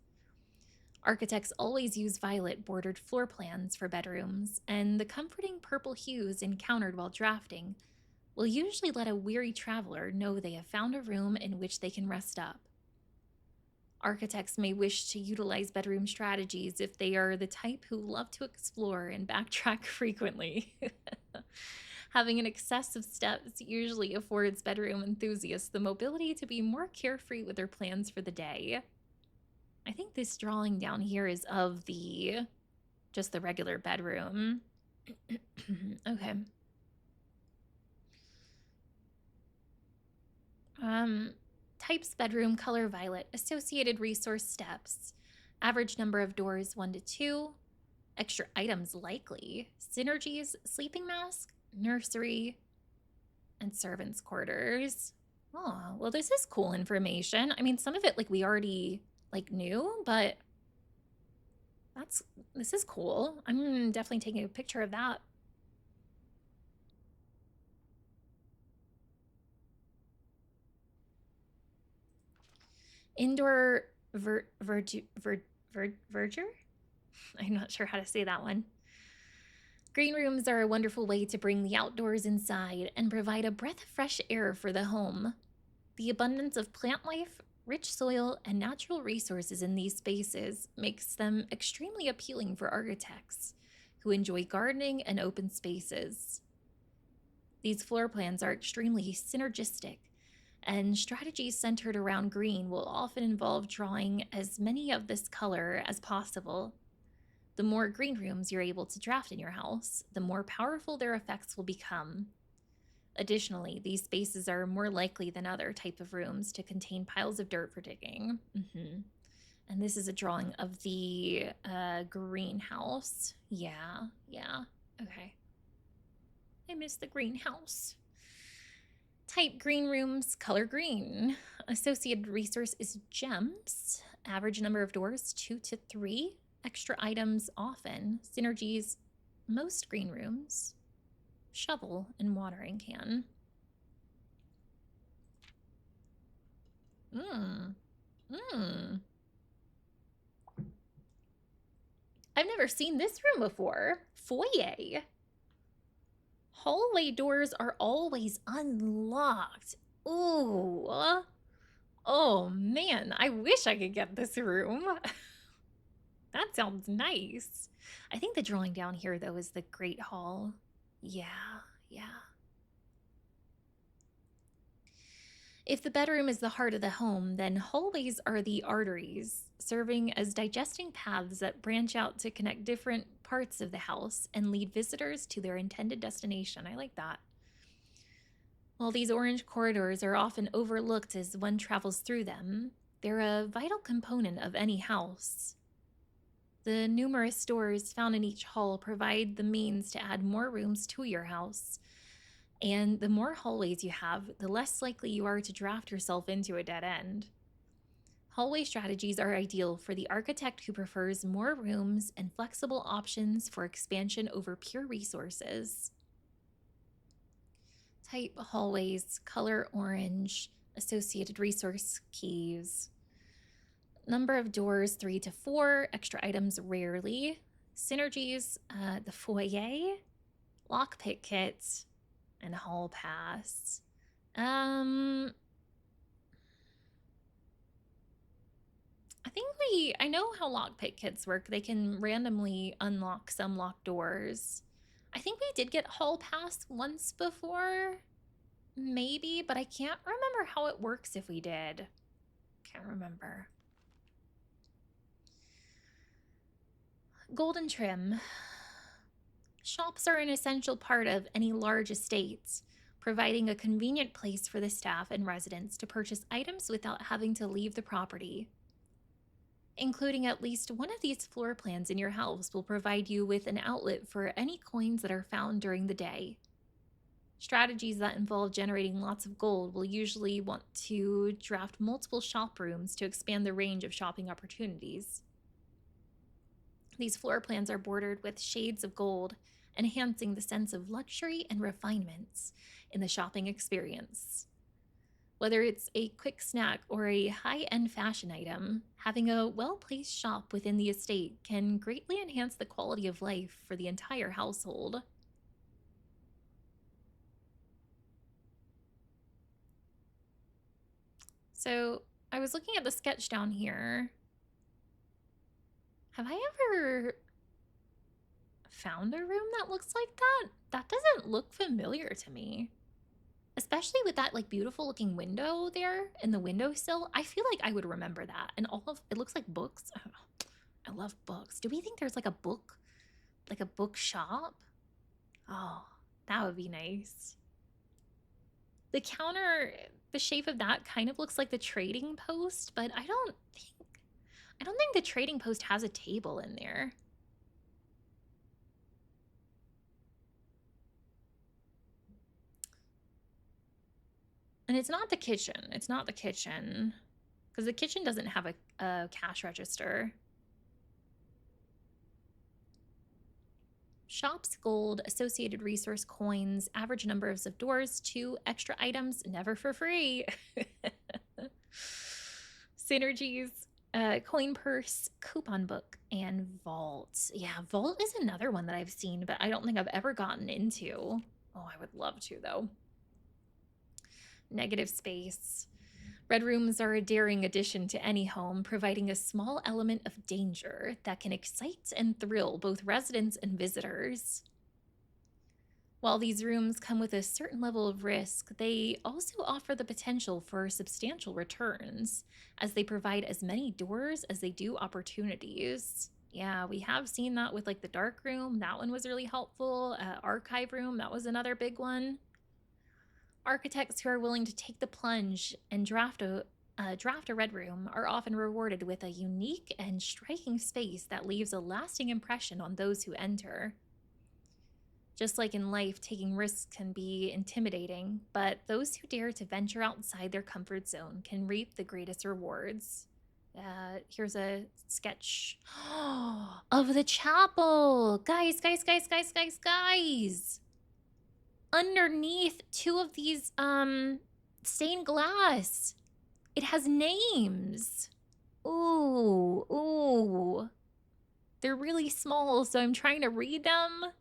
Architects always use violet bordered floor plans for bedrooms, and the comforting purple hues encountered while drafting will usually let a weary traveler know they have found a room in which they can rest up. Architects may wish to utilize bedroom strategies if they are the type who love to explore and backtrack frequently. Having an excess of steps usually affords bedroom enthusiasts the mobility to be more carefree with their plans for the day. I think this drawing down here is of just the regular bedroom. Okay. Types bedroom, color violet, associated resource steps, average number of doors 1 to 2, extra items likely, synergies, sleeping mask, nursery, and servants' quarters. Oh, well, this is cool information. I mean, some of it we already knew, but this is cool. I'm definitely taking a picture of that. Indoor verdure? I'm not sure how to say that one. Green rooms are a wonderful way to bring the outdoors inside and provide a breath of fresh air for the home. The abundance of plant life, rich soil, and natural resources in these spaces makes them extremely appealing for architects who enjoy gardening and open spaces. These floor plans are extremely synergistic, and strategies centered around green will often involve drawing as many of this color as possible. The more green rooms you're able to draft in your house, the more powerful their effects will become. Additionally, these spaces are more likely than other type of rooms to contain piles of dirt for digging. And this is a drawing of the greenhouse. Yeah, okay. I miss the greenhouse. Type green rooms, color green. Associated resource is gems. Average number of doors 2 to 3. Extra items often. Synergies, most green rooms. Shovel and watering can. I've never seen this room before. Foyer. Hallway doors are always unlocked. Ooh. Oh man, I wish I could get this room. That sounds nice. I think the drawing down here, though, is the Great Hall. Yeah, yeah. If the bedroom is the heart of the home, then hallways are the arteries, serving as digesting paths that branch out to connect different parts of the house and lead visitors to their intended destination. I like that. While these orange corridors are often overlooked as one travels through them, they're a vital component of any house. The numerous doors found in each hall provide the means to add more rooms to your house. And the more hallways you have, the less likely you are to draft yourself into a dead end. Hallway strategies are ideal for the architect who prefers more rooms and flexible options for expansion over pure resources. Type hallways, color orange, associated resource keys. Number of doors 3 to 4, extra items rarely. Synergies, the foyer, lockpick kit, and hall pass. I know how lockpick kits work. They can randomly unlock some locked doors. I think we did get hall pass once before, maybe, but I can't remember how it works if we did. Can't remember. Golden trim. Shops are an essential part of any large estate, providing a convenient place for the staff and residents to purchase items without having to leave the property. Including at least one of these floor plans in your house will provide you with an outlet for any coins that are found during the day. Strategies that involve generating lots of gold will usually want to draft multiple shop rooms to expand the range of shopping opportunities. These floor plans are bordered with shades of gold, enhancing the sense of luxury and refinements in the shopping experience. Whether it's a quick snack or a high-end fashion item, having a well-placed shop within the estate can greatly enhance the quality of life for the entire household. So, I was looking at the sketch down here. Have I ever found a room that looks like that? That doesn't look familiar to me. Especially with that like beautiful looking window there in the windowsill. I feel like I would remember that. And all of it looks like books. I love books. Do we think there's like a book shop? Oh, that would be nice. The counter, the shape of that kind of looks like the trading post, but I don't think the trading post has a table in there. And it's not the kitchen. It's not the kitchen. Because the kitchen doesn't have a cash register. Shops, gold, associated resource coins, average numbers of doors, 2 extra items, never for free. Synergies, coin purse, coupon book, and vault. Yeah, vault is another one that I've seen, but I don't think I've ever gotten into. Oh, I would love to, though. Negative space. Red rooms are a daring addition to any home, providing a small element of danger that can excite and thrill both residents and visitors. While these rooms come with a certain level of risk, they also offer the potential for substantial returns, as they provide as many doors as they do opportunities. Yeah, we have seen that with like the dark room. That one was really helpful. Archive room, that was another big one. Architects who are willing to take the plunge and draft a red room are often rewarded with a unique and striking space that leaves a lasting impression on those who enter. Just like in life, taking risks can be intimidating, but those who dare to venture outside their comfort zone can reap the greatest rewards. Here's a sketch of the chapel. Guys. Underneath 2 of these stained glass, it has names. Ooh. They're really small, so I'm trying to read them.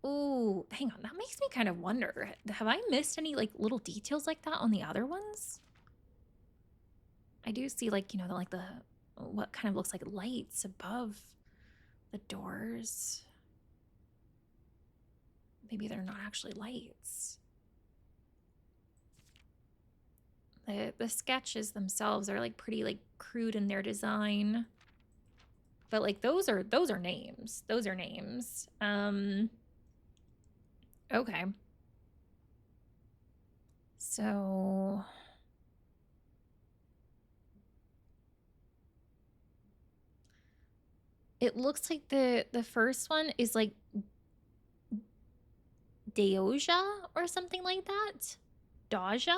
Ooh, hang on. That makes me kind of wonder. Have I missed any, like, little details like that on the other ones? I do see, like, you know, what kind of looks like lights above the doors. Maybe they're not actually lights. The sketches themselves are, like, pretty, like, crude in their design. But, like, those are names. Those are names. Okay. So it looks like the first one is like Deoja or something like that. Daja.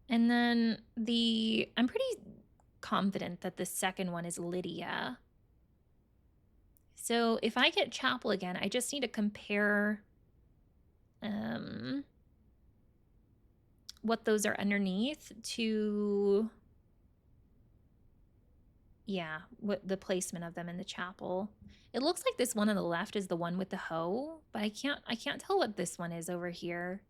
And then I'm pretty confident that the second one is Lydia. So if I get Chapel again, I just need to compare what those are underneath to, yeah, what the placement of them in the chapel. It looks like this one on the left is the one with the hoe, but I can't tell what this one is over here.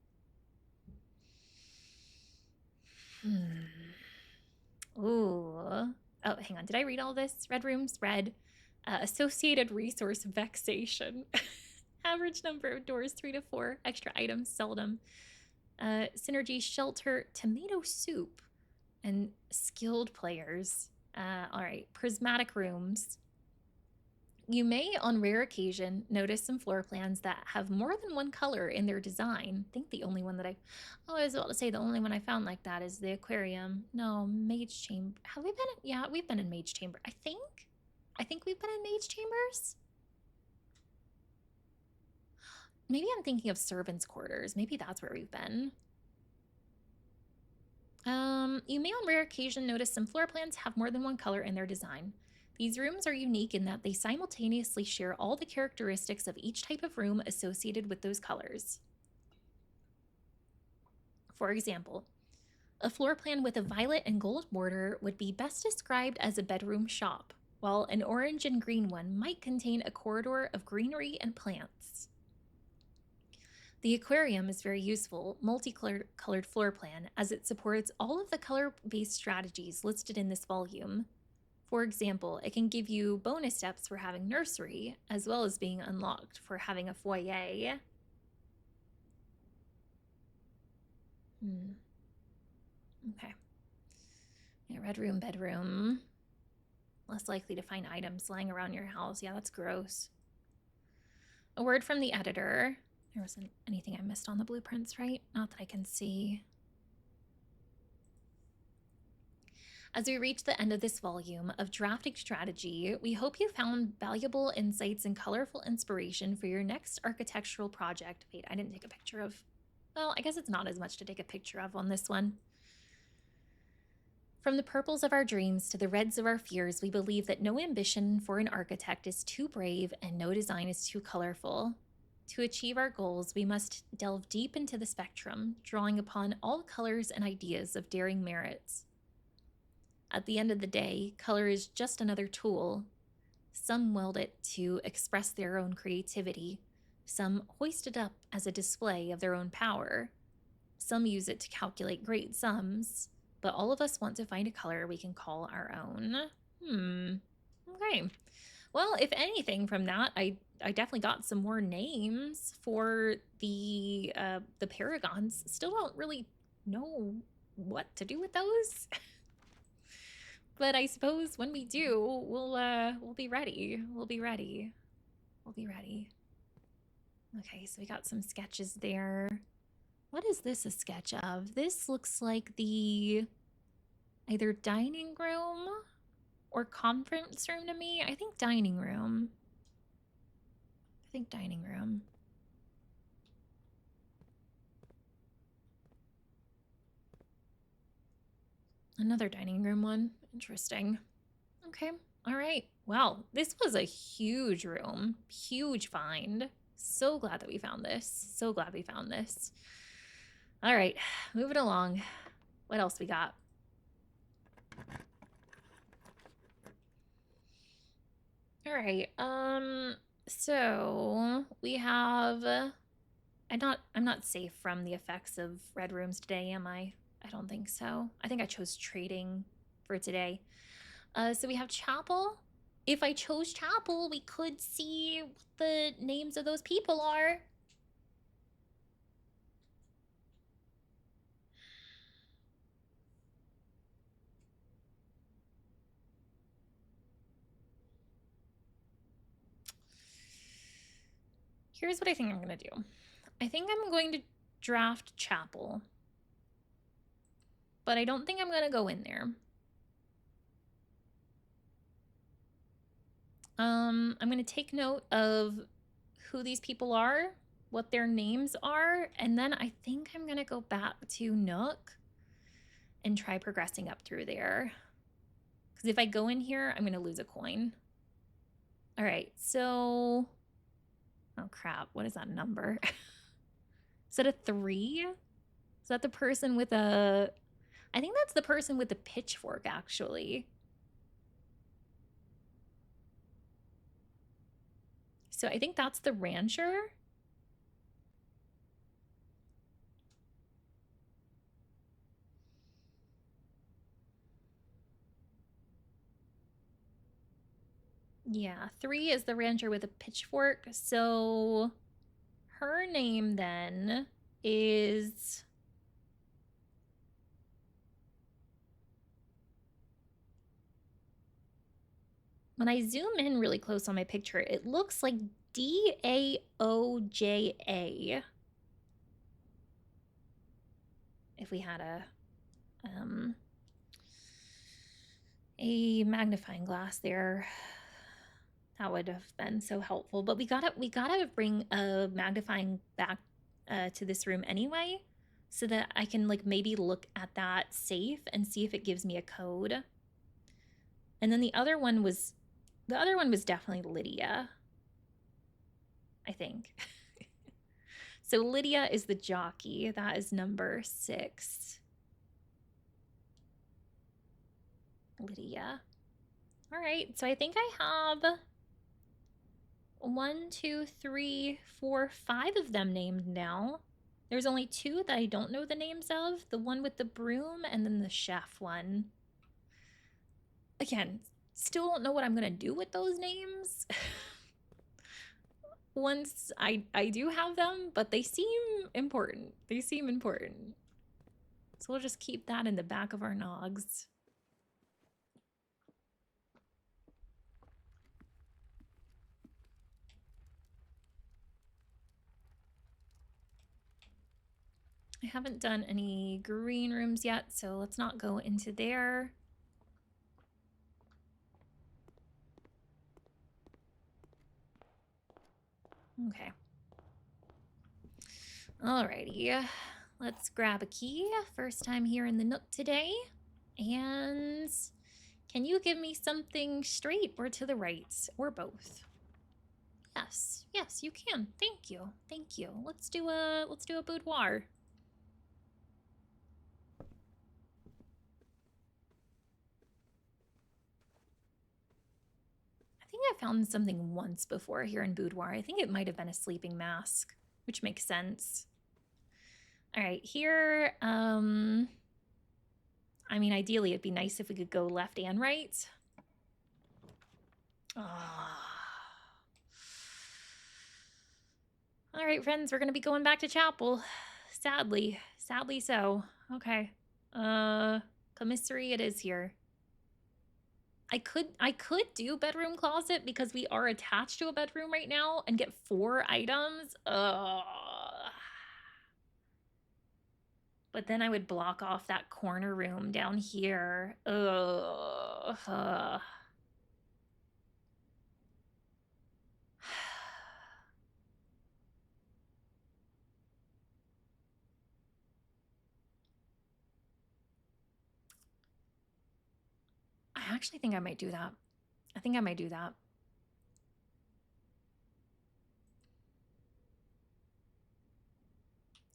Ooh. Oh, hang on. Did I read all this? Red rooms, red. Associated resource vexation. Average number of doors 3 to 4. Extra items seldom. Synergy, shelter, tomato soup, and skilled players. All right. Prismatic rooms. You may, on rare occasion, notice some floor plans that have more than one color in their design. I think the only one that I was about to say the only one I found like that is the aquarium. No, Mage Chamber. Have we been in, yeah, we've been in Mage Chamber. I think we've been in Mage Chambers. Maybe I'm thinking of Servants' Quarters. Maybe that's where we've been. You may on rare occasion notice some floor plans have more than one color in their design. These rooms are unique in that they simultaneously share all the characteristics of each type of room associated with those colors. For example, a floor plan with a violet and gold border would be best described as a bedroom shop, while an orange and green one might contain a corridor of greenery and plants. The aquarium is very useful, multicolored floor plan, as it supports all of the color-based strategies listed in this volume. For example, it can give you bonus steps for having nursery, as well as being unlocked for having a foyer. Okay. Yeah, red room, bedroom. Less likely to find items lying around your house. Yeah, that's gross. A word from the editor. There wasn't anything I missed on the blueprints, right? Not that I can see. As we reach the end of this volume of Drafting Strategy, we hope you found valuable insights and colorful inspiration for your next architectural project. Wait, I didn't take a picture of... Well, I guess it's not as much to take a picture of on this one. From the purples of our dreams to the reds of our fears, we believe that no ambition for an architect is too brave and no design is too colorful. To achieve our goals, we must delve deep into the spectrum, drawing upon all colors and ideas of daring merits. At the end of the day, color is just another tool. Some wield it to express their own creativity. Some hoist it up as a display of their own power. Some use it to calculate great sums. But all of us want to find a color we can call our own. Okay. Well, if anything from that, I definitely got some more names for the paragons. Still don't really know what to do with those. But I suppose when we do, we'll be ready. We'll be ready. Okay, so we got some sketches there. What is this a sketch of? This looks like the either dining room or conference room to me. I think dining room. Another dining room one. Interesting. Okay. All right. Well, this was a huge room. Huge find. So glad that we found this. All right. Moving along. What else we got? All right. So we have. I'm not safe from the effects of red rooms today, am I? I don't think so. I think I chose trading for today. So we have chapel. If I chose chapel, we could see what the names of those people are. Here's what I think I'm going to do. I think I'm going to draft chapel. But I don't think I'm going to go in there. I'm going to take note of who these people are, what their names are, and then I think I'm going to go back to Nook and try progressing up through there. Because if I go in here, I'm going to lose a coin. All right, so... Oh, crap. What is that number? Is that a 3? Is that the person with a... I think that's the person with the pitchfork, actually. So I think that's the rancher. Yeah, 3 is the rancher with a pitchfork. So her name then is... When I zoom in really close on my picture, it looks like Daoja. If we had a magnifying glass there, that would have been so helpful. But we gotta bring a magnifying back to this room anyway, so that I can like maybe look at that safe and see if it gives me a code. And then the other one was definitely Lydia, I think. So Lydia is the jockey. That is number 6. Lydia. All right, so I think I have 1, 2, 3, 4, 5 of them named now. There's only 2 that I don't know the names of. The one with the broom and then the chef one. Again, still don't know what I'm gonna do with those names. Once I do have them, but they seem important. They seem important. So we'll just keep that in the back of our nogs. I haven't done any green rooms yet, so let's not go into there. Okay. Alrighty. Let's grab a key. First time here in the Nook today. And can you give me something straight or to the right, or both? Yes, yes, you can. Thank you. Thank you. Let's do a boudoir. I think I found something once before here in boudoir. I think it might have been a sleeping mask, which makes sense. All right, here, I mean, ideally it'd be nice if we could go left and right. Oh. All right, friends, we're gonna be going back to chapel. Sadly so. Okay. Commissary it is here. I could do bedroom closet because we are attached to a bedroom right now and get 4 items. But then I would block off that corner room down here. I actually think I might do that. I think I might do that.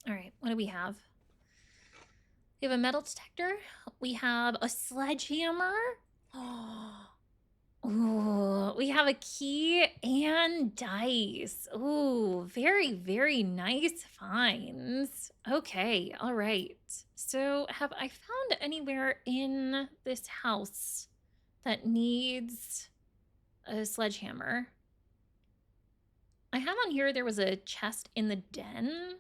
All right, what do we have? We have a metal detector. We have a sledgehammer. Oh, Ooh, we have a key and dice. Ooh, very, very nice finds. Okay, all right. So, have I found anywhere in this house that needs a sledgehammer? I have on here there was a chest in the den,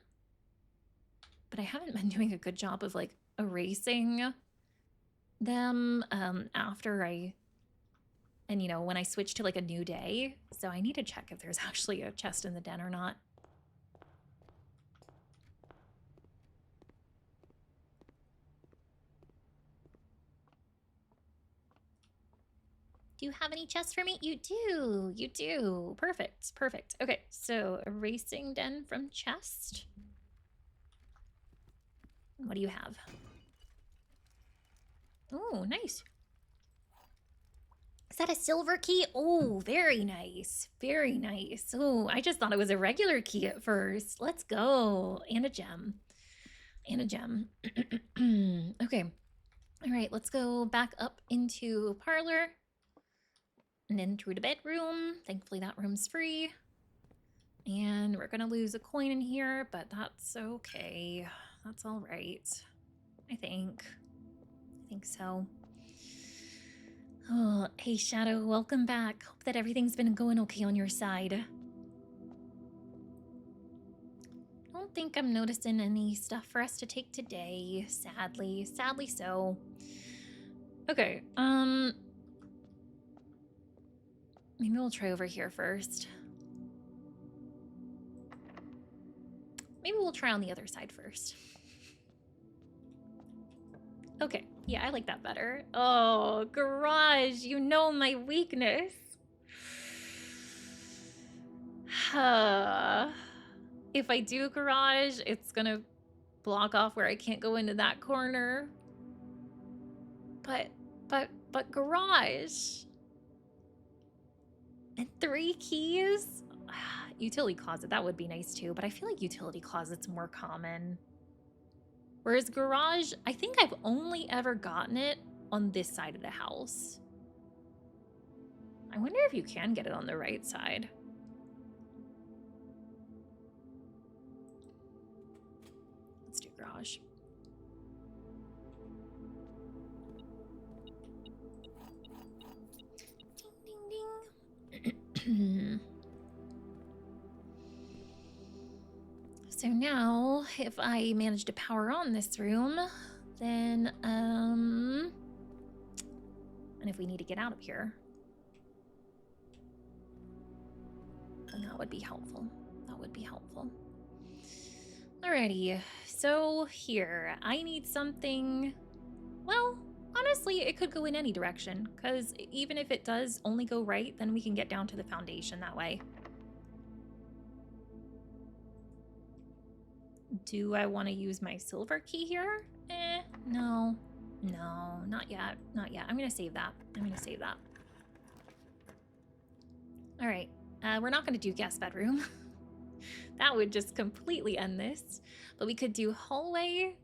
but I haven't been doing a good job of like erasing them after I and, you know, when I switch to like a new day. So I need to check if there's actually a chest in the den or not. Do you have any chests for me? You do. You do. Perfect. Perfect. Okay, so erasing den from chest. What do you have? Oh, nice. Is that a silver key? Oh, very nice. Very nice. Oh, I just thought it was a regular key at first. Let's go. And a gem. And a gem. Okay. All right, let's go back up into parlor. And then through the bedroom. Thankfully that room's free. And we're gonna lose a coin in here, but that's okay. That's all right. I think so. Oh, hey Shadow, welcome back. Hope that everything's been going okay on your side. I don't think I'm noticing any stuff for us to take today, sadly. Sadly so. Okay, maybe we'll try over here first. Maybe we'll try on the other side first. Okay, yeah, I like that better. Oh, garage, you know my weakness. If I do garage, it's gonna block off where I can't go into that corner. But garage. And 3 keys? Utility closet, that would be nice too, but I feel like utility closet's more common. Whereas garage, I think I've only ever gotten it on this side of the house. I wonder if you can get it on the right side. Let's do garage. Ding, ding, ding. So now, if I manage to power on this room, then, and if we need to get out of here, then that would be helpful. That would be helpful. Alrighty, so here, I need something, well, honestly, it could go in any direction, because even if it does only go right, then we can get down to the foundation that way. Do I want to use my silver key here? No. No, not yet. Not yet. I'm going to save that. All right. We're not going to do guest bedroom. That would just completely end this. But we could do hallway,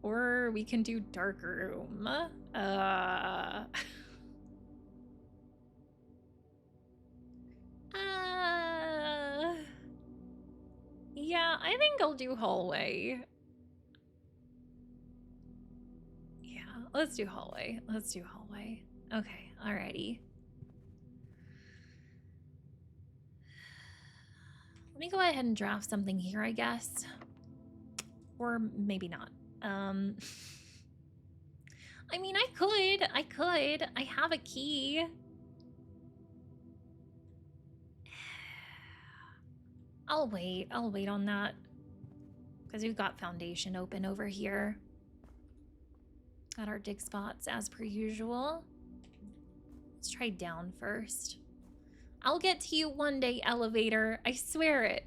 or we can do dark room. Yeah, I think I'll do hallway. Yeah, let's do hallway. Okay, alrighty. Let me go ahead and draft something here, I guess. Or maybe not. I mean, I could. I have a key. I'll wait on that. Because we've got foundation open over here. Got our dig spots as per usual. Let's try down first. I'll get to you one day, elevator. I swear it.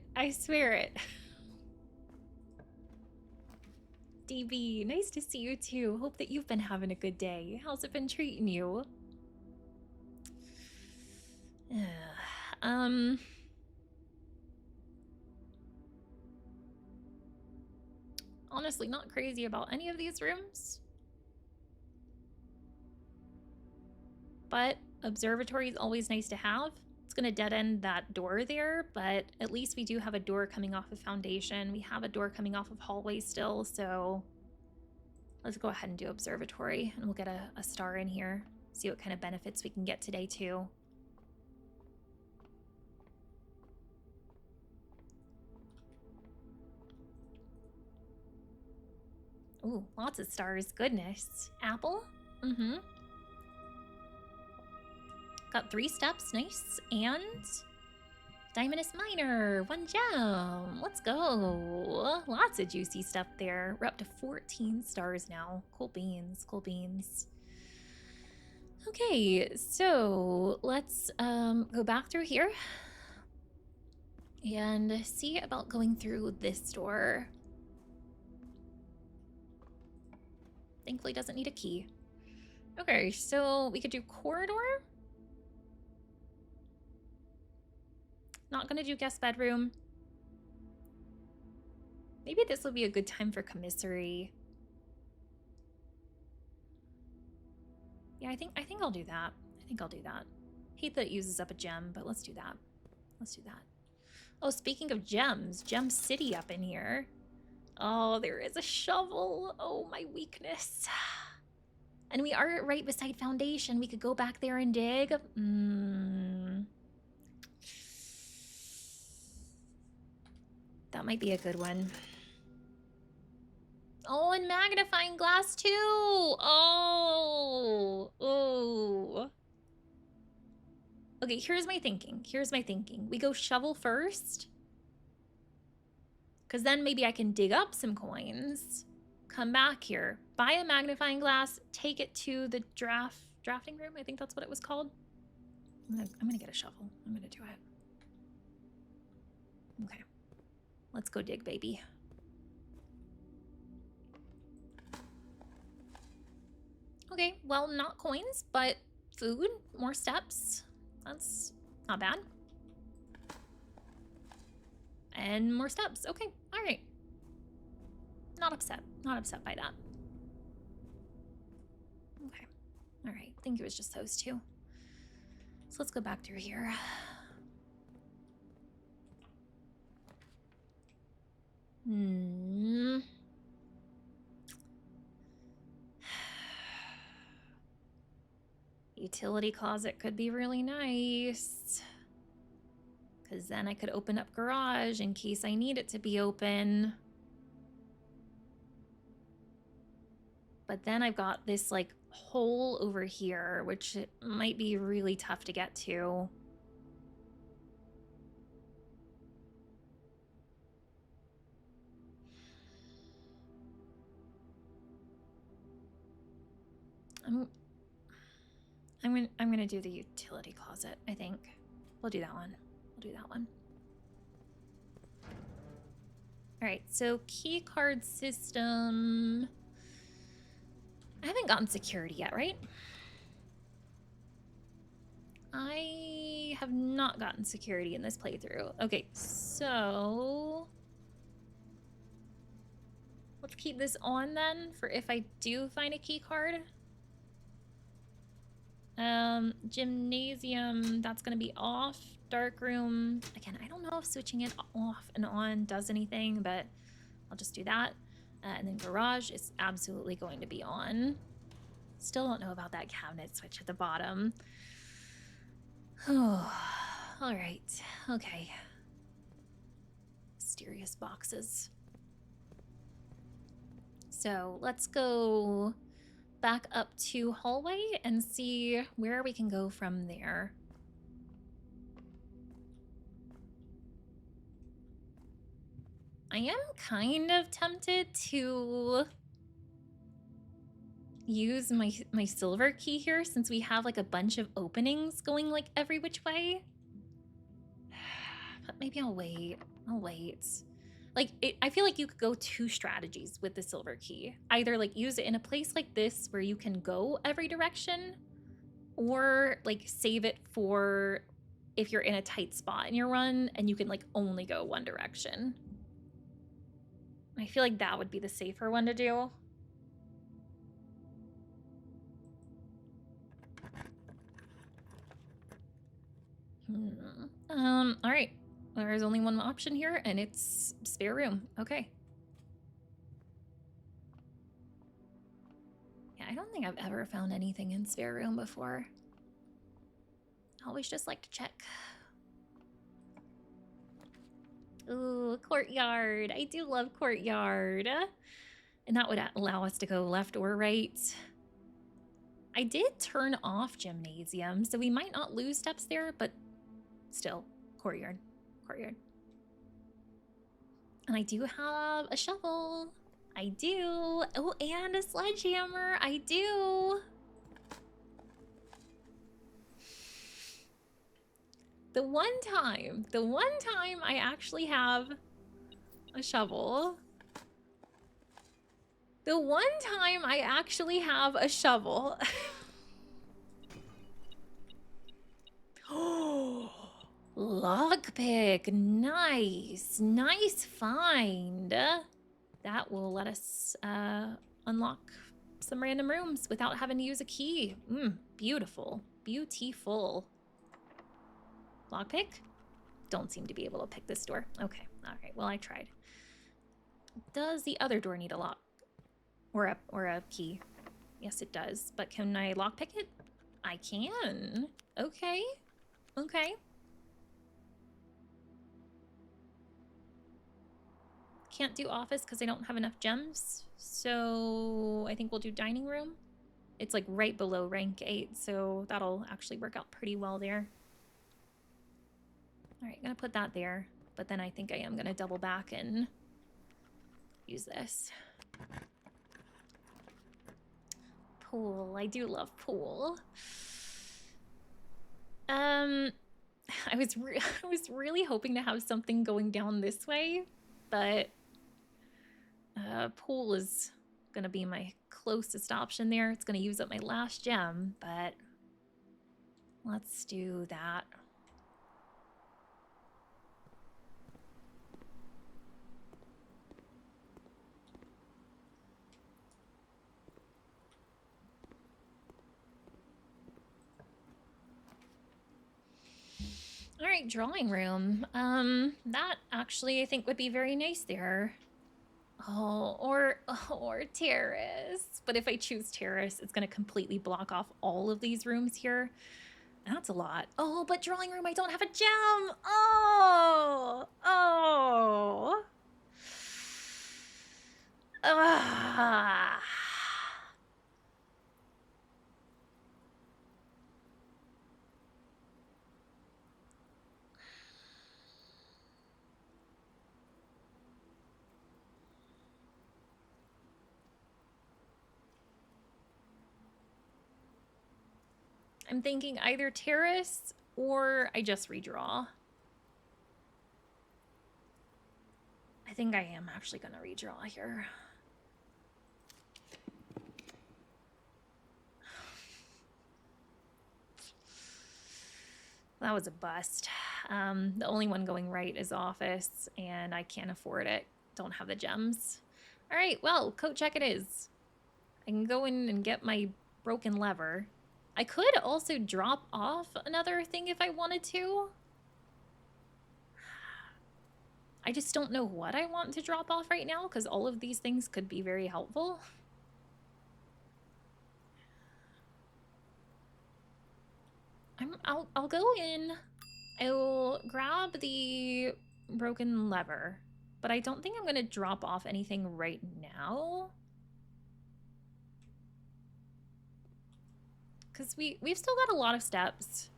DB, nice to see you too. Hope that you've been having a good day. How's it been treating you? Honestly, not crazy about any of these rooms. But Observatory is always nice to have. It's going to dead end that door there, but at least we do have a door coming off of foundation. We have a door coming off of hallway still, so let's go ahead and do observatory, and we'll get a star in here. See what kind of benefits we can get today, too. Ooh, lots of stars. Goodness. Apple? Mm-hmm. Got 3 steps. Nice. And Diamondus Miner. 1 gem. Let's go. Lots of juicy stuff there. We're up to 14 stars now. Cool beans. Cool beans. Okay, so let's go back through here and see about going through this door. Thankfully doesn't need a key. Okay, so we could do corridor. Not gonna do guest bedroom. Maybe this will be a good time for commissary. Yeah, I think I'll do that. I think I'll do that. Hate that it uses up a gem, but let's do that. Let's do that. Oh, speaking of gems, Gem City up in here. Oh, there is a shovel. Oh, my weakness. And we are right beside foundation. We could go back there and dig. That might be a good one. Oh, and magnifying glass too. Oh. Oh. Okay, here's my thinking. Here's my thinking. We go shovel first. Because then maybe I can dig up some coins, come back here, buy a magnifying glass, take it to the drafting room. I think that's what it was called. I'm gonna get a shovel. I'm gonna do it. Okay. Let's go dig, baby. Okay, well, not coins, but food, more steps. That's not bad. And more steps. Okay, all right. Not upset. Not upset by that. Okay, all right. I think it was just those two. So let's go back through here. Utility closet could be really nice. Because then I could open up garage in case I need it to be open. But then I've got this like hole over here, which might be really tough to get to. I'm gonna do the utility closet, I think. We'll do that one. We'll do that one. All right, so key card system. I haven't gotten security yet, right? I have not gotten security in this playthrough. Okay, so let's keep this on then for if I do find a key card. Gymnasium, that's gonna be off. Dark room, again, I don't know if switching it off and on does anything, but I'll just do that. And then garage is absolutely going to be on. Still don't know about that cabinet switch at the bottom. Oh, all right, okay. Mysterious boxes. So let's go back up to hallway and see where we can go from there. I am kind of tempted to use my silver key here since we have like a bunch of openings going like every which way. But maybe I'll wait. I'll wait. Like, I feel like you could go 2 strategies with the silver key. Either like use it in a place like this where you can go every direction, or like save it for if you're in a tight spot in your run and you can like only go one direction. I feel like that would be the safer one to do. All right. There's only one option here, and it's spare room. Okay. Yeah, I don't think I've ever found anything in spare room before. I always just like to check. Ooh, Courtyard. I do love Courtyard. And that would allow us to go left or right. I did turn off Gymnasium, so we might not lose steps there, but still, Courtyard. Courtyard. And I do have a shovel. I do. Oh, and a sledgehammer. I do. The one time I actually have a shovel. The one time I actually have a shovel. Oh, lockpick. Nice. Nice find. That will let us unlock some random rooms without having to use a key. Beautiful. Beautiful. Lockpick? Don't seem to be able to pick this door. Okay. All right. Well, I tried. Does the other door need a lock? Or a key? Yes, it does. But can I lockpick it? I can. Okay. Okay. Can't do office because I don't have enough gems. So I think we'll do dining room. It's like right below rank 8, so that'll actually work out pretty well there. All right, gonna put that there. But then I think I am gonna double back and use this. Pool. I do love pool. I was really hoping to have something going down this way, but pool is gonna be my closest option there. It's gonna use up my last gem, but let's do that. All right, drawing room. That actually I think would be very nice there. Oh, or Terrace. But if I choose Terrace, it's gonna completely block off all of these rooms here. That's a lot. Oh, but drawing room, I don't have a gem. Oh, oh. Ah. I'm thinking either Terrace or I just redraw. I think I am actually gonna redraw here. That was a bust. The only one going right is office, and I can't afford it. Don't have the gems. All right, well, coat check it is. I can go in and get my broken lever. I could also drop off another thing if I wanted to. I just don't know what I want to drop off right now because all of these things could be very helpful. I'll go in. I will grab the broken lever, but I don't think I'm gonna drop off anything right now. Because we've still got a lot of steps.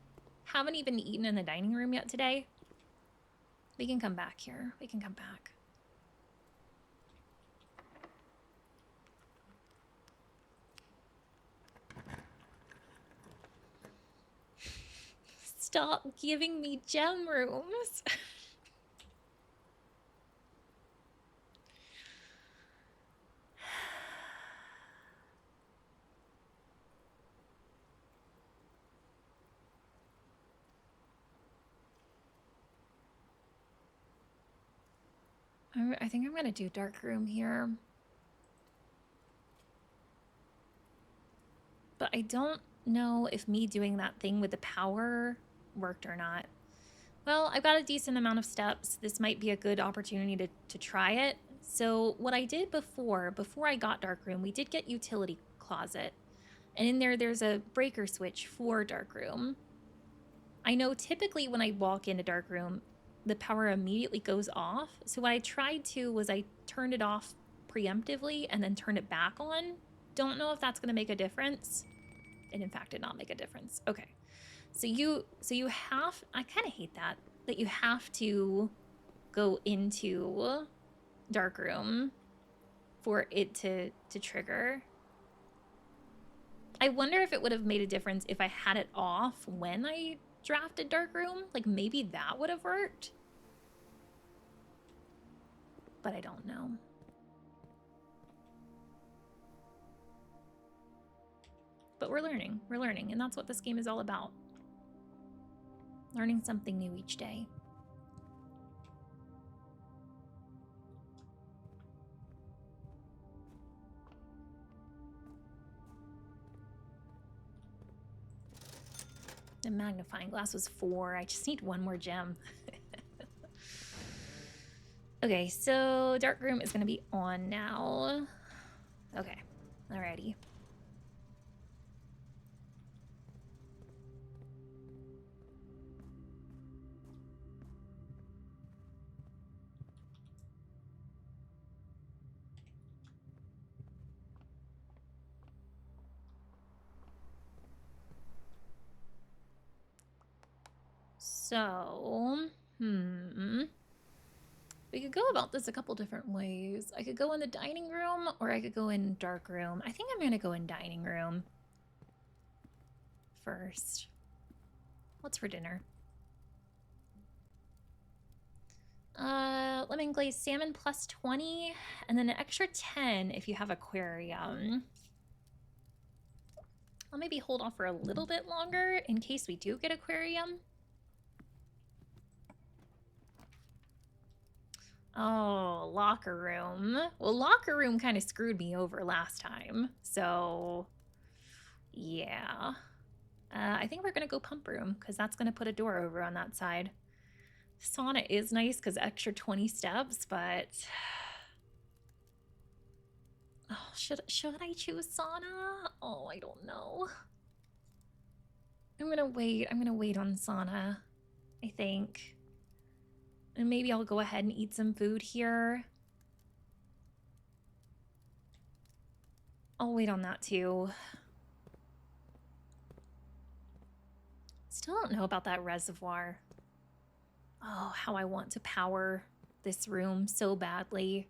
Haven't even eaten in the dining room yet today. We can come back here. We can come back. Stop giving me gem rooms. I think I'm gonna do dark room here. But I don't know if me doing that thing with the power worked or not. Well, I've got a decent amount of steps. This might be a good opportunity to try it. So what I did before I got Darkroom, we did get Utility Closet. And in there, there's a breaker switch for Darkroom. I know typically when I walk into Darkroom, the power immediately goes off. So what I tried to was I turned it off preemptively and then turned it back on. Don't know if that's going to make a difference. And in fact, did not make a difference. Okay. So you have, I kind of hate that you have to go into Darkroom for it to trigger. I wonder if it would have made a difference if I had it off when I drafted Darkroom. Like maybe that would have worked. But I don't know. But we're learning, and that's what this game is all about. Learning something new each day. The magnifying glass was 4. I just need one more gem. Okay, so Darkroom is going to be on now. Okay, alrighty. So, we could go about this a couple different ways. I could go in the dining room or I could go in dark room. I think I'm going to go in dining room first. What's for dinner? Lemon glazed salmon plus 20 and then an extra 10 if you have aquarium. I'll maybe hold off for a little bit longer in case we do get aquarium. Oh, locker room. Well, locker room kind of screwed me over last time. So, yeah. I think we're going to go pump room because that's going to put a door over on that side. Sauna is nice because extra 20 steps, but... Oh, should I choose sauna? Oh, I don't know. I'm going to wait. I'm going to wait on sauna, I think. And maybe I'll go ahead and eat some food here. I'll wait on that too. Still don't know about that reservoir. Oh, how I want to power this room so badly.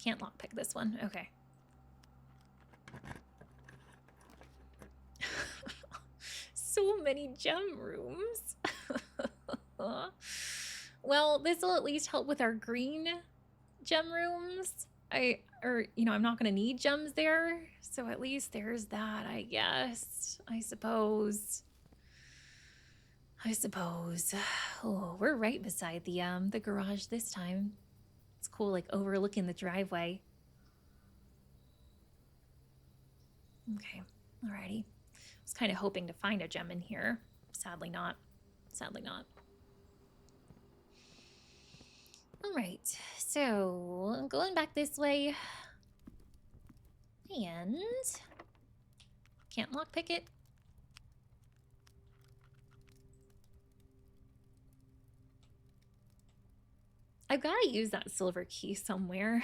Can't lockpick this one. Okay. So many gem rooms. Well, this will at least help with our green gem rooms. I'm not going to need gems there. So at least there's that, I guess. I suppose. Oh, we're right beside the garage this time. It's cool, like overlooking the driveway. Okay, alrighty. I was kind of hoping to find a gem in here. Sadly not. All right, so going back this way. And can't lockpick it. I've got to use that silver key somewhere.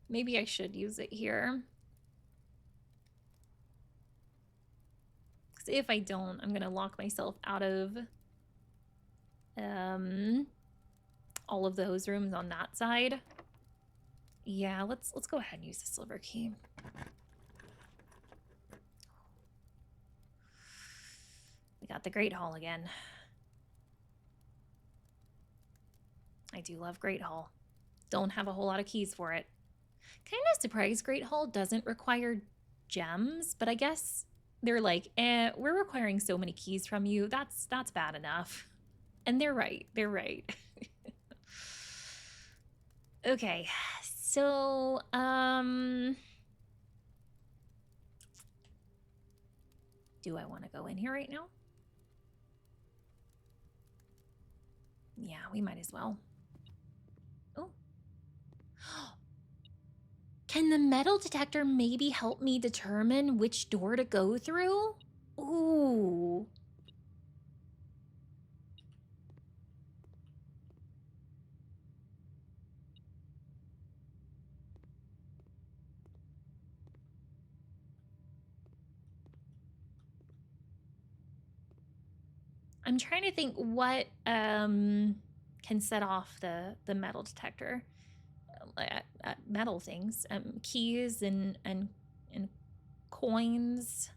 Maybe I should use it here. Because if I don't, I'm going to lock myself out of all of those rooms on that side. Yeah, let's go ahead and use the silver key. We got the Great Hall again. I do love Great Hall. Don't have a whole lot of keys for it. Kind of surprised Great Hall doesn't require gems, but I guess they're like, we're requiring so many keys from you. That's bad enough. And they're right. Okay, so, do I want to go in here right now? Yeah, we might as well. Oh. Can the metal detector maybe help me determine which door to go through? Ooh. I'm trying to think what can set off the metal detector. Metal things, keys and coins.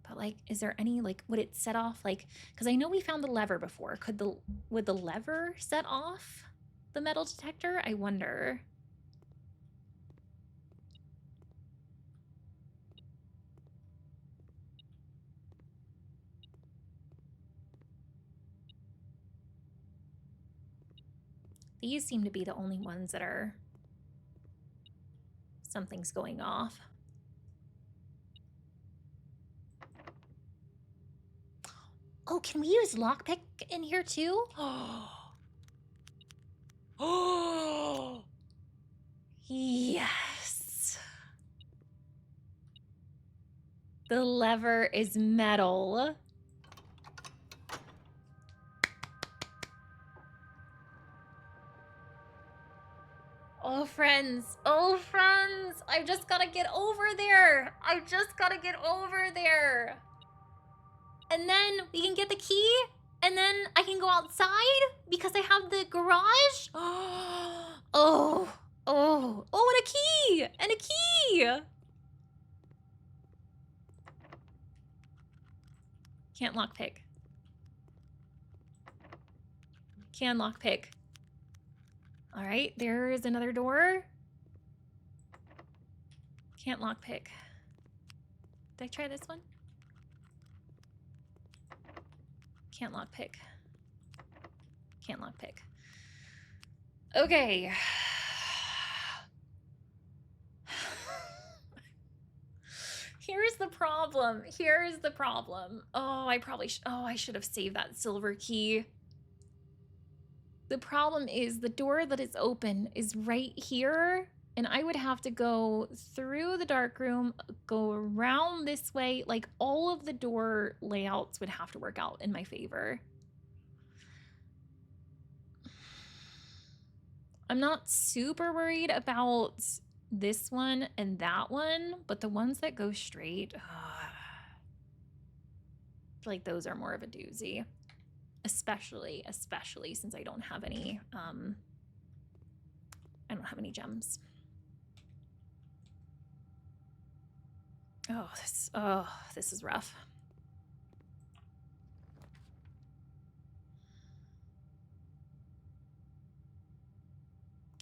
But like, is there any like, would it set off like? Because I know we found the lever before. Would the lever set off the metal detector? I wonder. These seem to be the only ones that are something's going off. Oh, can we use lockpick in here too? Oh, yes. The lever is metal. Oh, friends. Oh, friends. I just gotta get over there. I just gotta get over there. And then we can get the key. And then I can go outside because I have the garage. Oh, oh, oh, and a key. And a key. Can't lockpick. Can lockpick. All right, there is another door. Can't lockpick. Did I try this one? Can't lockpick. Can't lockpick. Okay. Here's the problem. Here's the problem. Oh, I should have saved that silver key. The problem is the door that is open is right here, and I would have to go through the dark room, go around this way. Like, all of the door layouts would have to work out in my favor. I'm not super worried about this one and that one, but the ones that go straight, I feel like those are more of a doozy. Especially since I don't have any gems. Oh, this is rough.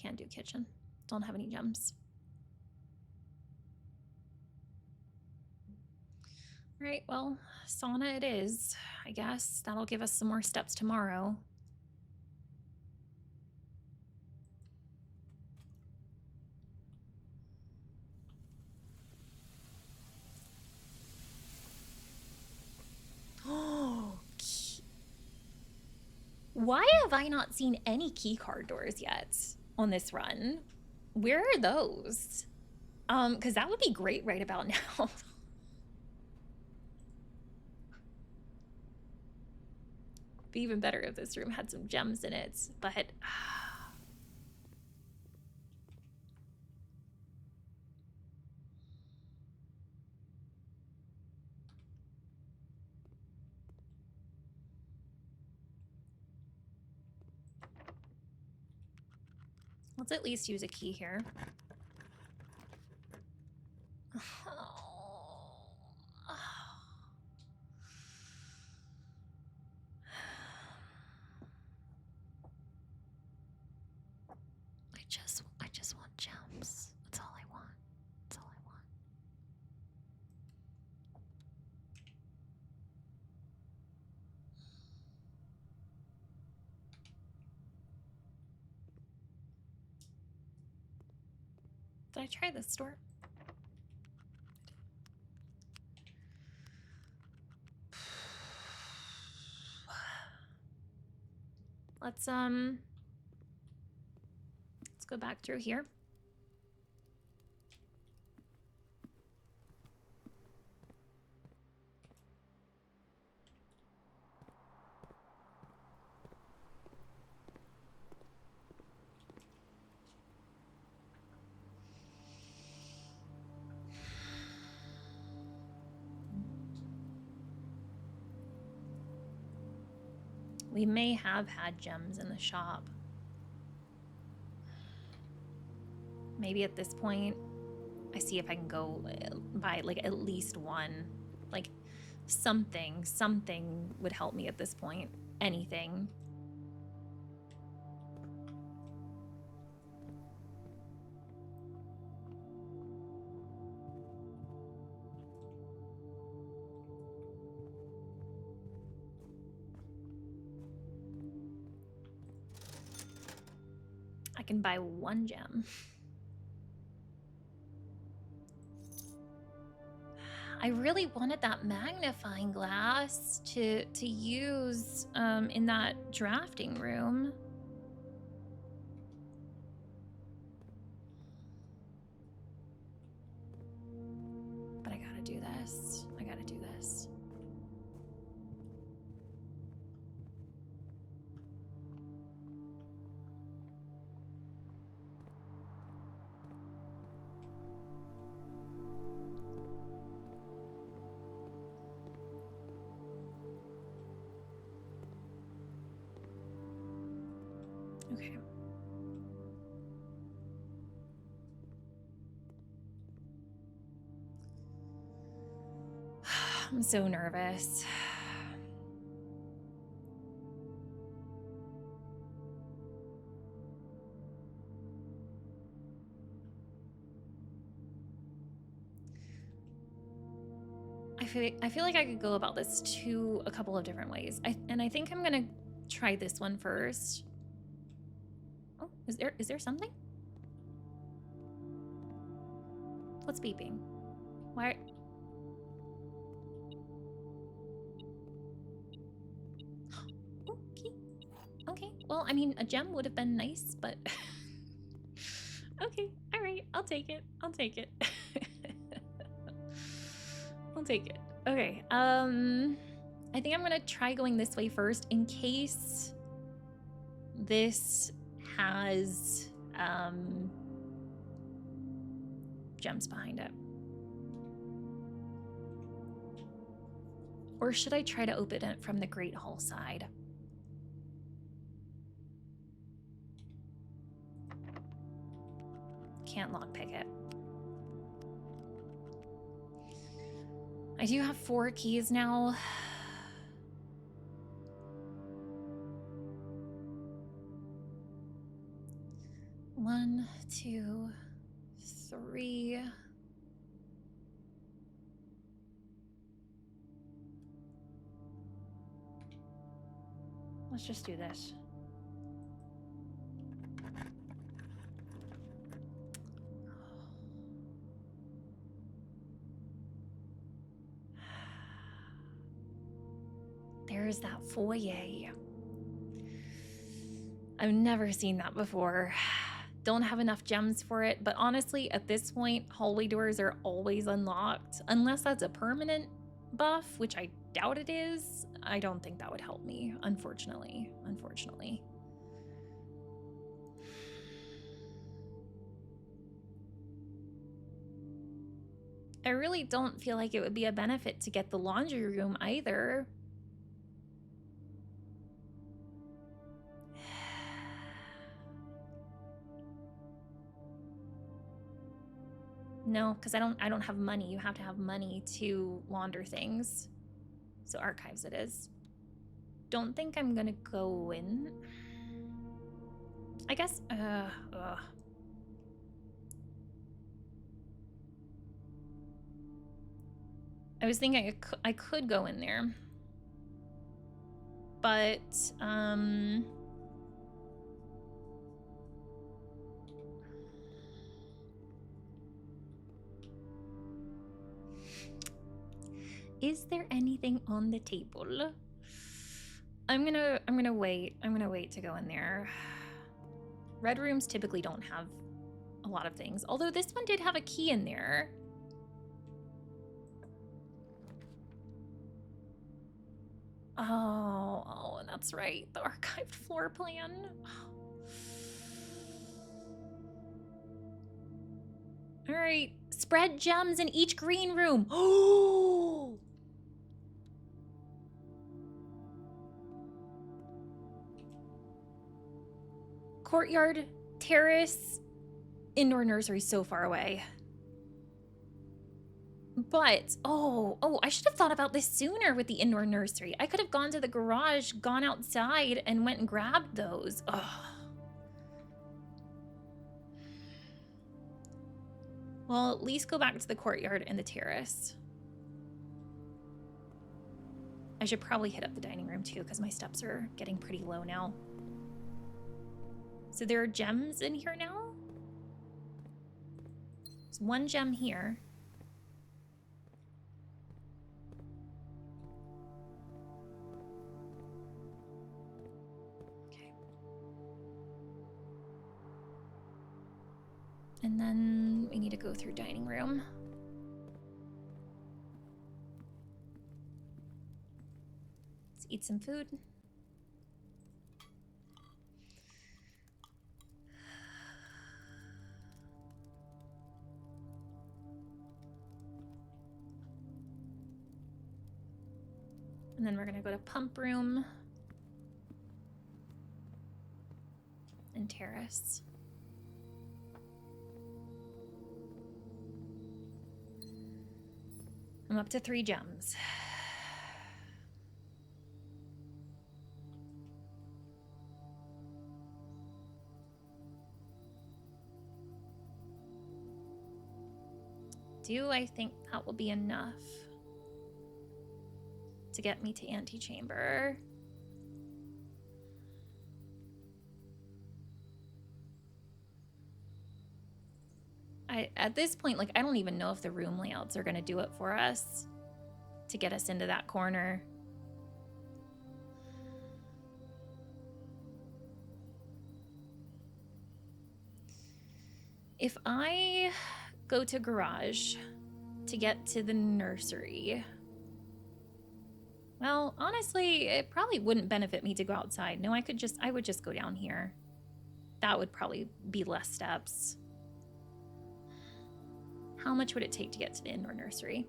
Can't do kitchen. Don't have any gems. All right, well, sauna it is, I guess. That'll give us some more steps tomorrow. Oh, why have I not seen any key card doors yet on this run? Where are those? Because that would be great right about now. Be even better if this room had some gems in it, but let's at least use a key here. I just want gems. That's all I want. That's all I want. Did I try this store? Let's go back through here. We may have had gems in the shop. Maybe at this point, I see if I can go buy like at least one. Like something would help me at this point. Anything. I can buy one gem. I really wanted that magnifying glass to use in that drafting room. But I gotta do this. I gotta do this. Okay. I'm so nervous. I feel like I could go about this a couple of different ways. I think I'm gonna try this one first. Oh, is there something? What's beeping? Why? Okay. Okay. Well, I mean, a gem would have been nice, but okay. All right. I'll take it. I'll take it. I'll take it. Okay. I think I'm gonna try going this way first in case this has gems behind it. Or should I try to open it from the Great Hall side? Can't lockpick it. I do have 4 keys now. One, 2, 3. Let's just do this. There's that foyer. I've never seen that before. Don't have enough gems for it, but honestly, at this point, hallway doors are always unlocked. Unless that's a permanent buff, which I doubt it is. I don't think that would help me, unfortunately. Unfortunately. I really don't feel like it would be a benefit to get the laundry room either. No, because I don't have money. You have to have money to launder things. So archives it is. Don't think I'm gonna go in. I guess, I was thinking I could go in there. But, Is there anything on the table? I'm gonna wait. I'm gonna wait to go in there. Red rooms typically don't have a lot of things. Although this one did have a key in there. Oh, that's right. The archived floor plan. All right, spread gems in each green room. Oh! Courtyard, terrace, indoor nursery so far away. But, oh, I should have thought about this sooner with the indoor nursery. I could have gone to the garage, gone outside, and went and grabbed those. Ugh. Well, at least go back to the courtyard and the terrace. I should probably hit up the dining room too, because my steps are getting pretty low now. So there are gems in here now? There's one gem here. Okay. And then we need to go through dining room. Let's eat some food. And then we're gonna go to pump room and terrace. I'm up to 3 gems. Do I think that will be enough to get me to antechamber? At this point, like, I don't even know if the room layouts are going to do it for us to get us into that corner. If I go to garage to get to the nursery, well, honestly, it probably wouldn't benefit me to go outside. No, I would just go down here. That would probably be less steps. How much would it take to get to the indoor nursery?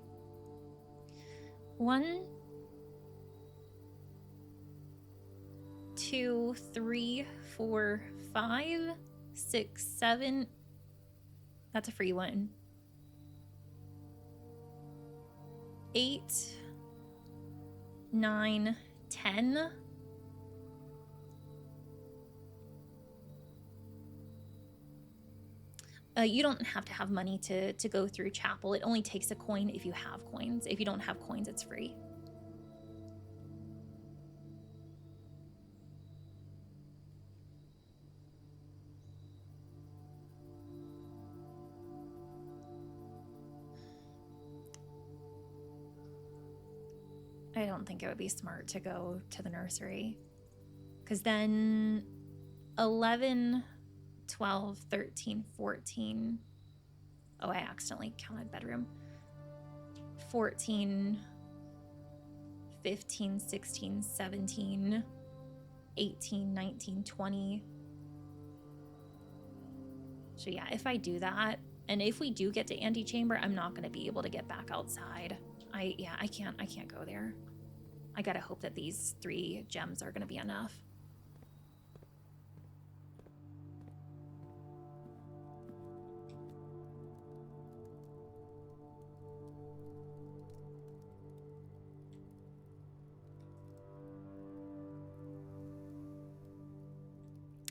1, 2, 3, 4, 5, 6, 7. That's a free one. 8, 9, 10. You don't have to have money to go through chapel. It only takes a coin if you have coins. If you don't have coins, it's free. I don't think it would be smart to go to the nursery, because then 11, 12, 13, 14. Oh, I accidentally counted bedroom. 14, 15, 16, 17, 18, 19, 20. So yeah, if I do that, and if we do get to antechamber, I'm not going to be able to get back outside. I can't go there. I gotta hope that these 3 gems are gonna be enough.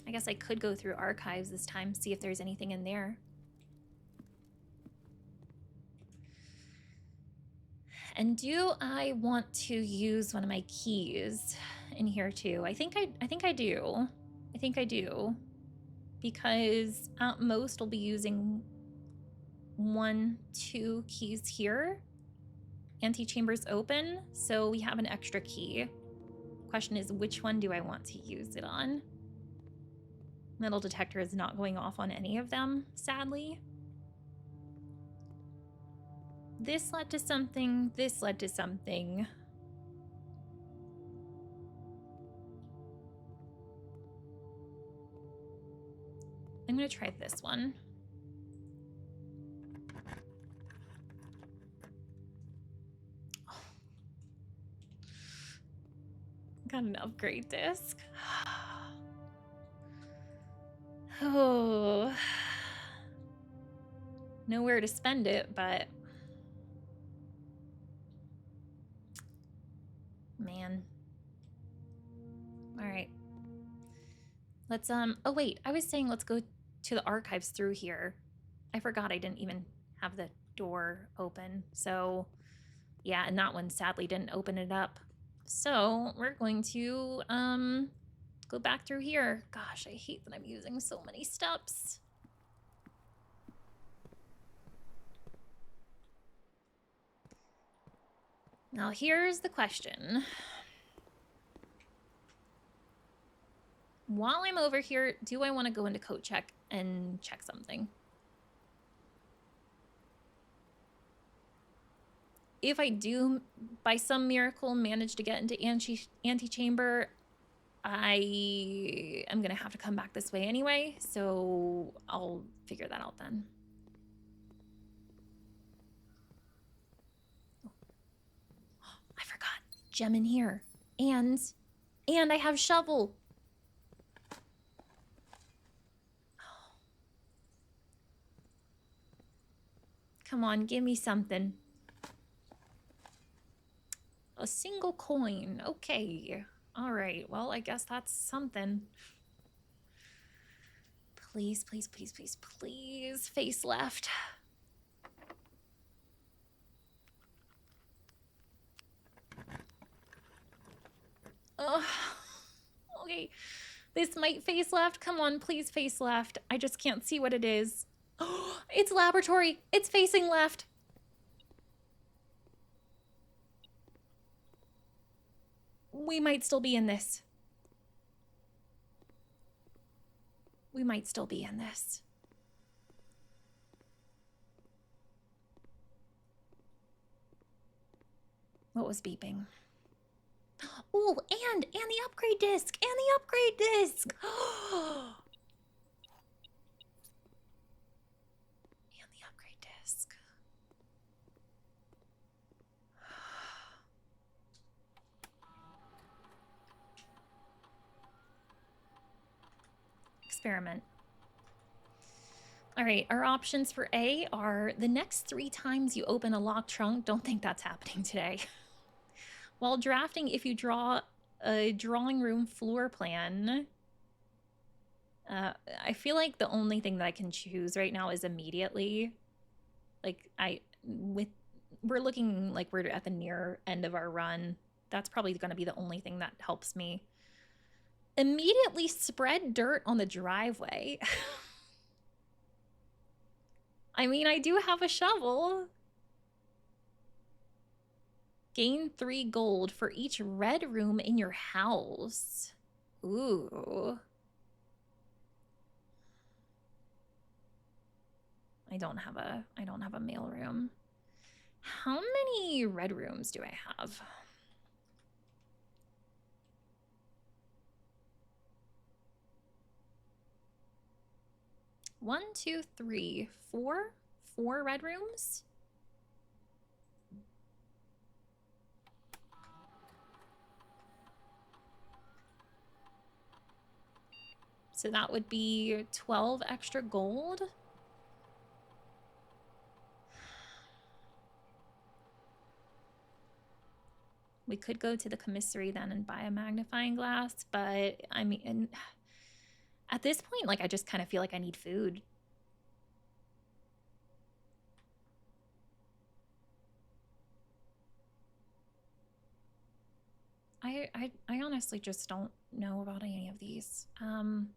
I guess I could go through archives this time, see if there's anything in there. And do I want to use one of my keys in here too? I think I do. I think I do. Because at most I'll be using 1, 2 keys here. antechamber's open, so we have an extra key. Question is, which one do I want to use it on? Metal detector is not going off on any of them, sadly. This led to something, this led to something. I'm gonna try this one. Got an upgrade disc. Oh. Nowhere to spend it, but man. All right. Let's oh wait, I was saying let's go to the archives through here. I forgot I didn't even have the door open. So yeah, and that one sadly didn't open it up. So we're going to go back through here. Gosh, I hate that I'm using so many steps. Now here's the question. While I'm over here, do I want to go into code check and check something? If I do, by some miracle, manage to get into antechamber, I am going to have to come back this way anyway, so I'll figure that out then. I forgot. Gem in here. And I have shovel. Come on, give me something. A single coin. Okay. All right. Well, I guess that's something. Please, please, please, please, please. Face left. Oh, okay. This might face left. Come on, please face left. I just can't see what it is. Oh, it's laboratory. It's facing left. We might still be in this. We might still be in this. What was beeping? Oh, and the upgrade disc, and the upgrade disc. And the upgrade disc. Experiment. All right, our options for A are the next 3 times you open a locked trunk. Don't think that's happening today. While drafting, if you draw a drawing room floor plan, I feel like the only thing that I can choose right now is immediately. Like we're looking like we're at the near end of our run. That's probably going to be the only thing that helps me. Immediately spread dirt on the driveway. I mean, I do have a shovel. Gain 3 gold for each red room in your house. Ooh. I don't have a mail room. How many red rooms do I have? One, two, three, four. 4 red rooms? So that would be 12 extra gold. We could go to the commissary then and buy a magnifying glass, but I mean, at this point, like, I just kind of feel like I need food. I honestly just don't know about any of these. I'm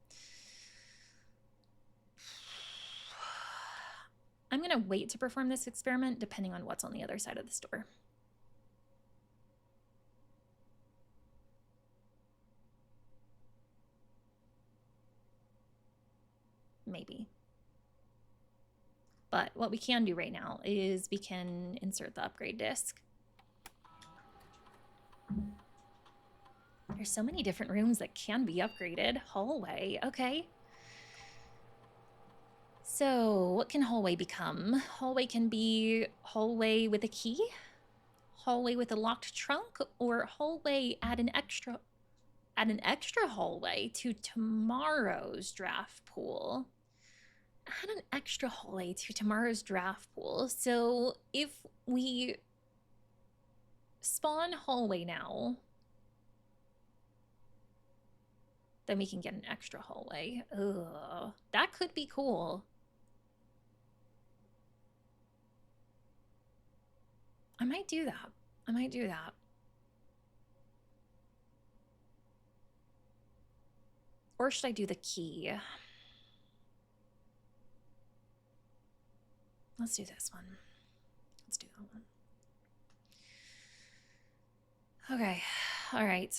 gonna wait to perform this experiment depending on what's on the other side of the store. maybe. But what we can do right now is we can insert the upgrade disc. There's so many different rooms that can be upgraded. Hallway, okay. So what can hallway become? Hallway can be hallway with a key, hallway with a locked trunk, or hallway add an extra hallway to tomorrow's draft pool. Add an extra hallway to tomorrow's draft pool. So if we spawn hallway now, then we can get an extra hallway. Ugh, that could be cool. I might do that. I might do that. Or should I do the key? Let's do this one. Let's do that one. Okay. All right.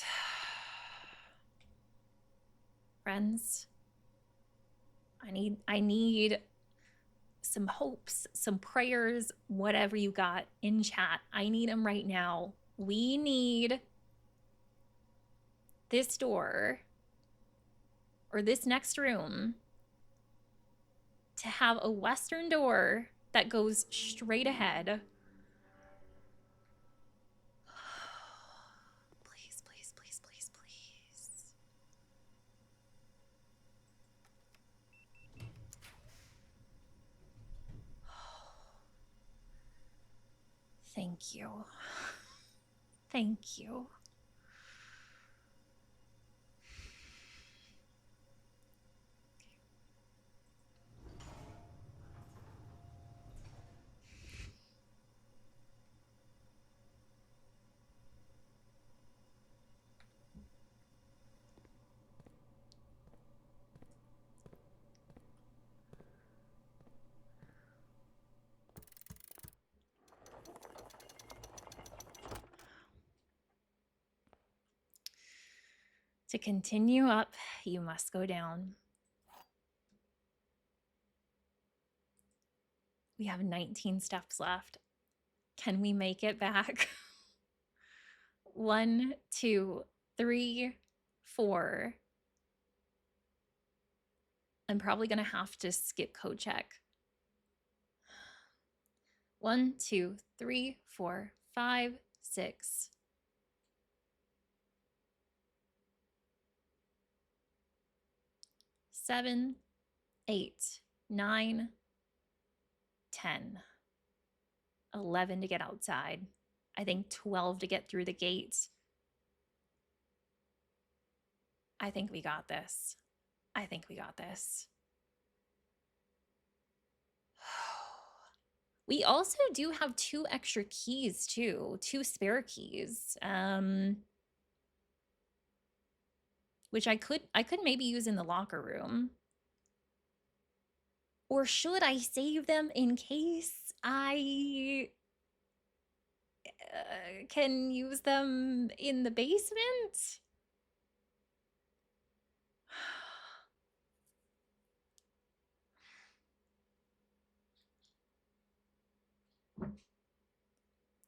Friends, I need some hopes, some prayers, whatever you got in chat. I need them right now. We need this door or this next room to have a western door that goes straight ahead. Please, please, please, please, please. Thank you. Thank you. To continue up, you must go down. We have 19 steps left. Can we make it back? 1, 2, 3, 4. I'm probably gonna have to skip code check. 1, 2, 3, 4, 5, 6. 7, 8, 9, 10, 11 to get outside. I think 12 to get through the gate. I think we got this. I think we got this. We also do have 2 extra keys too, 2 spare keys. Which I could maybe use in the locker room. Or should I save them in case I can use them in the basement?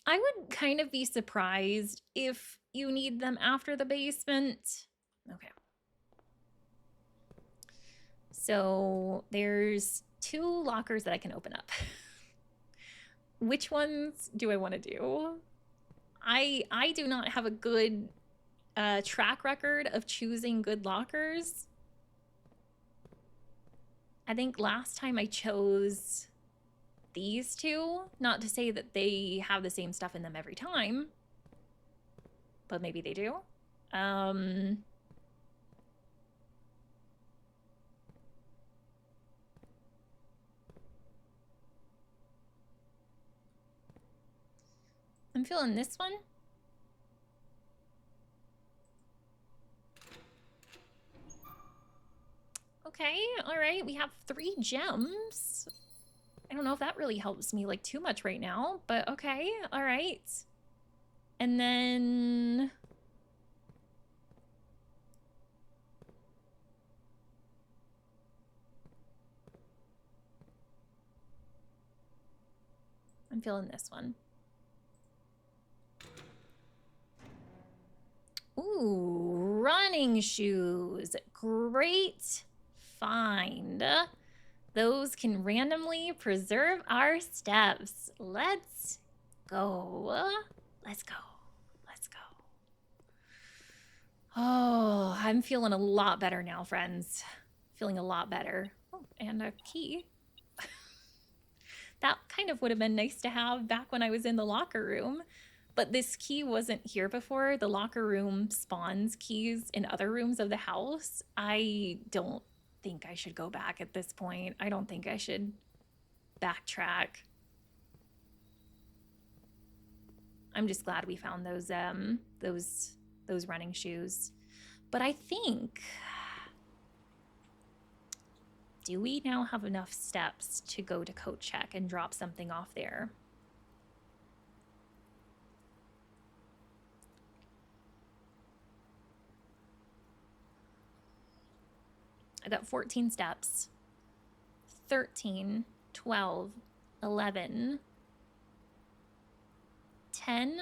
I would kind of be surprised if you need them after the basement. Okay. So there's 2 lockers that I can open up. Which ones do I want to do? I do not have a good track record of choosing good lockers. I think last time I chose these 2, not to say that they have the same stuff in them every time, but maybe they do. I'm feeling this one. Okay, all right, we have 3 gems. I don't know if that really helps me like too much right now, but okay, all right. And then feeling this one. Ooh, running shoes. Great find. Those can randomly preserve our steps. Let's go. Let's go. Let's go. Oh, I'm feeling a lot better now, friends. Feeling a lot better. Oh, and a key. That kind of would have been nice to have back when I was in the locker room. But this key wasn't here before. The locker room spawns keys in other rooms of the house. I don't think I should go back at this point. I don't think I should backtrack. I'm just glad we found those running shoes. But I think, do we now have enough steps to go to coat check and drop something off there? I got 14 steps. 13, 12, 11, 10,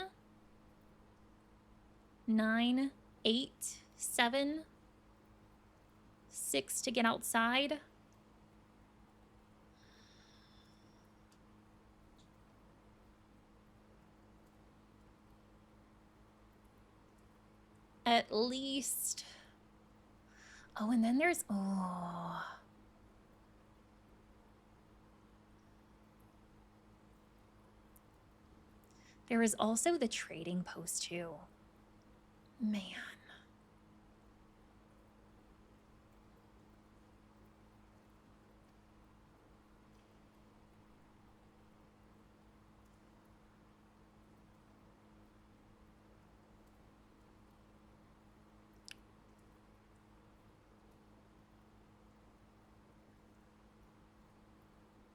9, 8, 7, 6 to get outside. At least. Oh, and then there's, oh. There is also the trading post too. Man.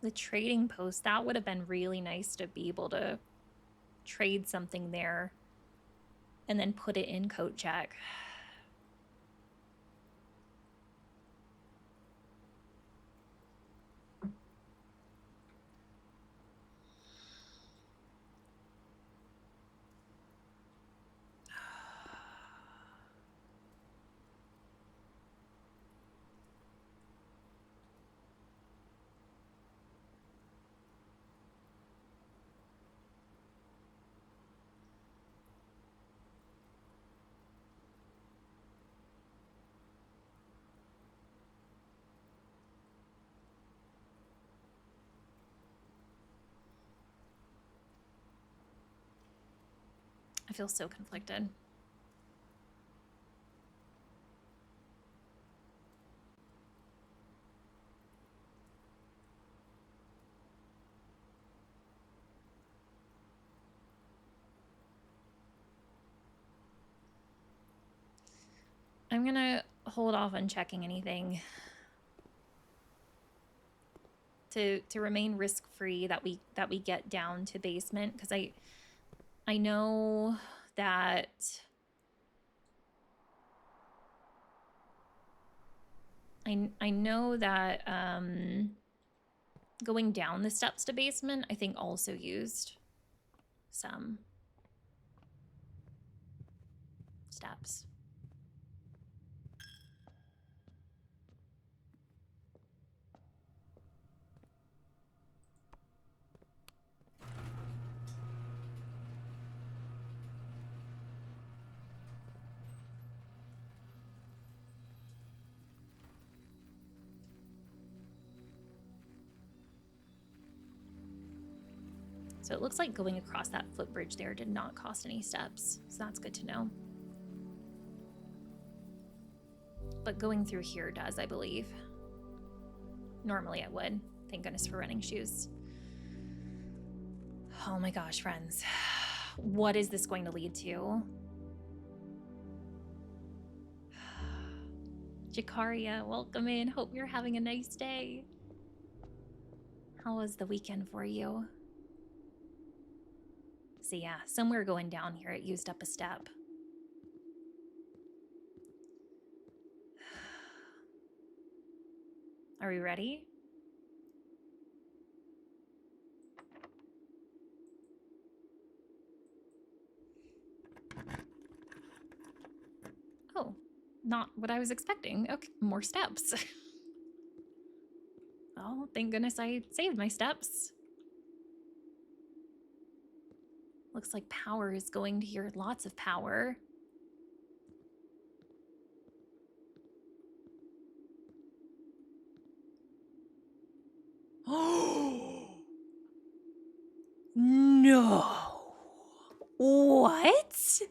The trading post, that would have been really nice to be able to trade something there and then put it in coat check. I feel so conflicted. I'm gonna hold off on checking anything to remain risk-free that we get down to basement, because I know that I know that going down the steps to basement, I think also used some steps. So it looks like going across that footbridge there did not cost any steps, so that's good to know. But going through here does, I believe. Normally it would. Thank goodness for running shoes. Oh my gosh, friends. What is this going to lead to? Jakaria, welcome in. Hope you're having a nice day. How was the weekend for you? So yeah, somewhere going down here, it used up a step. Are we ready? Oh, not what I was expecting. Okay, more steps. Oh, thank goodness I saved my steps. Looks like power is going to here. Lots of power. Oh! No! What?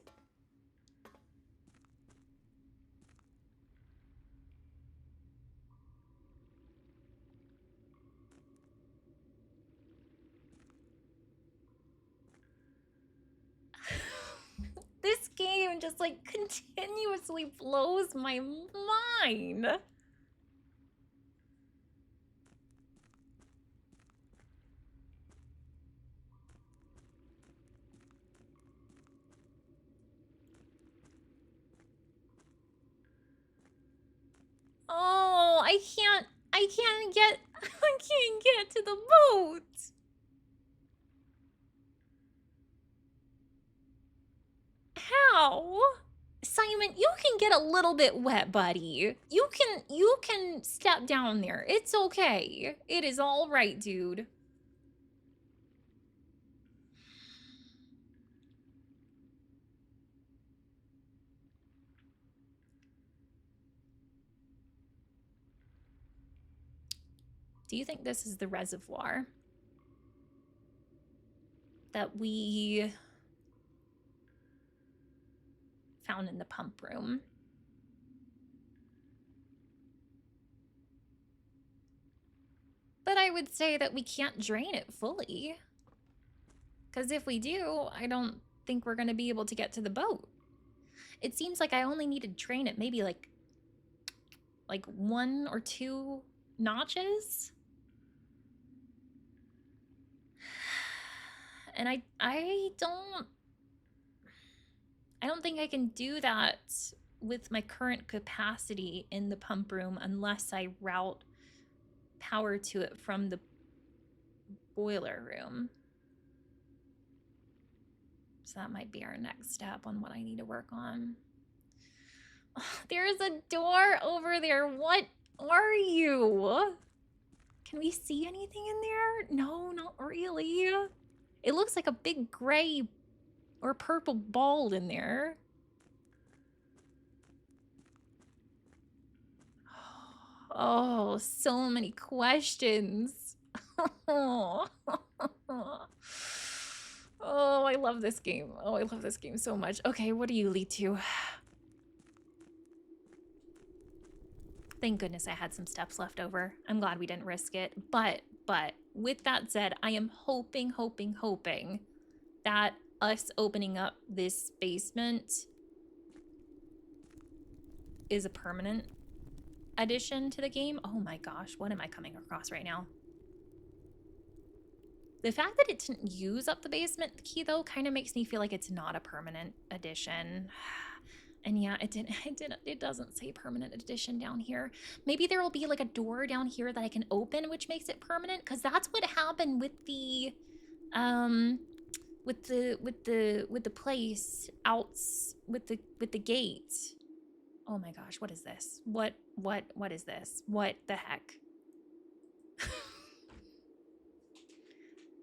This game just like continuously blows my mind. Oh, I can't get I can't get to the boat. How? Simon, you can get a little bit wet, buddy. You can step down there. It's okay. It is all right, dude. Do you think this is the reservoir that we found in the pump room? But I would say that we can't drain it fully. Because if we do, I don't think we're going to be able to get to the boat. It seems like I only need to drain it maybe like 1 or 2 notches. And I don't think I can do that with my current capacity in the pump room unless I route power to it from the boiler room. So that might be our next step on what I need to work on. Oh, there's a door over there. What are you? Can we see anything in there? No, not really. It looks like a big gray or purple ball in there. Oh, so many questions. Oh, I love this game. Oh, I love this game so much. Okay, what do you lead to? Thank goodness I had some steps left over. I'm glad we didn't risk it. But with that said, I am hoping that us opening up this basement is a permanent addition to the game. Oh my gosh, what am I coming across right now? The fact that it didn't use up the basement key though kind of makes me feel like it's not a permanent addition. And yeah, it doesn't say permanent addition down here. Maybe there will be like a door down here that I can open, which makes it permanent, because that's what happened with the place out with the gate. Oh my gosh, what is this? What is this? What the heck?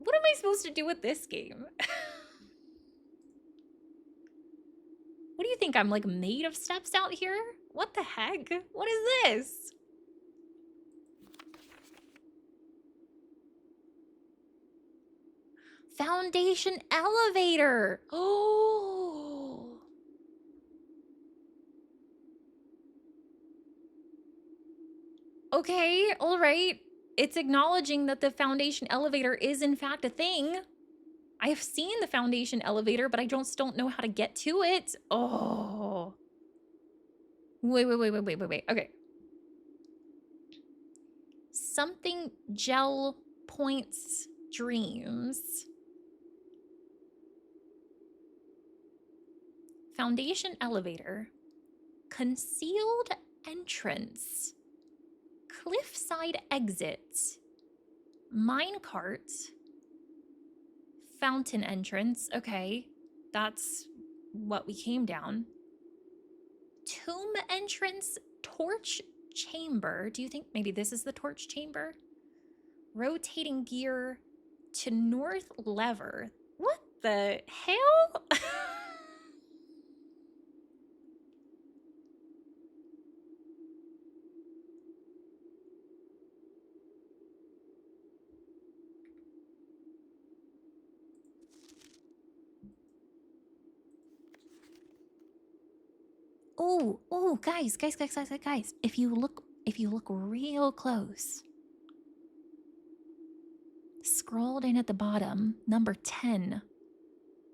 What am I supposed to do with this game? What do you think? I'm like made of steps out here? What the heck? What is this? Foundation elevator. Oh. Okay, all right. It's acknowledging that the foundation elevator is in fact a thing. I have seen the foundation elevator, but I just don't know how to get to it. Oh. Wait. Okay. Something gel points dreams. Foundation elevator. Concealed entrance. Cliffside exit. Minecart. Fountain entrance. Okay. That's what we came down. Tomb entrance, torch chamber. Do you think maybe this is the torch chamber? Rotating gear to north lever. What the hell? Oh, guys. If you look real close, scrolled in at the bottom, number 10,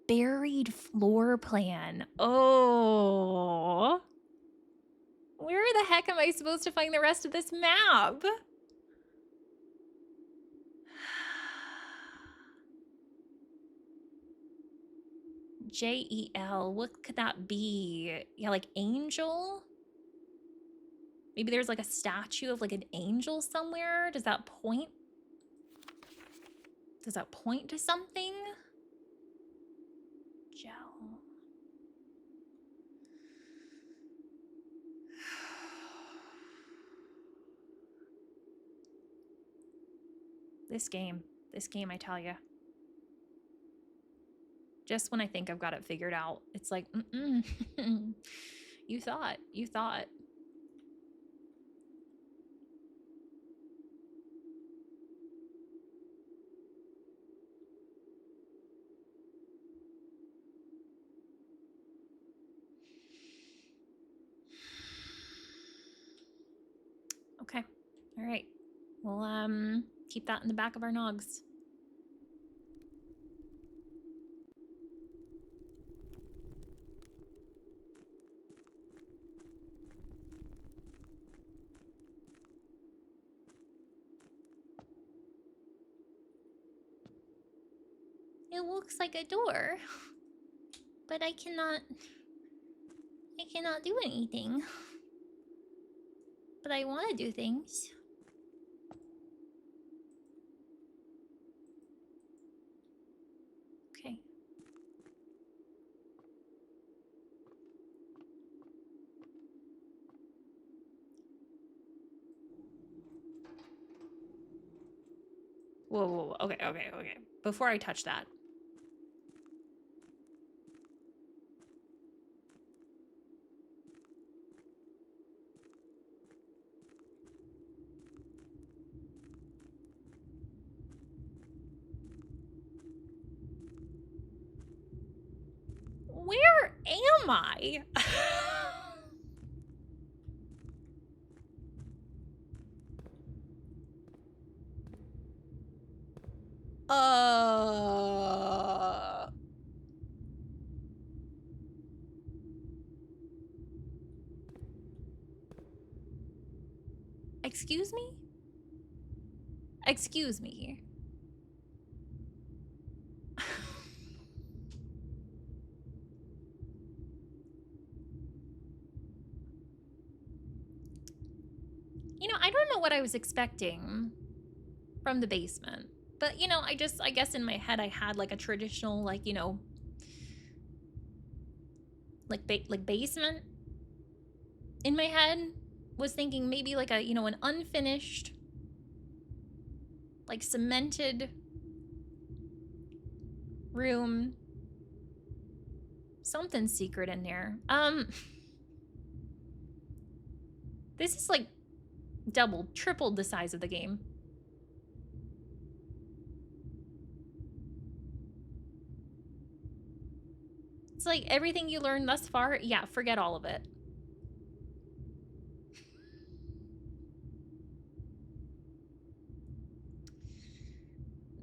buried floor plan. Oh, where the heck am I supposed to find the rest of this map? JEL, what could that be? Yeah, like angel? Maybe there's like a statue of like an angel somewhere? Does that point to something? Gel. This game, I tell ya. Just when I think I've got it figured out, it's like, you thought. Okay, all right. We'll keep that in the back of our nogs. It looks like a door, but I cannot do anything. But I want to do things. Okay. Whoa. Okay. Before I touch that. Where am I? Excuse me? Excuse me. You know, I don't know what I was expecting from the basement. But, you know, I guess in my head I had like a traditional, like, you know, like basement in my head. Was thinking maybe like a, you know, an unfinished, like cemented room. Something secret in there. This is like doubled, tripled the size of the game. It's like everything you learned thus far, yeah, forget all of it.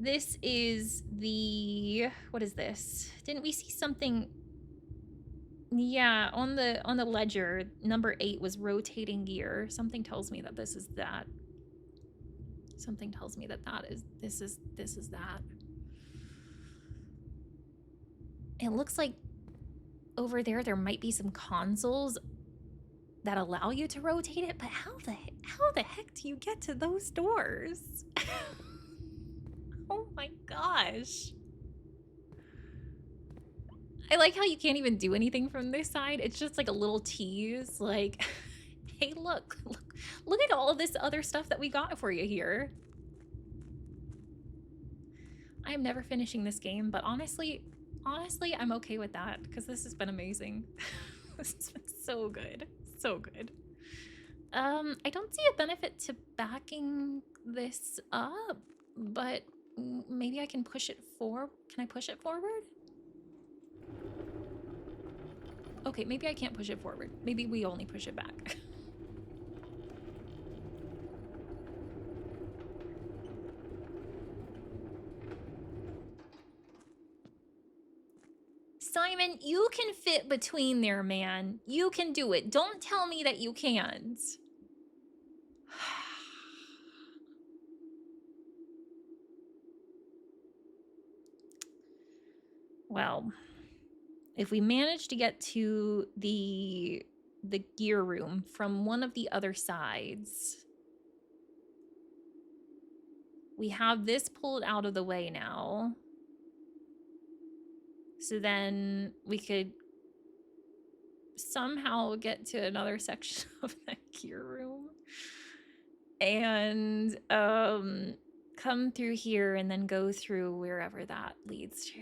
This is the, what is this? Didn't we see something? Yeah, on the ledger, number 8 was rotating gear. Something tells me that this is that. Something tells me that this is that. It looks like over there might be some consoles that allow you to rotate it, but how the heck do you get to those doors? Oh my gosh. I like how you can't even do anything from this side. It's just like a little tease, like, hey, look at all of this other stuff that we got for you here. I am never finishing this game, but honestly, I'm okay with that because this has been amazing. This has been so good, so good. I don't see a benefit to backing this up, but maybe I can push it forward. Can I push it forward? Okay, maybe I can't push it forward. Maybe we only push it back. Simon, you can fit between there, man. You can do it. Don't tell me that you can't. Well, if we manage to get to the gear room from one of the other sides, we have this pulled out of the way now. So then we could somehow get to another section of that gear room and come through here and then go through wherever that leads to.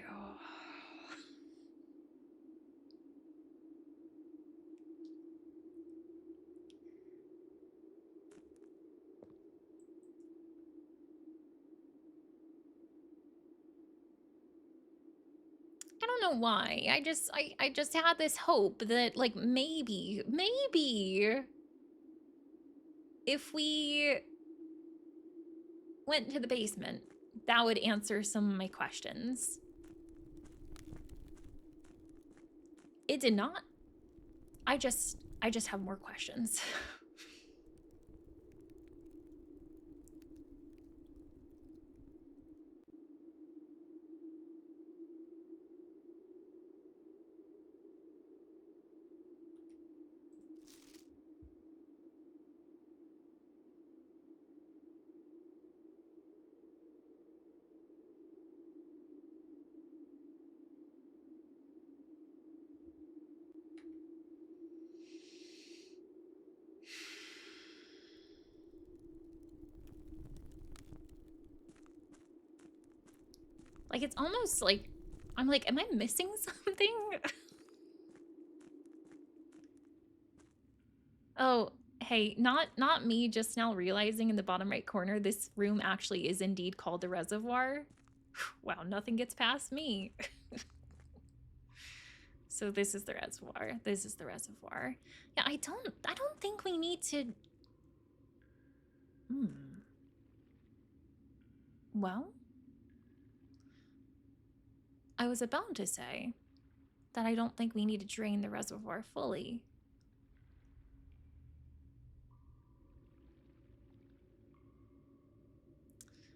I don't know why. I just had this hope that like maybe if we went to the basement, that would answer some of my questions. It did not. I just have more questions. Like, it's almost like, I'm like, am I missing something? Oh, hey, not me just now realizing in the bottom right corner, this room actually is indeed called the reservoir. Wow, nothing gets past me. So this is the reservoir. This is the reservoir. Yeah, I don't think we need to... Well, I was about to say that I don't think we need to drain the reservoir fully.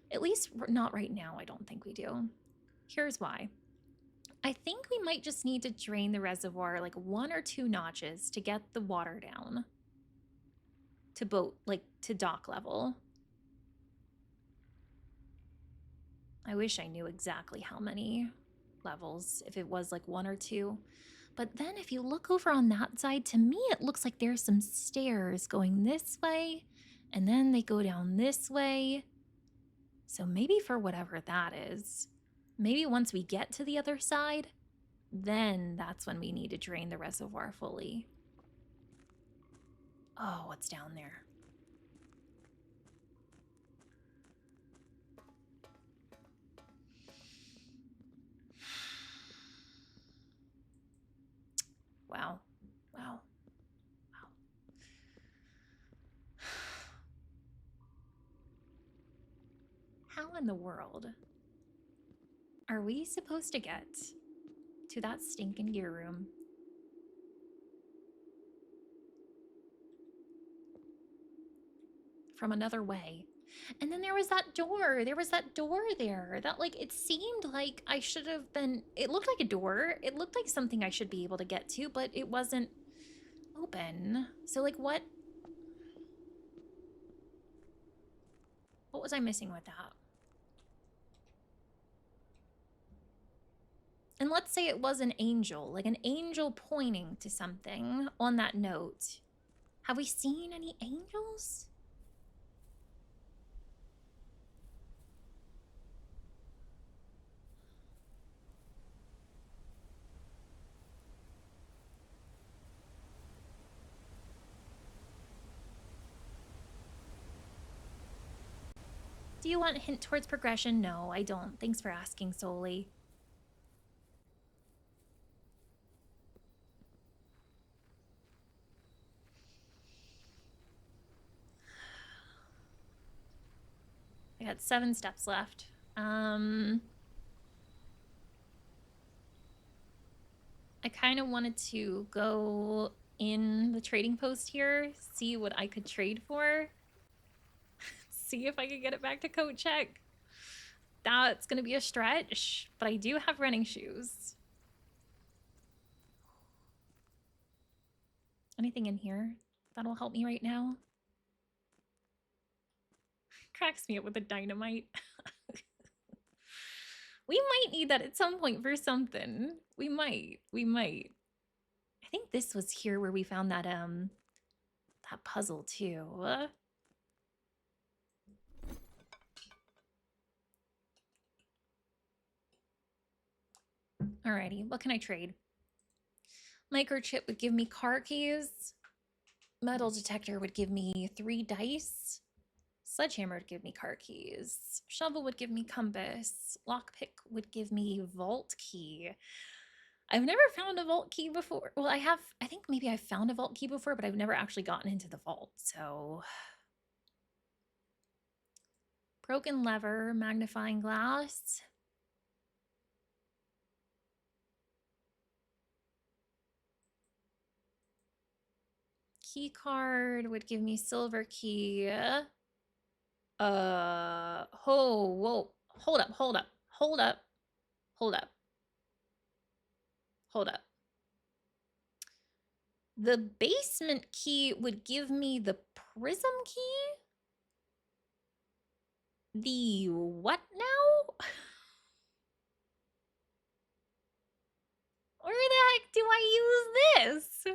At least not right now, I don't think we do. Here's why. I think we might just need to drain the reservoir like 1 or 2 notches to get the water down to to dock level. I wish I knew exactly how many levels, if it was like 1 or 2. But then if you look over on that side, to me it looks like there's some stairs going this way, and then they go down this way. So maybe for whatever that is, maybe once we get to the other side, then that's when we need to drain the reservoir fully. Oh, what's down there? Wow. Wow. Wow. How in the world are we supposed to get to that stinking gear room? From another way. And then there was that door. There was that door there. That, like, it seemed like I should have been... It looked like a door. It looked like something I should be able to get to, but it wasn't open. So, like, what was I missing with that? And let's say it was an angel, like an angel pointing to something on that note. Have we seen any angels? Do you want a hint towards progression? No, I don't. Thanks for asking, Solely. I got 7 steps left. I kind of wanted to go in the trading post here, see what I could trade for. See if I could get it back to coat check. That's going to be a stretch, but I do have running shoes. Anything in here that'll help me right now? Cracks me up with a dynamite. We might need that at some point for something. We might. I think this was here where we found that that puzzle too. Alrighty, what can I trade? Microchip would give me car keys. Metal detector would give me 3 dice. Sledgehammer would give me car keys. Shovel would give me compass. Lockpick would give me vault key. I've never found a vault key before. Well, I think maybe I've found a vault key before, but I've never actually gotten into the vault, so. Broken lever, magnifying glass. Key card would give me silver key. Whoa, hold up. The basement key would give me the prism key? The what now? Where the heck do I use this?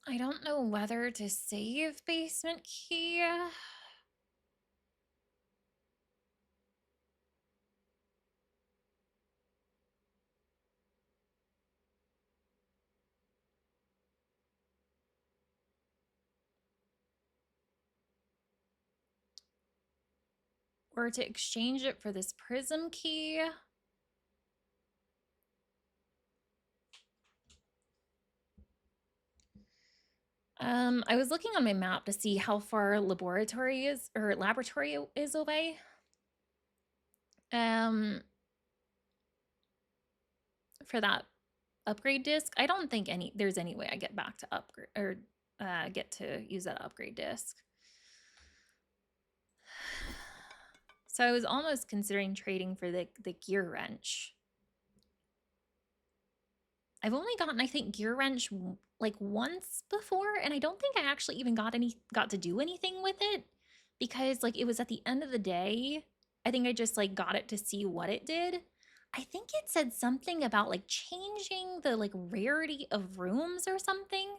I don't know whether to save basement key. Or to exchange it for this prism key. I was looking on my map to see how far laboratory is away. For that upgrade disc. I don't think there's any way I get back to upgrade or get to use that upgrade disc. So I was almost considering trading for the gear wrench. I've only gotten, I think, gear wrench like once before, and I don't think I actually even got to do anything with it because like it was at the end of the day. I think I just like got it to see what it did. I think it said something about like changing the like rarity of rooms or something.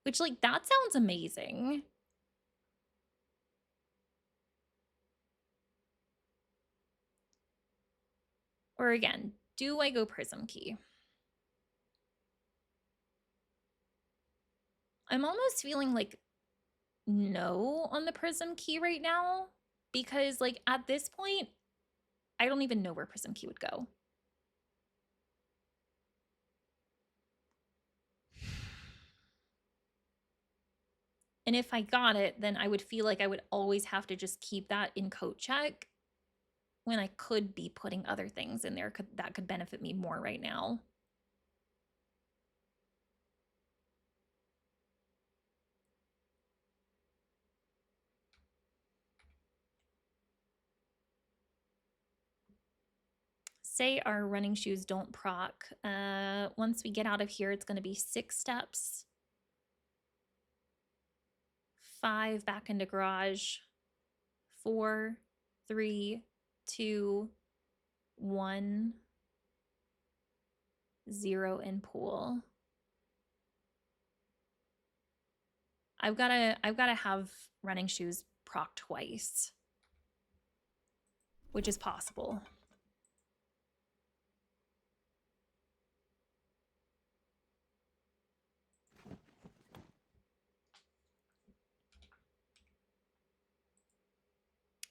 Which like that sounds amazing. Or again, do I go Prism Key? I'm almost feeling like no on the Prism Key right now, because like at this point, I don't even know where Prism Key would go. And if I got it, then I would feel like I would always have to just keep that in coat check when I could be putting other things in there that could benefit me more right now. Say our running shoes don't proc. Once we get out of here, it's going to be 6 steps. 5 back into garage. 4, 3, 2, 1, 0 in pool. I've gotta have running shoes proc twice, which is possible.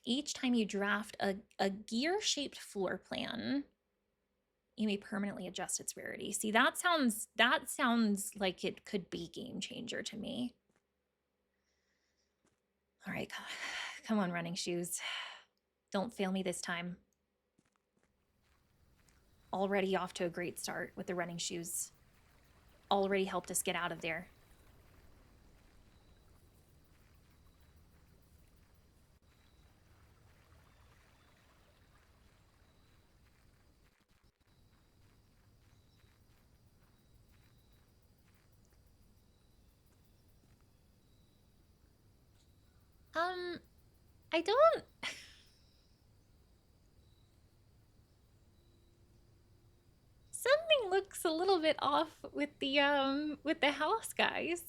Each time you draft a gear-shaped floor plan, you may permanently adjust its rarity. See, that sounds like it could be game changer to me. All right, come on, running shoes. Don't fail me this time. Already off to a great start with the running shoes. Already helped us get out of there. I don't... Something looks a little bit off with the house, guys.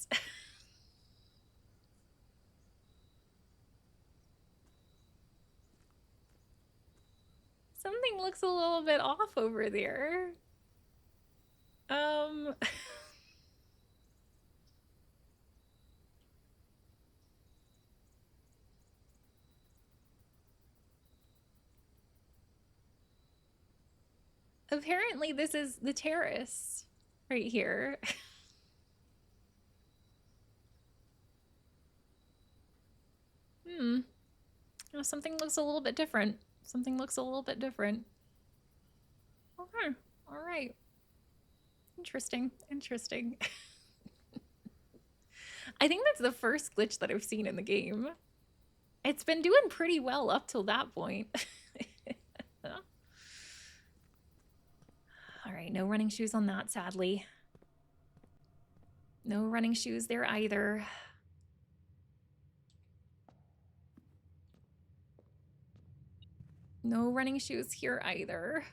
Something looks a little bit off over there. Apparently this is the terrace right here. Oh, something looks a little bit different. Something looks a little bit different. Okay, all right. Interesting, interesting. I think that's the first glitch that I've seen in the game. It's been doing pretty well up till that point. All right, no running shoes on that, sadly. No running shoes there either. No running shoes here either.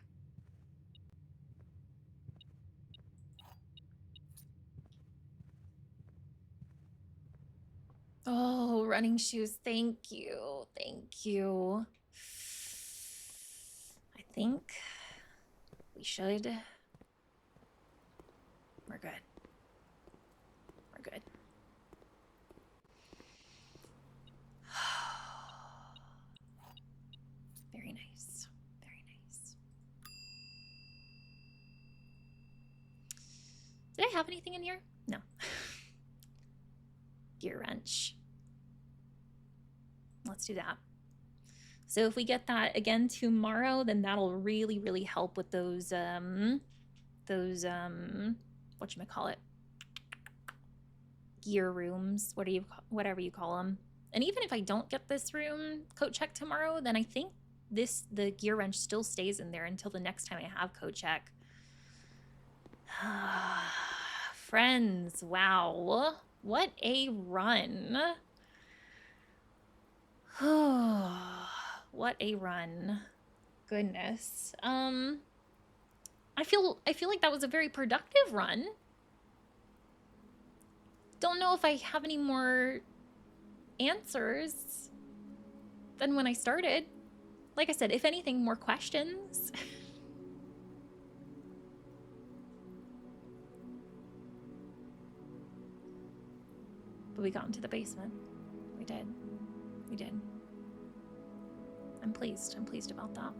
Oh, running shoes. Thank you. Thank you. I think we should. We're good. We're good. Very nice. Very nice. Did I have anything in here? No. Gear wrench. Let's do that. So if we get that again tomorrow, then that'll really, really help with those whatchamacallit, gear rooms, whatever you call them. And even if I don't get this room coat check tomorrow, then I think the gear wrench still stays in there until the next time I have coat check. Friends, wow. What a run. What a run. Goodness. I feel like that was a very productive run. Don't know if I have any more answers than when I started. Like I said, if anything, more questions. But we got into the basement. We did. We did. I'm pleased. I'm pleased about that.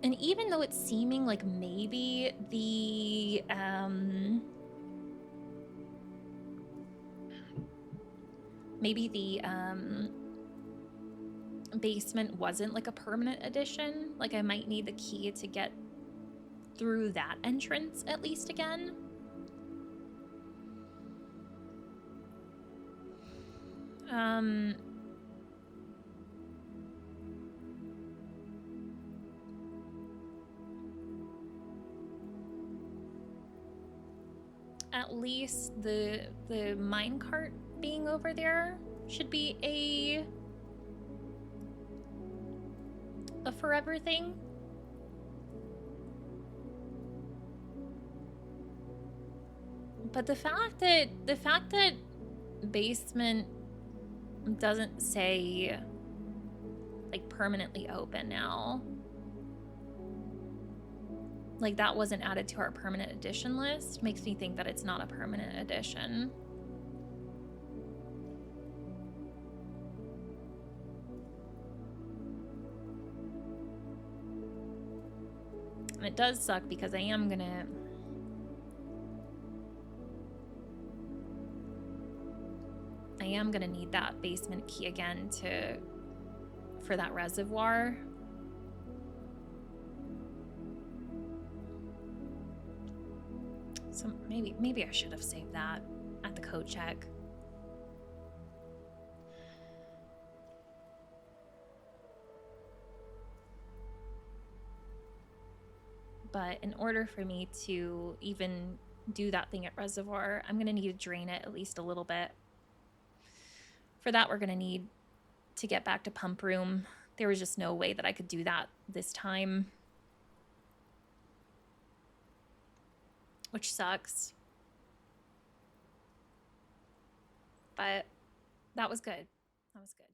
And even though it's seeming like maybe the basement wasn't like a permanent addition, like I might need the key to get through that entrance at least again. At least the minecart being over there should be a forever thing. But the fact that basement doesn't say like permanently open now, like that wasn't added to our permanent addition list, makes me think that it's not a permanent addition. And it does suck because I am gonna need that basement key again for that reservoir. So maybe I should have saved that at the code check. But in order for me to even do that thing at reservoir, I'm gonna need to drain it at least a little bit. For that, we're gonna need to get back to pump room. There was just no way that I could do that this time, which sucks. But that was good. That was good.